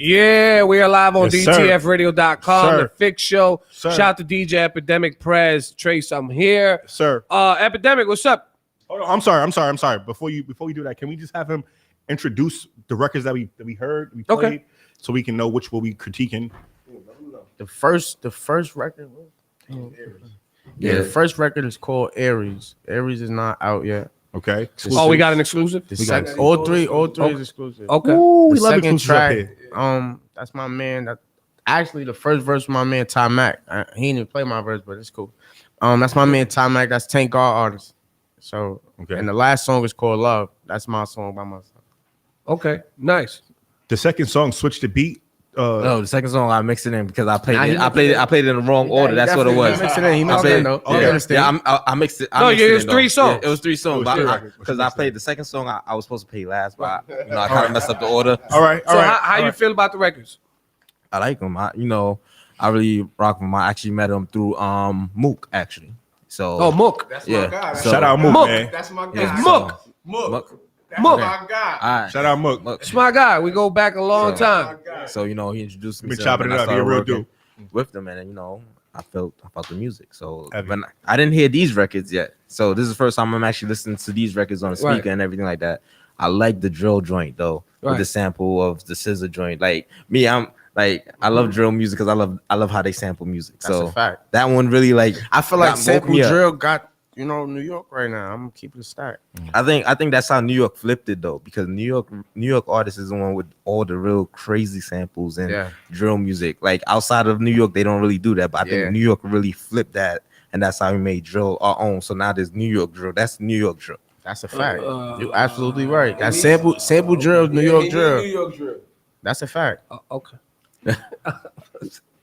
Yeah, we are live on Yes, sir. DTFradio.com, Sir. The Fix Show. Sir. Shout out to DJ Epidemic Prez. Trace, I'm here. Sir. Epidemic, what's up? Hold on, I'm sorry. Before we do that, can we just have him introduce the records that we heard, we played, Okay. so we can know which will we critiquing? The first record. Yeah, the first record is called Aries. Aries is not out yet. Okay. Oh, we got an exclusive? The second, all three is exclusive. Okay. Ooh, we The love second exclusives up track, here. that's my man. That actually the first verse with my man Ty Mac. He didn't even play my verse, but it's cool. That's my man Ty Mac. That's Tank Guard artist. So, and the last song is called Love. That's my song by myself. Okay, nice. The second song, Switch the Beat. No, the second song I mixed it in because I played Nah, he it. I mixed played it. it. I played it in the wrong order. he That's what it definitely was. mixed it in. He mixed I it in, played- though. I understand. I mixed it. I No, mixed yeah, it it was in, though. three songs. Yeah, it was three songs. It was three records. Because I played the second song. I was supposed to play last, but I kind of messed up the order. All right. So how you feel about the records? I like them. I really rock them. I actually met him through Mook actually. So Oh, Mook. That's yeah. my guy. So- Shout out Mook, Mook. man. That's my guy. Yeah, It's so- Mook. Mook. That's Mook. my guy. All right. Shout out Mook. It's my guy. We go back a long time. So he introduced me. Been to chopping him, it and I up. He a started real working dude. with them, and I felt the music. So Heavy. when I didn't hear these records yet, so this is the first time I'm actually listening to these records on the speaker Right. and everything like that. I like the drill joint though, with Right. the sample of the scissor joint. Like me, I love drill music because I love how they sample music. That's so a fact. that one really I feel like woke sample me up. drill got New York right now. I'm gonna keep it stacked. I think that's how New York flipped it though, because New York artists is the one with all the real crazy samples and drill music. Like outside of New York, they don't really do that. But I think New York really flipped that, and that's how we made drill our own. So now there's New York drill. That's New York drill. That's a fact. You're absolutely right. That sample drill, New York drill. That's a fact. Okay.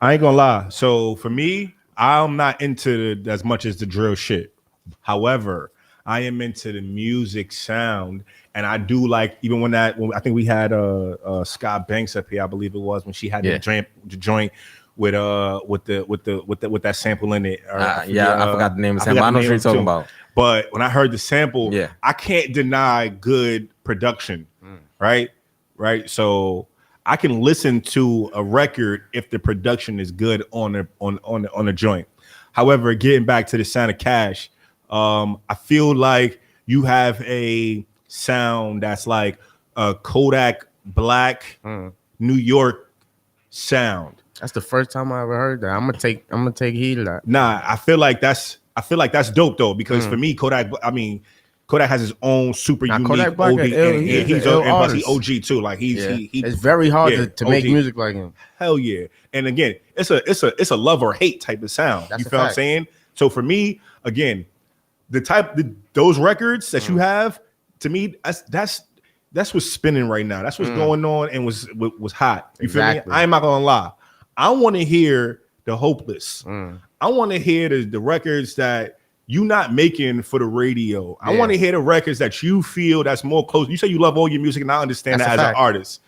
I ain't gonna lie. So for me, I'm not into as much as the drill shit. However, I am into the music sound, and I do like even when I think we had Scott Banks up here, I believe it was, when she had the joint with that sample in it. I forgot the name of the sample. I know what you're talking about. But when I heard the sample, I can't deny good production, right? So I can listen to a record if the production is good on a joint. However, getting back to the sound of Cash, I feel like you have a sound that's like a Kodak Black New York sound. That's the first time I ever heard that. I'm gonna take heed of that. Nah, I feel like that's dope though, because for me, Kodak has his own super unique Kodak Black OD, and he's OG too. Like he it's very hard to make music like him. Hell yeah. And again, it's a love or hate type of sound. That's you a feel what I'm fact. saying? So for me, again, those records that you have, to me, that's what's spinning right now. That's what's going on and was hot. You feel me? I'm not gonna lie. I want to hear the Hopeless. I want to hear the records that you not making for the radio. I want to hear the records that you feel that's more close. You say you love all your music, and I understand That's that a as an fact. artist.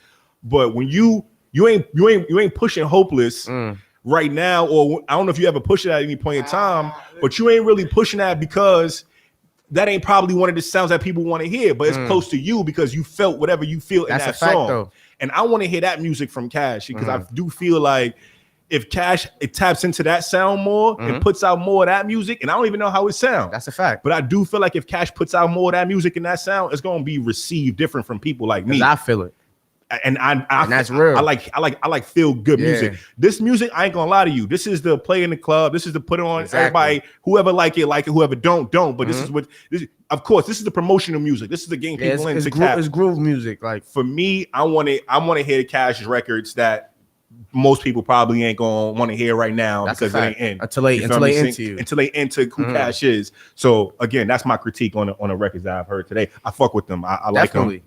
But when you ain't pushing Hopeless right now, or I don't know if you ever push it at any point in time, but you ain't really pushing that because that ain't probably one of the sounds that people want to hear, but it's close to you because you felt whatever you feel in That's that a fact, song. though. And I want to hear that music from Cash because I do feel like if Cash taps into that sound more and puts out more of that music, and I don't even know how it sounds. That's a fact. But I do feel like if Cash puts out more of that music and that sound, it's gonna be received different from people like me. I feel it. And that's real. I like feel good music. This music, I ain't gonna lie to you. This is the play in the club. This is the put it on. Everybody, whoever like it, whoever don't. But this is what of course, this is the promotional music. This is the game people into cap. It's groove music. Like for me, I want to hear Cash's records that most people probably ain't gonna want to hear right now because it ain't in until they into who Cash is. So again, that's my critique on the records that I've heard today. I fuck with them. I like them.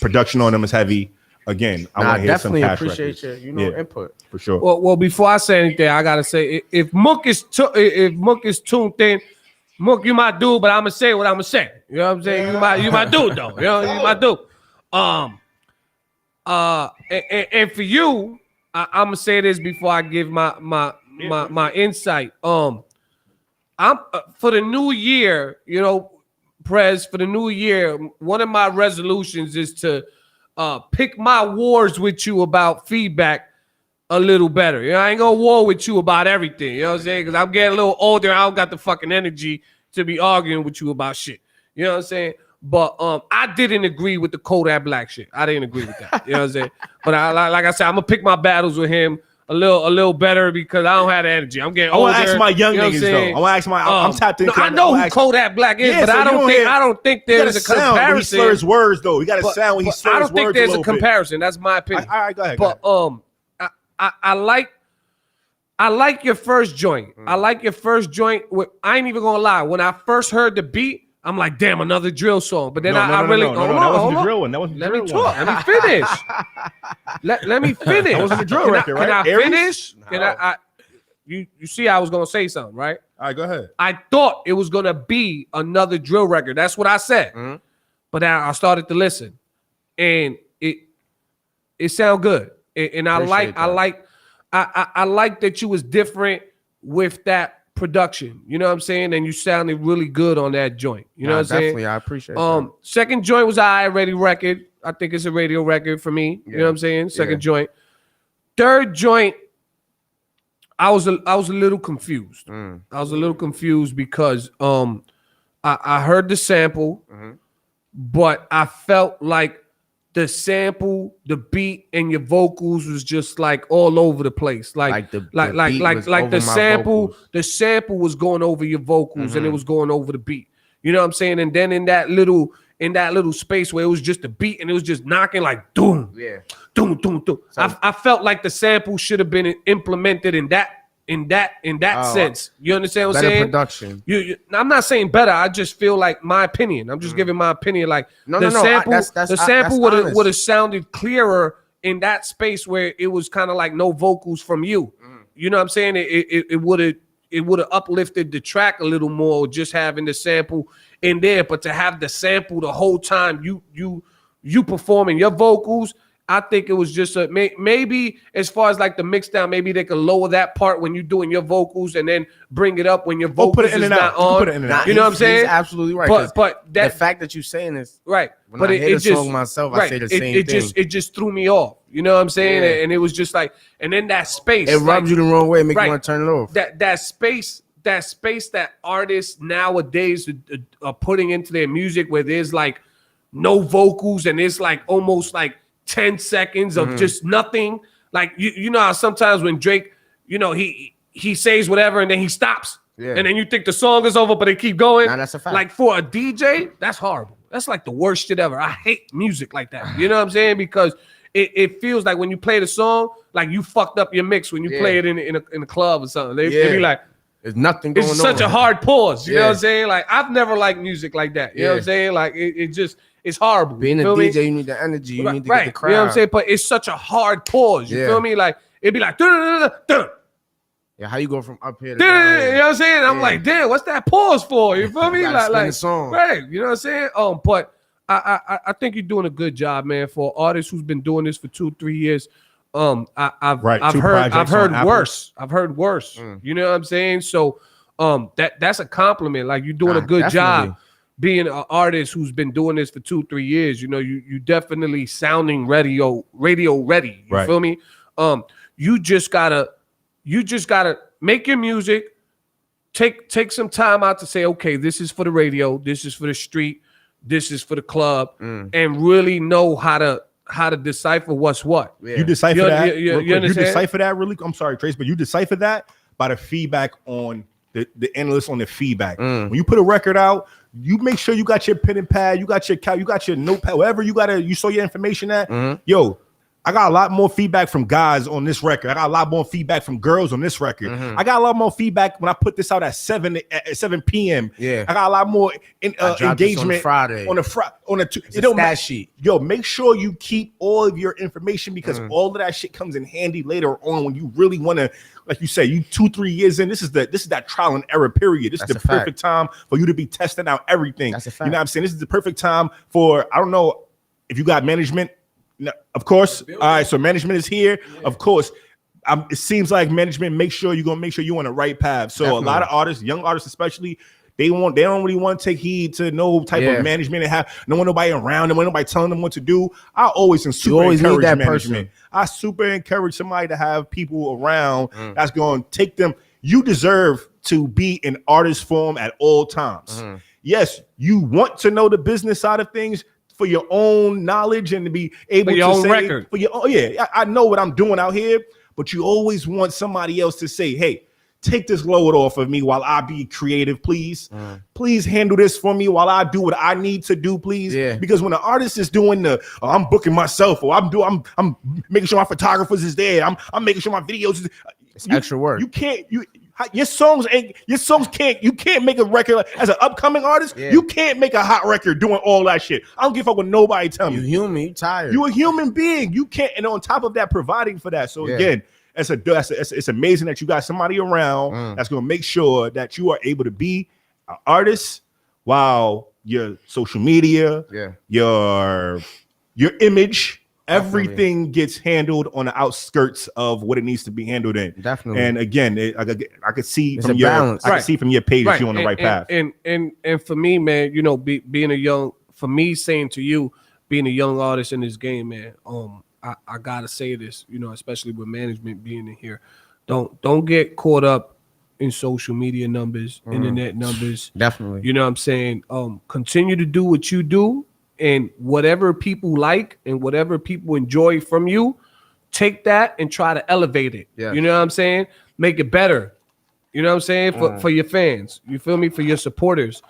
Production on them is heavy. Again, I want to hear some Cash appreciate records. your input for sure. Well, before I say anything, I gotta say if Mook is tuned in, Mook, you my dude, but I'm gonna say what I'm gonna say. You know what I'm saying? You my dude though. You know, you my dude. And for you, I'm gonna say this before I give my insight. I'm for the new year, you know, Prez, for the new year, one of my resolutions is to pick my wars with you about feedback a little better. You know, I ain't gonna war with you about everything. You know what I'm saying? Because I'm getting a little older. I don't got the fucking energy to be arguing with you about shit. You know what I'm saying? But I didn't agree with the Kodak Black shit. I didn't agree with that. You know what I'm saying? But like I said, I'm gonna pick my battles with him a little better because I don't have the energy. I'm getting older. I want to ask my young niggas though. I want to ask my. I'm tapped in. No, I know who Kodak Black is, but so I don't think there's a comparison. When he slurs words though. He got a sound when he slurs words. I don't think there's a comparison. That's my opinion. All right, go ahead. But I like your first joint. I like your first joint. I ain't even gonna lie. When I first heard the beat, I'm like, damn, another drill song. But then I really that wasn't the drill one. That wasn't the drill one. Let me finish. Let me finish. That wasn't the drill record, right? Can I finish? Can I you see I was gonna say something, right? All right, go ahead. I thought it was gonna be another drill record. That's what I said. Mm-hmm. But then I started to listen, and it sounded good. And I like that you was different with that production. You know what I'm saying? And you sounded really good on that joint. You know what I'm saying? Definitely, I appreciate that. Second joint was already record. I think it's a radio record for me. You know what I'm saying? Second joint. Third joint, I was a little confused. I was a little confused because I heard the sample, but I felt like the sample, the beat, and your vocals was just like all over the place. Like the sample, the sample was going over your vocals and it was going over the beat. You know what I'm saying? And then in that little space where it was just a beat and it was just knocking like doom, doom, doom, doom. I felt like the sample should have been implemented in that sense. You understand what I'm saying? Better production. I'm not saying better. I just feel like my opinion. I'm just giving my opinion. Like the sample would have sounded clearer in that space where it was kind of like no vocals from you. You know what I'm saying? It would have uplifted the track a little more just having the sample in there. But to have the sample the whole time you performing your vocals, I think it was just maybe as far as like the mix down, maybe they could lower that part when you're doing your vocals and then bring it up when your vocals is not on. You know what I'm saying? He's absolutely right. But the fact that you're saying this, right? When I hear the song myself, I say the same thing. It just threw me off. You know what I'm saying? Yeah. And it was just like, and then that space, it rubs you the wrong way, make you want to turn it off. That space that artists nowadays are putting into their music, where there's like no vocals and it's like almost like 10 seconds of just nothing. Like you know how sometimes when Drake, you know, he says whatever and then he stops. Yeah. And then you think the song is over, but they keep going. Nah, that's a fact. Like for a DJ, that's horrible. That's like the worst shit ever. I hate music like that. You know what I'm saying? Because it feels like when you play the song, like you fucked up your mix when you play it in a club or something. They be like, there's nothing going on. It's such a hard pause. You know what I'm saying? Like I've never liked music like that. You know what I'm saying? Like it's horrible. Being a DJ, you need the energy. You need to get the crowd. You know what I'm saying? But it's such a hard pause. You feel me? Like it'd be like, yeah, how you go from up here to down here? You know what I'm saying? I'm like, damn, what's that pause for? You feel me? Like song. Right. You know what I'm saying? But I think you're doing a good job, man, for an artist who's been doing this for 2-3 years. I've heard worse. I've heard worse. You know what I'm saying? So that's a compliment. Like you're doing a good job being an artist who's been doing this for 2-3 years. You know, you definitely sounding radio ready. You feel me? You just gotta make your music, take some time out to say, okay, this is for the radio, this is for the street, this is for the club, and really know how to decipher what's what. You decipher that. You understand? You decipher that really. I'm sorry, Trace, but you decipher that by the feedback on the analysts on the feedback. When you put a record out, you make sure you got your pen and pad, you got your notepad, wherever you saw your information at. Yo, I got a lot more feedback from guys on this record. I got a lot more feedback from girls on this record. I got a lot more feedback when I put this out at 7 p.m. Yeah, I got a lot more engagement on Friday. On a it don't stat sheet. Yo, make sure you keep all of your information because all of that shit comes in handy later on when you really want to, like you say, you 2-3 years in. This is that trial and error period. This is the perfect time for you to be testing out everything. That's a fact. You know what I'm saying? This is the perfect time for, I don't know if you got management. No, of course. All right, so management is here. Yeah. Of course. It seems like management make sure you're on the right path. So Definitely. A lot of artists, young artists especially, they don't really want to take heed to no type of management and have nobody around them, nobody telling them what to do. I always encourage that management. I super encourage somebody to have people around that's going to take them. You deserve to be in artist form at all times. Yes, you want to know the business side of things for your own knowledge and to be able to say record. For your I know what I'm doing out here, but you always want somebody else to say, hey, take this load off of me while I be creative, please. Please handle this for me while I do what I need to do, please. Yeah. Because when an artist is doing I'm booking myself or I'm making sure my photographers is there. I'm making sure my videos is extra work. You can't your songs can't make a record as an upcoming artist. Yeah. You can't make a hot record doing all that shit. I don't give a fuck what nobody tell me. You human, you tired. You a human being. You can't, and on top of that, providing for that. So again, it's amazing that you got somebody around that's gonna make sure that you are able to be an artist while your social media, your image. Everything gets handled on the outskirts of what it needs to be handled in. Definitely. And again, I could see from your balance. I could see from your page that you're on the right path. And for me, man, you know, being saying to you, being a young artist in this game, man, I gotta say this, you know, especially with management being in here. Don't get caught up in social media numbers, internet numbers. Definitely. You know what I'm saying? Continue to do what you do. And whatever people like and whatever people enjoy from you, take that and try to elevate it. Yeah. You know what I'm saying? Make it better. You know what I'm saying? For your fans. You feel me? For your supporters.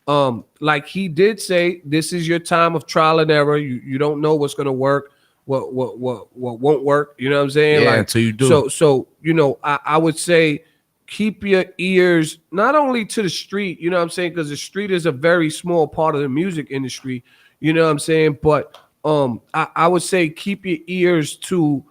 Like he did say, this is your time of trial and error. You don't know what's gonna work, what won't work. You know what I'm saying? Yeah, until you do. So you know, I would say keep your ears not only to the street, you know what I'm saying? Because the street is a very small part of the music industry. You know what I'm saying? But I would say keep your ears to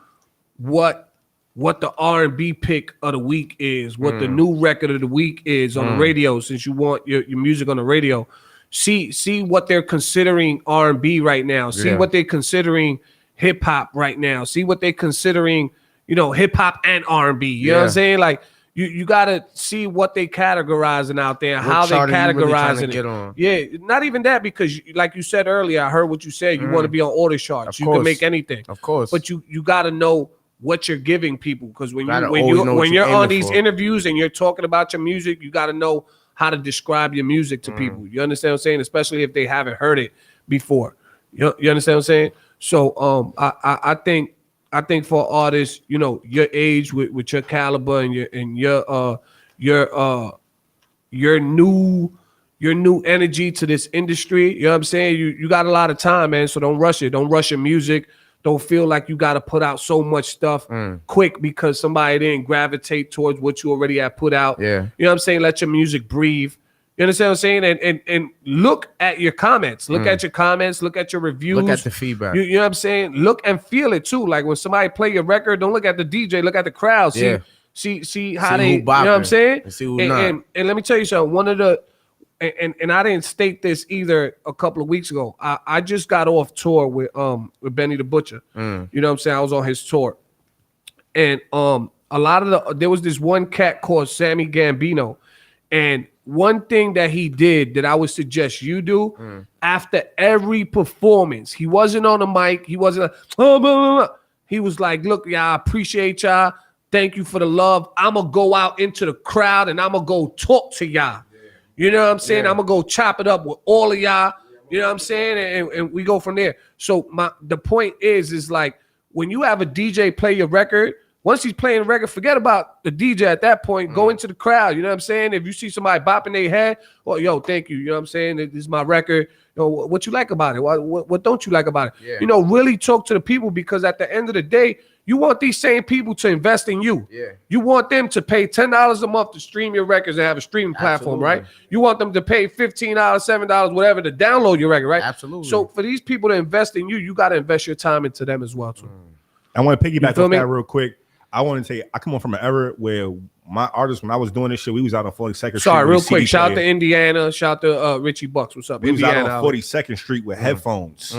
what the R&B pick of the week is, what the new record of the week is on the radio, since you want your music on the radio. See what they're considering R&B right now. See what they're considering hip hop right now. See what they're considering, you know, hip hop and R&B. You know what I'm saying? Like you gotta see what they categorizing out there, how they categorizing it. Yeah, not even that, because like you said earlier, I heard what you said. You want to be on order charts. You can make anything, of course, but you gotta know what you're giving people, because when you're on these interviews and you're talking about your music, you gotta know how to describe your music to people. You understand what I'm saying? Especially if they haven't heard it before. You understand what I'm saying? So I think for artists, you know, your age with your caliber and your new energy to this industry, you know what I'm saying? You got a lot of time, man. So don't rush it. Don't rush your music. Don't feel like you got to put out so much stuff quick because somebody didn't gravitate towards what you already have put out. Yeah. You know what I'm saying? Let your music breathe. You understand what I'm saying? And look at your comments. Look at your comments. Look at your reviews. Look at the feedback. You know what I'm saying? Look and feel it too. Like when somebody play your record, don't look at the DJ. Look at the crowd. See how they. You know what I'm saying? And see who not. And let me tell you something. One of the and I didn't state this either a couple of weeks ago. I just got off tour with Benny the Butcher. You know what I'm saying? I was on his tour, and a lot of there was this one cat called Sammy Gambino, and one thing that he did that I would suggest you do after every performance, he wasn't on the mic. He wasn't like, he was like, look, y'all, I appreciate y'all. Thank you for the love. I'm going to go out into the crowd and I'm going to go talk to y'all. You know what I'm saying? I'm going to go chop it up with all of y'all. You know what I'm saying? And we go from there. So the point is like when you have a DJ play your record, once he's playing the record, forget about the DJ at that point. Go into the crowd. You know what I'm saying? If you see somebody bopping their head, well, yo, thank you. You know what I'm saying? This is my record. Yo, what you like about it? What don't you like about it? Yeah. You know, really talk to the people, because at the end of the day, you want these same people to invest in you. Yeah. You want them to pay $10 a month to stream your records and have a streaming platform, Absolutely. right? You want them to pay $15, $7, whatever, to download your record, right? Absolutely. So for these people to invest in you, you got to invest your time into them as well, too. I want to piggyback feel off me? that real quick. I want to say I come on from an era where my artists, when I was doing this shit, we was out on 42nd Street. Sorry, with real a CD quick. Shout out player. to Indiana. Shout out to Richie Bucks. What's up? We was Indiana. out on 42nd Street with headphones.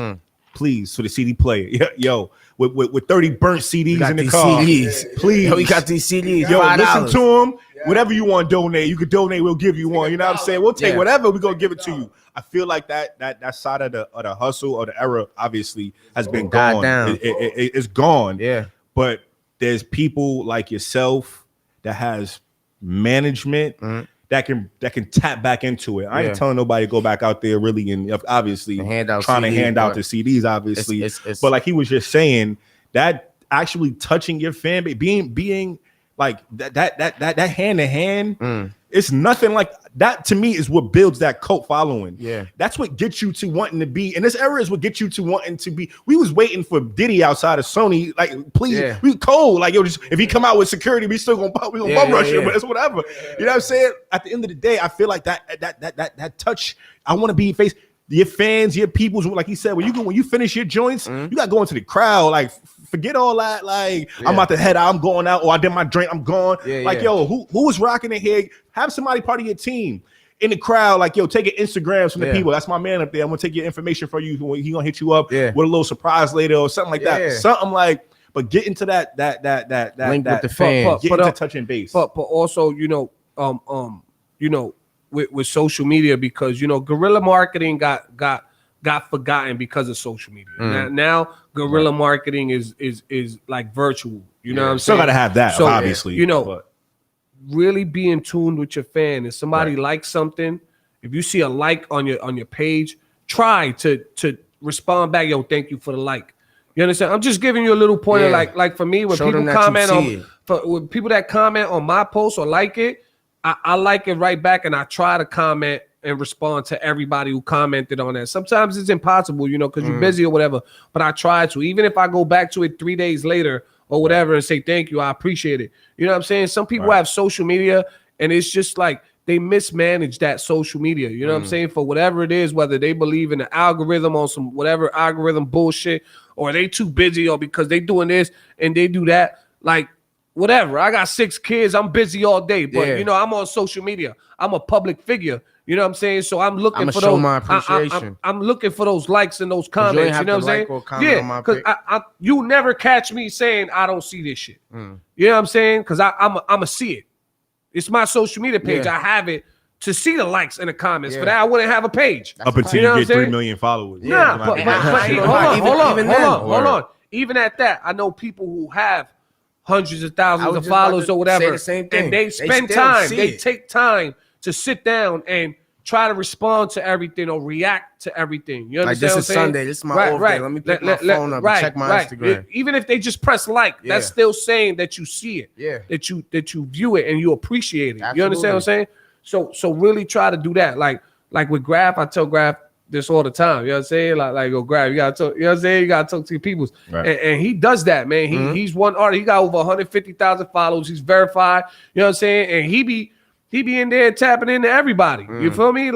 Please, for the CD player. Yo, with 30 burnt CDs in the these car. CDs. Please. Yo, we got these CDs. Yo, $5. listen to them. Whatever you want to donate, you can donate. We'll give you one. You know what I'm saying? We'll take whatever. We're gonna give it to you. I feel like that side of the hustle or the era obviously has been gone. It's gone. Yeah. But there's people like yourself that has management that can tap back into it. I ain't telling nobody to go back out there really and obviously hand out trying to CDs, hand out but the CDs, obviously. it's- but like he was just saying, that actually touching your fan base, being like that hand to hand, it's nothing like that. To me, is what builds that cult following. Yeah, that's what gets you to wanting to be. And this era is what gets you to wanting to be. We was waiting for Diddy outside of Sony. Like, please, we cold. Like, yo, just if he come out with security, we still gonna bum rush him. But it's whatever. You know what I'm saying? At the end of the day, I feel like that touch. I want to be face. Your fans, your peoples, like he said, when you finish your joints, you got to go into the crowd. Like, forget all that. Like, I'm about to head out, I'm going out, or I did my drink, I'm gone. Yo, who was rocking it here? Have somebody part of your team in the crowd. Like, yo, take your Instagrams from the people. That's my man up there. I'm gonna take your information for you. He gonna hit you up with a little surprise later or something like that. Something like, but get into that link with the fans. Get into touching base. But also, with social media, because guerrilla marketing got forgotten because of social media. Now guerrilla marketing is like virtual. You know what I'm saying? Still gotta have that, so, obviously. Really be in tune with your fan. If somebody likes something, if you see a like on your page, try to respond back. Yo, thank you for the like. You understand? I'm just giving you a little pointer. Like for me, when Show people comment when people that comment on my post or like it, I like it right back, and I try to comment and respond to everybody who commented on that. Sometimes it's impossible, because you're busy or whatever, but I try to. Even if I go back to it 3 days later or whatever and say thank you, I appreciate it. You know what I'm saying? Some people have social media, and it's just like they mismanage that social media. You know what I'm saying? For whatever it is, whether they believe in the algorithm on some whatever algorithm bullshit, or they too busy, or because they doing this and they do that, like, whatever. I got 6 kids. I'm busy all day, but I'm on social media. I'm a public figure. You know what I'm saying? So I'm looking for those. My appreciation. I'm looking for those likes and those comments. You know what I'm saying? Yeah, because you never catch me saying I don't see this shit. You know what I'm saying? Because I'm a see it. It's my social media page. I have it to see the likes and the comments. For that, I wouldn't have a page. Up until you get 3 million followers. Nah, but hold on. Even at that, I know people who have hundreds of thousands of followers or whatever, the same thing. and they spend time. They take time to sit down and try to respond to everything or react to everything. You understand? Like, this is Sunday. This is my off day. Let me pick my phone up and check my Instagram. Even if they just press like, that's still saying that you see it. Yeah. That you view it and you appreciate it. Absolutely. You understand what I'm saying? So really try to do that. Like with Graph, I tell Graph this all the time. You know what I'm saying? Like go Graph, you gotta talk. You know what I'm saying? You gotta talk to your peoples. Right. And he does that, man. He's one artist. He got over 150,000 followers. He's verified. You know what I'm saying? And he be in there tapping into everybody. You feel me?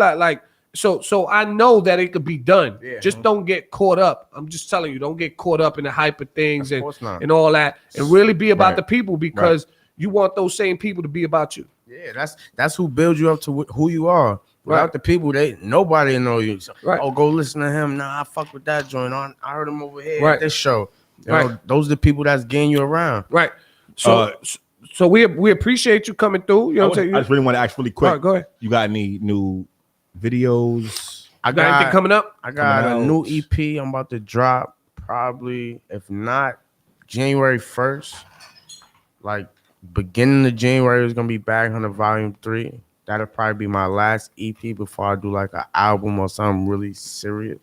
So I know that it could be done. Yeah. Just don't get caught up. I'm just telling you, don't get caught up in the hype of things and all that, and really be about the people, because you want those same people to be about you. Yeah, that's who builds you up to who you are. Without the people, nobody know you. So, oh, go listen to him. Nah, I fuck with that joint. I heard him over here at this show. You know, those are the people that's getting you around. Right. So we appreciate you coming through. You know what I'm saying? I just really want to ask really quick. All right, go ahead. You got any new videos? I got anything coming up? I got a new EP I'm about to drop, probably, if not January 1st. Like beginning of January is gonna be Bag Hunter Volume 3. That'll probably be my last EP before I do like an album or something really serious.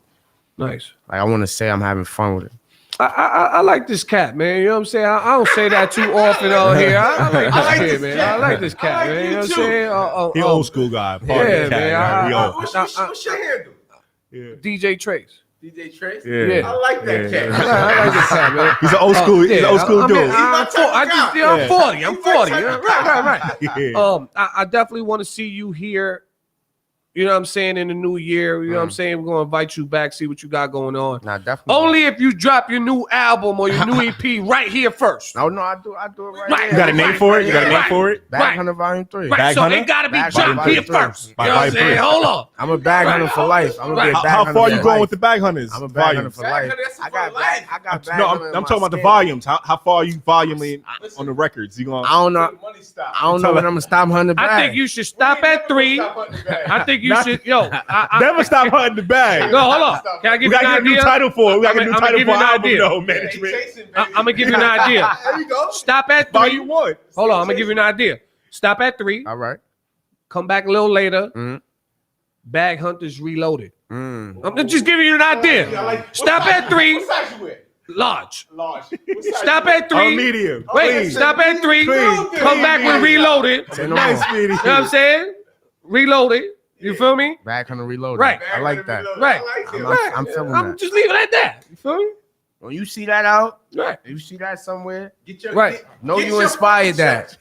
Nice. Like I want to say I'm having fun with it. I like this cat, man. You know what I'm saying? I don't say that too often on here. I like this kid, man. I like this cat, man. You know what I'm saying? He old school guy. Yeah, man. What's your handle? DJ Trace. DJ Trace? Yeah. I like that cat. I like this cat, man. He's an old school. He's an old school dude. I'm 40. I'm 40. Right. Yeah. I definitely want to see you here. You know what I'm saying? In the new year, you know what I'm saying? We're going to invite you back, see what you got going on. Nah, definitely. Only if you drop your new album or your new EP right here first. No, I do it right here. You got a name for it? You got a name for it? Bag Hunter Volume 3. Right, so it got to be dropped here first. You know what I'm saying? Hold on. I'm a bag hunter for life. I'm gonna be a bag How hunter far for you going life. with the bag hunters? I'm a bag hunter for life. I got bag No, hunter in I'm my talking about the skin. volumes. How far are you voluming on the records? You going? I don't know. I don't know when I'm gonna stop hunting bags. I think you should stop at 3. I think you should, Never stop hunting the bag. No, hold on. Can I give you an idea? We got a new title for it. We got a new I'ma title give for you an album, idea. though, management. I'm gonna give you an idea. There you go. Stop at 3. Volume 1. Hold on, I'm gonna give you an idea. Stop at 3. All right. Come back a little later. Mhm. Bag Hunters Reloaded. I'm just giving you an idea. Stop at 3. What size you wear? Large. Large. Stop at 3. Medium. Wait, Clean. stop at 3. Clean. Come back with Reloaded. You know Nice, Speedy. what I'm saying? Reloaded. You feel me? Bag hunter reloaded. Right. I like that. Right. I'm feeling I'm that. just leaving it at that. You feel me? When you see that out, Right. you see that somewhere, Get your, Right. know get you your inspired that.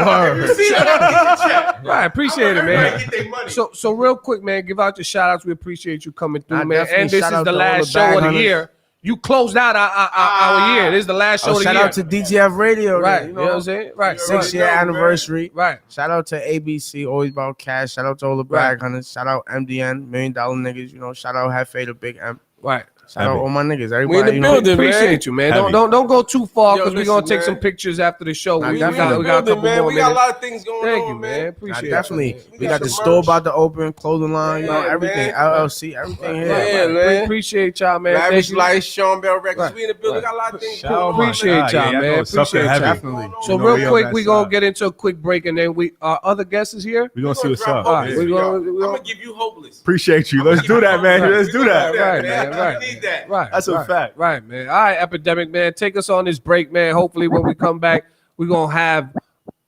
Word. You see that? Right, appreciate it, man. Get their money. So real quick, man, give out your shout outs. We appreciate you coming through, Nah, man. definitely And this shout is out the to all last the show bag of the hunters. year. You closed out our year. This is the last show of the Shout year. out to DTF Radio. Right. You You know what I'm saying? Right. 6-year anniversary. Right. Shout out to ABC, always about cash. Shout out to all the Right. bag hunters. Shout out MDN, $1 Million Niggas. You know, shout out Hefe, the Big M. Right. Shout out all my niggas. Everybody, We in the you know, building, appreciate you, man. Heavy. Don't go too far Yo, because we're gonna listen, take some man. pictures after the show. Nah, We definitely. got a couple man. more We got a minutes. lot of things going Thank on, you, man. Appreciate it. definitely. We We got got the some store merch. about to open, clothing line, you know, Yeah, everything. man. LLC, everything here. Yeah, We man. appreciate y'all, man. Thank Lavish you. Life, Sean Bell Records. Right. We in the building. We got a lot of things Oh going on. my Appreciate God. y'all, Yeah, man. know something Appreciate heavy. y'all. Definitely. So You know real we on quick, that we gonna side. get into a quick break, and then our other guest is here. We gonna see what's up. All right, we gonna- I'm gonna give you hopeless. Appreciate you. Let's do that, man. Right. Let's do that. Right, man. Right. We need that. Right. That's a right, fact. Right, man. All right, Epidemic, man. Take us on this break, man. Hopefully, when we come back, we're gonna have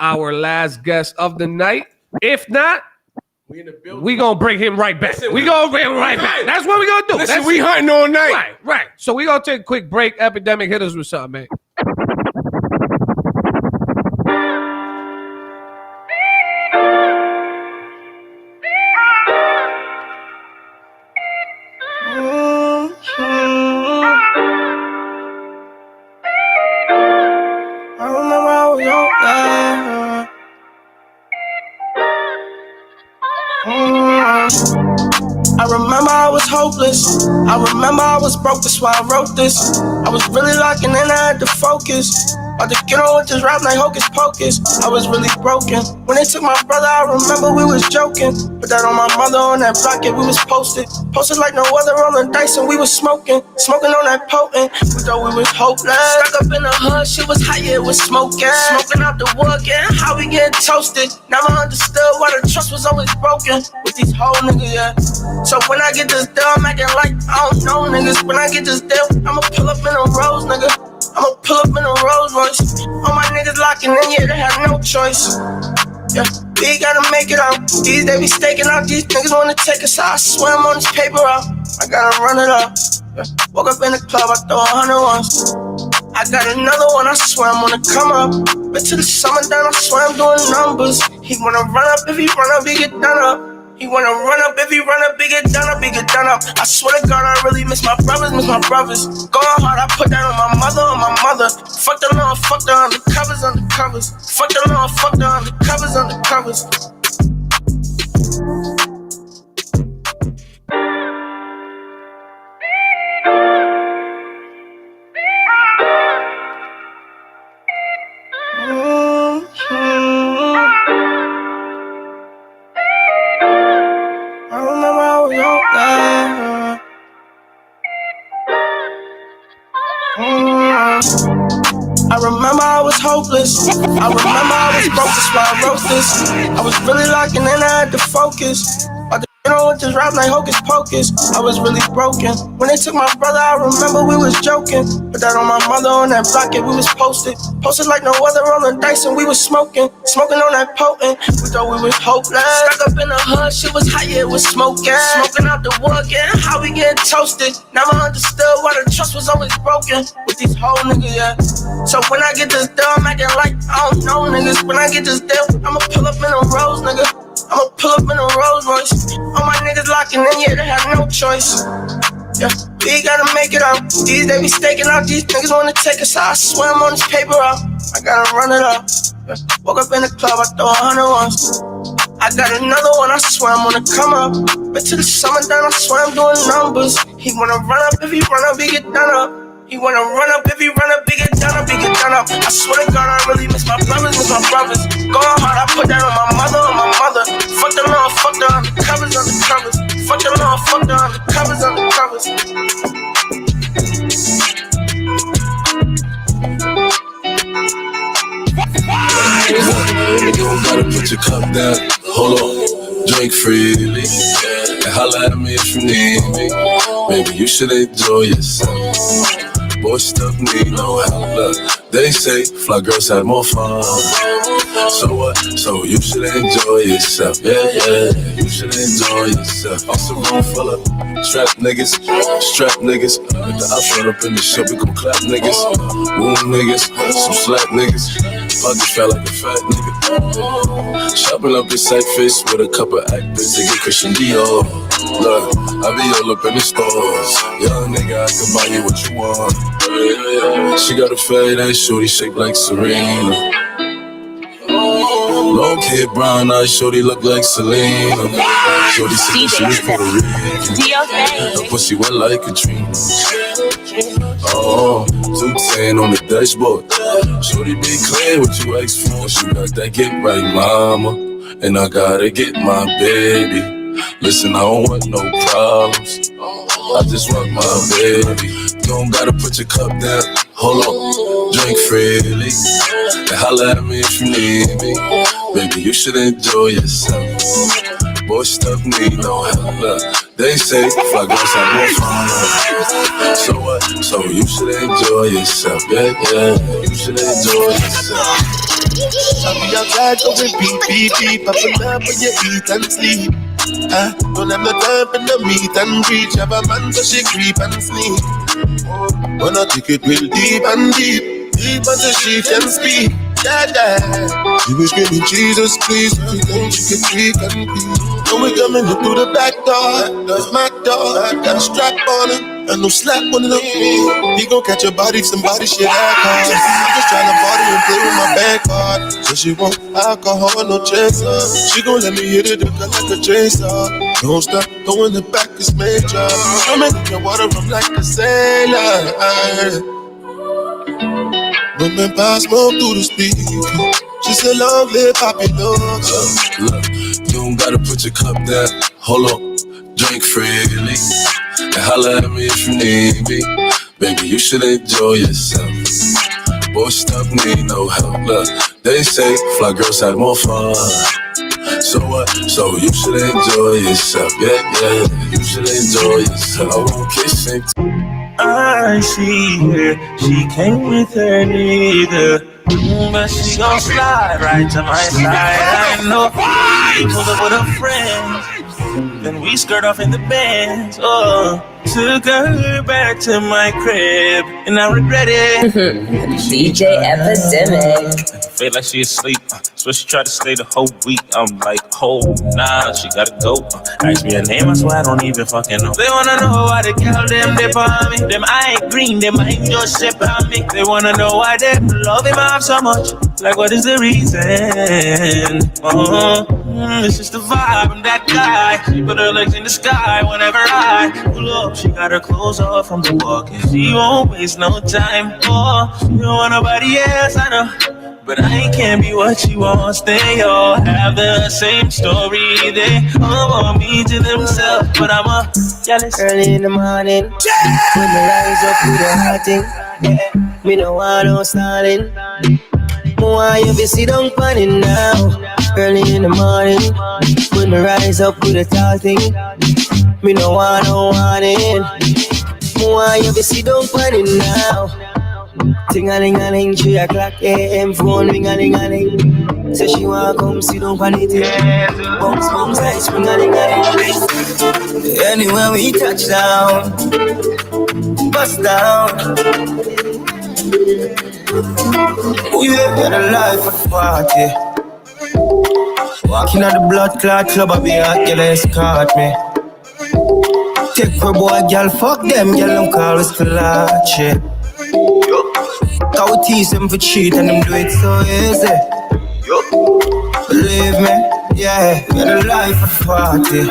our last guest of the night. If not, We in the building. we gonna bring him right back. Listen, We gonna bring him right back. That's what we gonna do. Listen, That's we it. hunting all night. Right, right. So we gonna take a quick break. Epidemic, hit us with something, man. I remember I was I remember I was hopeless. I remember I was broke, that's why I wrote this. I was really locking in, I had to focus. About to get on with this rap like hocus pocus. I was really broken. When they took my brother, I remember we was joking. Put that on my mother on that block, yeah, we was posted. Posted like no other on the dice, and we was smoking. Smoking on that potent. We thought we was hopeless. Stuck up in the hood, shit was hot, yeah, it was smoking. Smoking out the wood, yeah, how we get toasted. Never understood why the trust was always broken. With these whole niggas, yeah. So when I get this deal, I'm acting like I don't know niggas. When I get this deal, I'ma pull up in a rose, nigga. I'ma pull up in a Rolls Royce. All my niggas locking in, yeah, they have no choice. Yeah, we gotta make it out. These they be staking out. These niggas wanna take us out. I swear I'm on this paper out. I gotta run it up. Yeah. Woke up in the club, I throw 100 once. I got another one, I swear I'm gonna come up. But till the summer done, I swear I'm doing numbers. He wanna run up, if he run up, he get done up. He wanna run up, if he run up, he get done up, he get done up. I swear to God, I really miss my brothers. Going hard, I put that on my mother. Fuck the law, fuck the undercovers. Fuck the law, fuck the undercovers. I remember I was I remember I was hopeless. I remember I was broke, that's why I wrote this. I was really locking in, I had to focus. You know what, this rap like hocus pocus. I was really broken. When they took my brother, I remember we was joking. Put that on my mother on that block, yeah, we was posted. Posted like no other on the dice, and we was smoking. Smoking on that potent. We thought we was hopeless. Stuck up in the hood, shit was hot, yeah, it was smoking. Smoking out the wood, yeah, how we get toasted. Never understood why the trust was always broken with these whole niggas, yeah. So when I get this deal, I'm acting like I don't know niggas. When I get this deal, I'ma pull up in a rose, nigga. I'ma pull up in a Rolls Royce. All my niggas locking in, yeah, they have no choice. Yeah, we gotta make it out. These they be staking out. These niggas wanna take us out. I swear I'm on this paper out. I gotta run it up. Yeah. Woke up in the club, I throw 100 ones. I got another one, I swear I'm gonna come up. But till the summer done, I swear I'm doing numbers. He wanna run up, if he run up, he get done up. He wanna run up, if he run up, he get done up, he get done up. I swear to God, I really miss my brothers, Going hard, I put that on my mother. Fuck the law, fuck the undercovers. Fuck the law, fuck the undercovers. You don't gotta put your cup down. Hold on, drink freely. And holla at me if you need me. Maybe you should enjoy yourself. Boy, stuff need no help. Look, they say fly girls have more fun. So what? So you should enjoy yourself. Yeah, you should enjoy yourself. It's a room full of strap niggas. With the outfit up in the shop, we gon' clap niggas. Wound niggas, some slap niggas. Pockets felt like a fat nigga. Shopping up this side face with a couple actors to get Christian Dior. Look, I be all up in the stores. Young nigga, I can buy you what you want. She got a fat ass shorty shaped like Serena. Long hair, brown eyes, shorty look like Selena. Shorty said she was Puerto Rican. Her pussy wet like Katrina. Oh, 210 on the dashboard. Shorty be clear what you ask for. She got that get right, mama. And I gotta get my baby. Listen, I don't want no problems. I just want my baby. You don't gotta put your cup down. Hold on, drink freely. And holla at me if you need me. Baby, you should enjoy yourself. Boy, stuff need no help. Look, they say fly girls have more fun. So what? So you should enjoy yourself. Yeah, you should enjoy yourself. I'll be outside going beep. I pull up when you eat and sleep. Don't have no time for the meet and reach. Have a man so she creep and sneak. Wanna take it real deep until she can speak. Yeah. She was screaming, Jesus, please. Every time she could speak and breathe. When we coming in through the back door, it's my door. Got a strap on her, and no slap on the knee. He gon' catch a body if somebody shit hard. I'm just tryna party and play with my bank card. So she want alcohol, no chaser. She gon' let me hit it like a chaser. Don't stop, throwing it back, it's major. I'm in the water, I'm like a sailor. Women pass smoke through the speaker. She said, long live Poppy Love. Look, you don't gotta put your cup down. Hold on, drink freely. And holla at me if you need me. Baby, you should enjoy yourself. Boy, stuff need no help. Look, they say fly girls have more fun. So what? So you should enjoy yourself. Yeah, you should enjoy yourself. I won't kiss it. I see her, she came with her nigga. But she gon' slide right to my side. I know she pulled up with her friends. Then we skirt off in the Benz. Took her back to my crib, and I regret it. DJ Epidemic. Feel like she asleep, so she tried to stay the whole week. I'm like, oh, nah, she gotta go. Ask me her name, I swear I don't even fucking know. They wanna know why the girl them dip on me. Them I ain't green, them I ain't just ship on me. They wanna know why they love him off so much. Like, what is the reason? It's just the vibe, I'm that guy. She put her legs in the sky whenever I pull up. She got her clothes off from the walk, and she won't waste no time. She don't want nobody else, I know. But I can't be what she wants. They all have the same story. They all want me to themselves, but I'm a jealous. Early in the morning, when the rise up with the hot thing, me no want no stalling. More you be sit down on it now. Early in the morning, when me rise up with a tall thing, me no want it. More you be sit down on it now. Ting-a-ling-a-ling, 3 o'clock a.m. phone ring-a-ling-a-ling. Say she wanna come sit down on it. Bounce, bounce like spring-a-ling-a-ling. Anywhere we touch down, bust down. We live the life of the party. Walking at the blood clot club, I be a girl escort me. Take her boy, girl, fuck them, girl, don't call us Kalachi. Cause we tease them for cheat and them do it so easy. Believe me, yeah, we're the life of the party.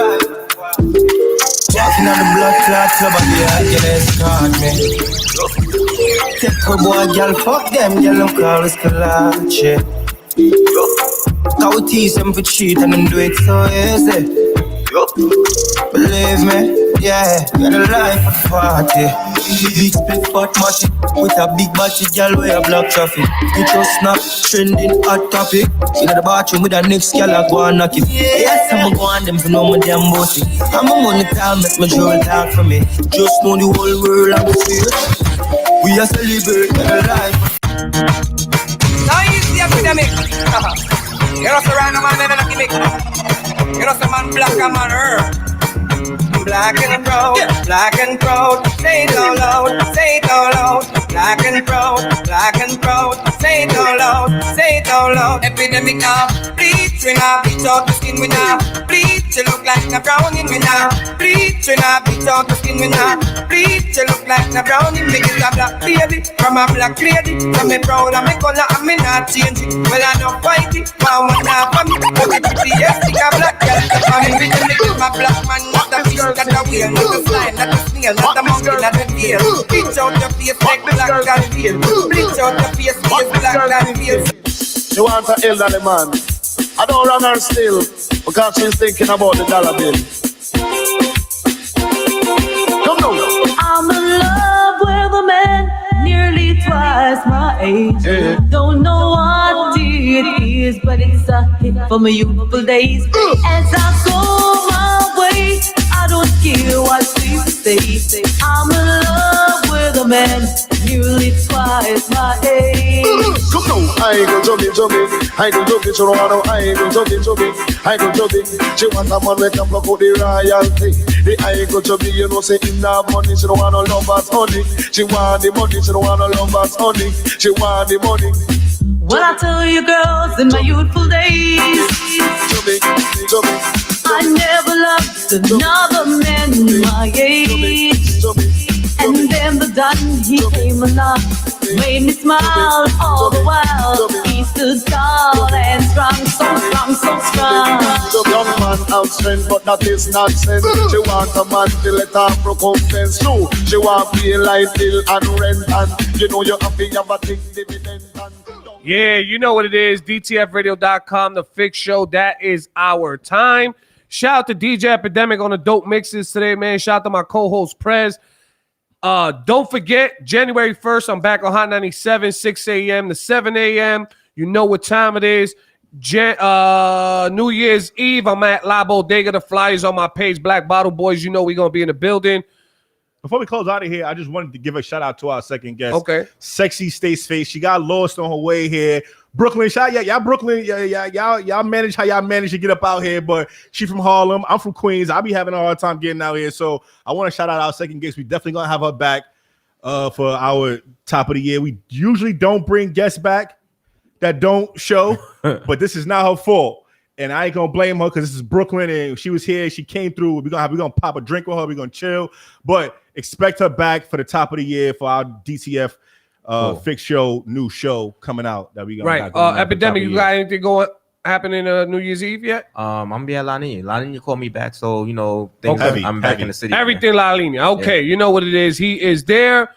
Walking at the blood clot club, I be a girl escort me. Take her boy, girl, fuck them, girl, don't call us Kalachi. Cause we tease them for cheat and them do it so easy. Believe me, yeah, we're the life of the party. Big split fat matty with a big body girl where a block traffic. You just snap, trending hot topic. In the bathroom with a next girl I go and knock it. Yes, I'm go on them for no more damn bossy. I'm a money time, make my jewel talk for me. Just know the whole world I'm feel. We are celebrating the life. Now you see epidemic. You know the random man never lucky make. You know the man black and man earth. Black and proud, black and proud. Say it out loud, say it out loud. Black and proud, say it out loud, say it out loud. Epidemic now, bleach we now, bleach out the skin we now. Bleach you look like a brownie we now. Bleach we now, bleach out the skin we now. Bleach you look like a brownie, make it a black baby from a black lady. So me proud of me color and me not change it. Well I know whitey, my one half of me. But it be a stick a black girl. I'm in with them, my black man, not a fish, not a whale, not a fly, not a snail, not a monkey, not a deer. Bleach out your face like black and veil. Bleach out your face black and veil. She wants an elderly man. I don't run her still because she's thinking about the dollar bill. Come on. I'm in love with a man nearly twice my age. Don't know what it is, but it's a hit for my youthful days. As I go my way, I don't care what people say. I'm in love with a man nearly twice my age. Come on, I go jumping, I go jumping, so I go jumping, I go jumping. She want a man with a block of the royalty. The I go jumping, you know, say in that money, she don't want no lovers honey. She want the money, she don't want no lovers honey. She want the money. When I tell you girls in my youthful days, I never loved another man my age. And then the Don, he came along, made me smile all the while. He stood tall and strong, so strong, so strong. Young man have strength, but that is nonsense. She want a man to let her recompense. No, she want pay like bill and rent, and you know you have to have a big dividend. Yeah, you know what it is. DTFradio.com, the Fix Show. That is our time. Shout out to DJ Epidemic on the dope mixes today, man. Shout out to my co-host Prez. Don't forget, January 1st, I'm back on Hot 97, 6 a.m. to 7 a.m. You know what time it is. New Year's Eve, I'm at La Bodega. The flyers on my page, Black Bottle Boys. You know we're going to be in the building. Before we close out of here, I just wanted to give a shout out to our second guest. Okay. Sexy Stace Face. She got lost on her way here. Brooklyn, shout y'all Brooklyn, y'all manage how y'all manage to get up out here, but she from Harlem. I'm from Queens. I'll be having a hard time getting out here. So I want to shout out our second guest. We definitely gonna have her back for our top of the year. We usually don't bring guests back that don't show, but this is not her fault. And I ain't gonna blame her because this is Brooklyn and she was here. She came through. We're gonna pop a drink with her. We're gonna chill, but expect her back for the top of the year for our DTF Fix Show new show coming out that we gonna right. Epidemic, you got anything going happening New Year's Eve yet? I'm gonna be at La Nina. La Nina called me back, so you know I'm back in the city. Everything La Nina. Okay, yeah. You know what it is. He is there,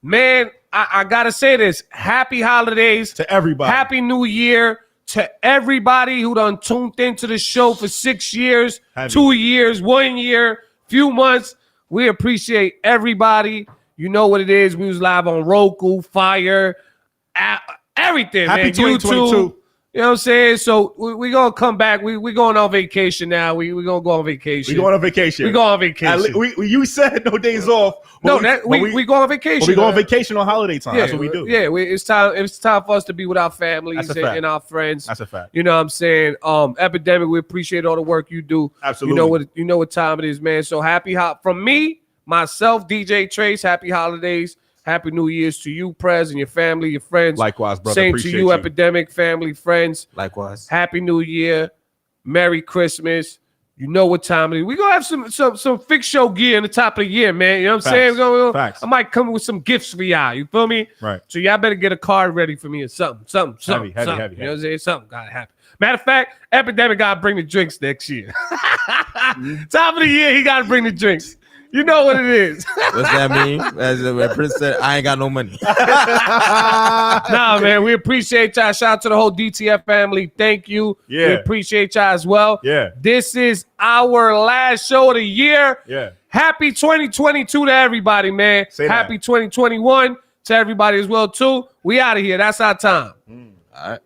man. I gotta say this. Happy holidays to everybody. Happy New Year to everybody who done tuned into the show for 6 years, 2 years, 1 year, few months. We appreciate everybody. You know what it is. We was live on Roku, Fire, everything, Happy man. 2022. YouTube. You know what I'm saying? So we gonna come back. We going on vacation now. We gonna go on vacation. We going on vacation. We going on vacation. You said no days off. No, we go on vacation. We go on vacation on holiday time. Yeah, That's what we do. Yeah, it's time. It's time for us to be with our families and our friends. That's a fact. You know what I'm saying? Epidemic, we appreciate all the work you do. Absolutely. You know what time it is, man. So happy from me, myself, DJ Trace. Happy holidays. Happy New Year's to you, Prez, and your family, your friends. Likewise, brother. Same Appreciate to you, Epidemic, family, friends. Likewise. Happy New Year. Merry Christmas. You know what time it is. We're going to have some fixed show gear in the top of the year, man. You know what I'm saying? Facts. I might come with some gifts for y'all. You feel me? Right. So y'all better get a card ready for me or something. Heavy. You know what I'm saying? Something got to happen. Matter of fact, Epidemic got to bring the drinks next year. Top of the year, he got to bring the drinks. You know what it is. What's that mean? As when Prince said, I ain't got no money. Nah, man, we appreciate y'all. Shout out to the whole DTF family. Thank you. Yeah. We appreciate y'all as well. Yeah. This is our last show of the year. Yeah. Happy 2022 to everybody, man. Say that. Happy 2021 to everybody as well, too. We out of here. That's our time. All right.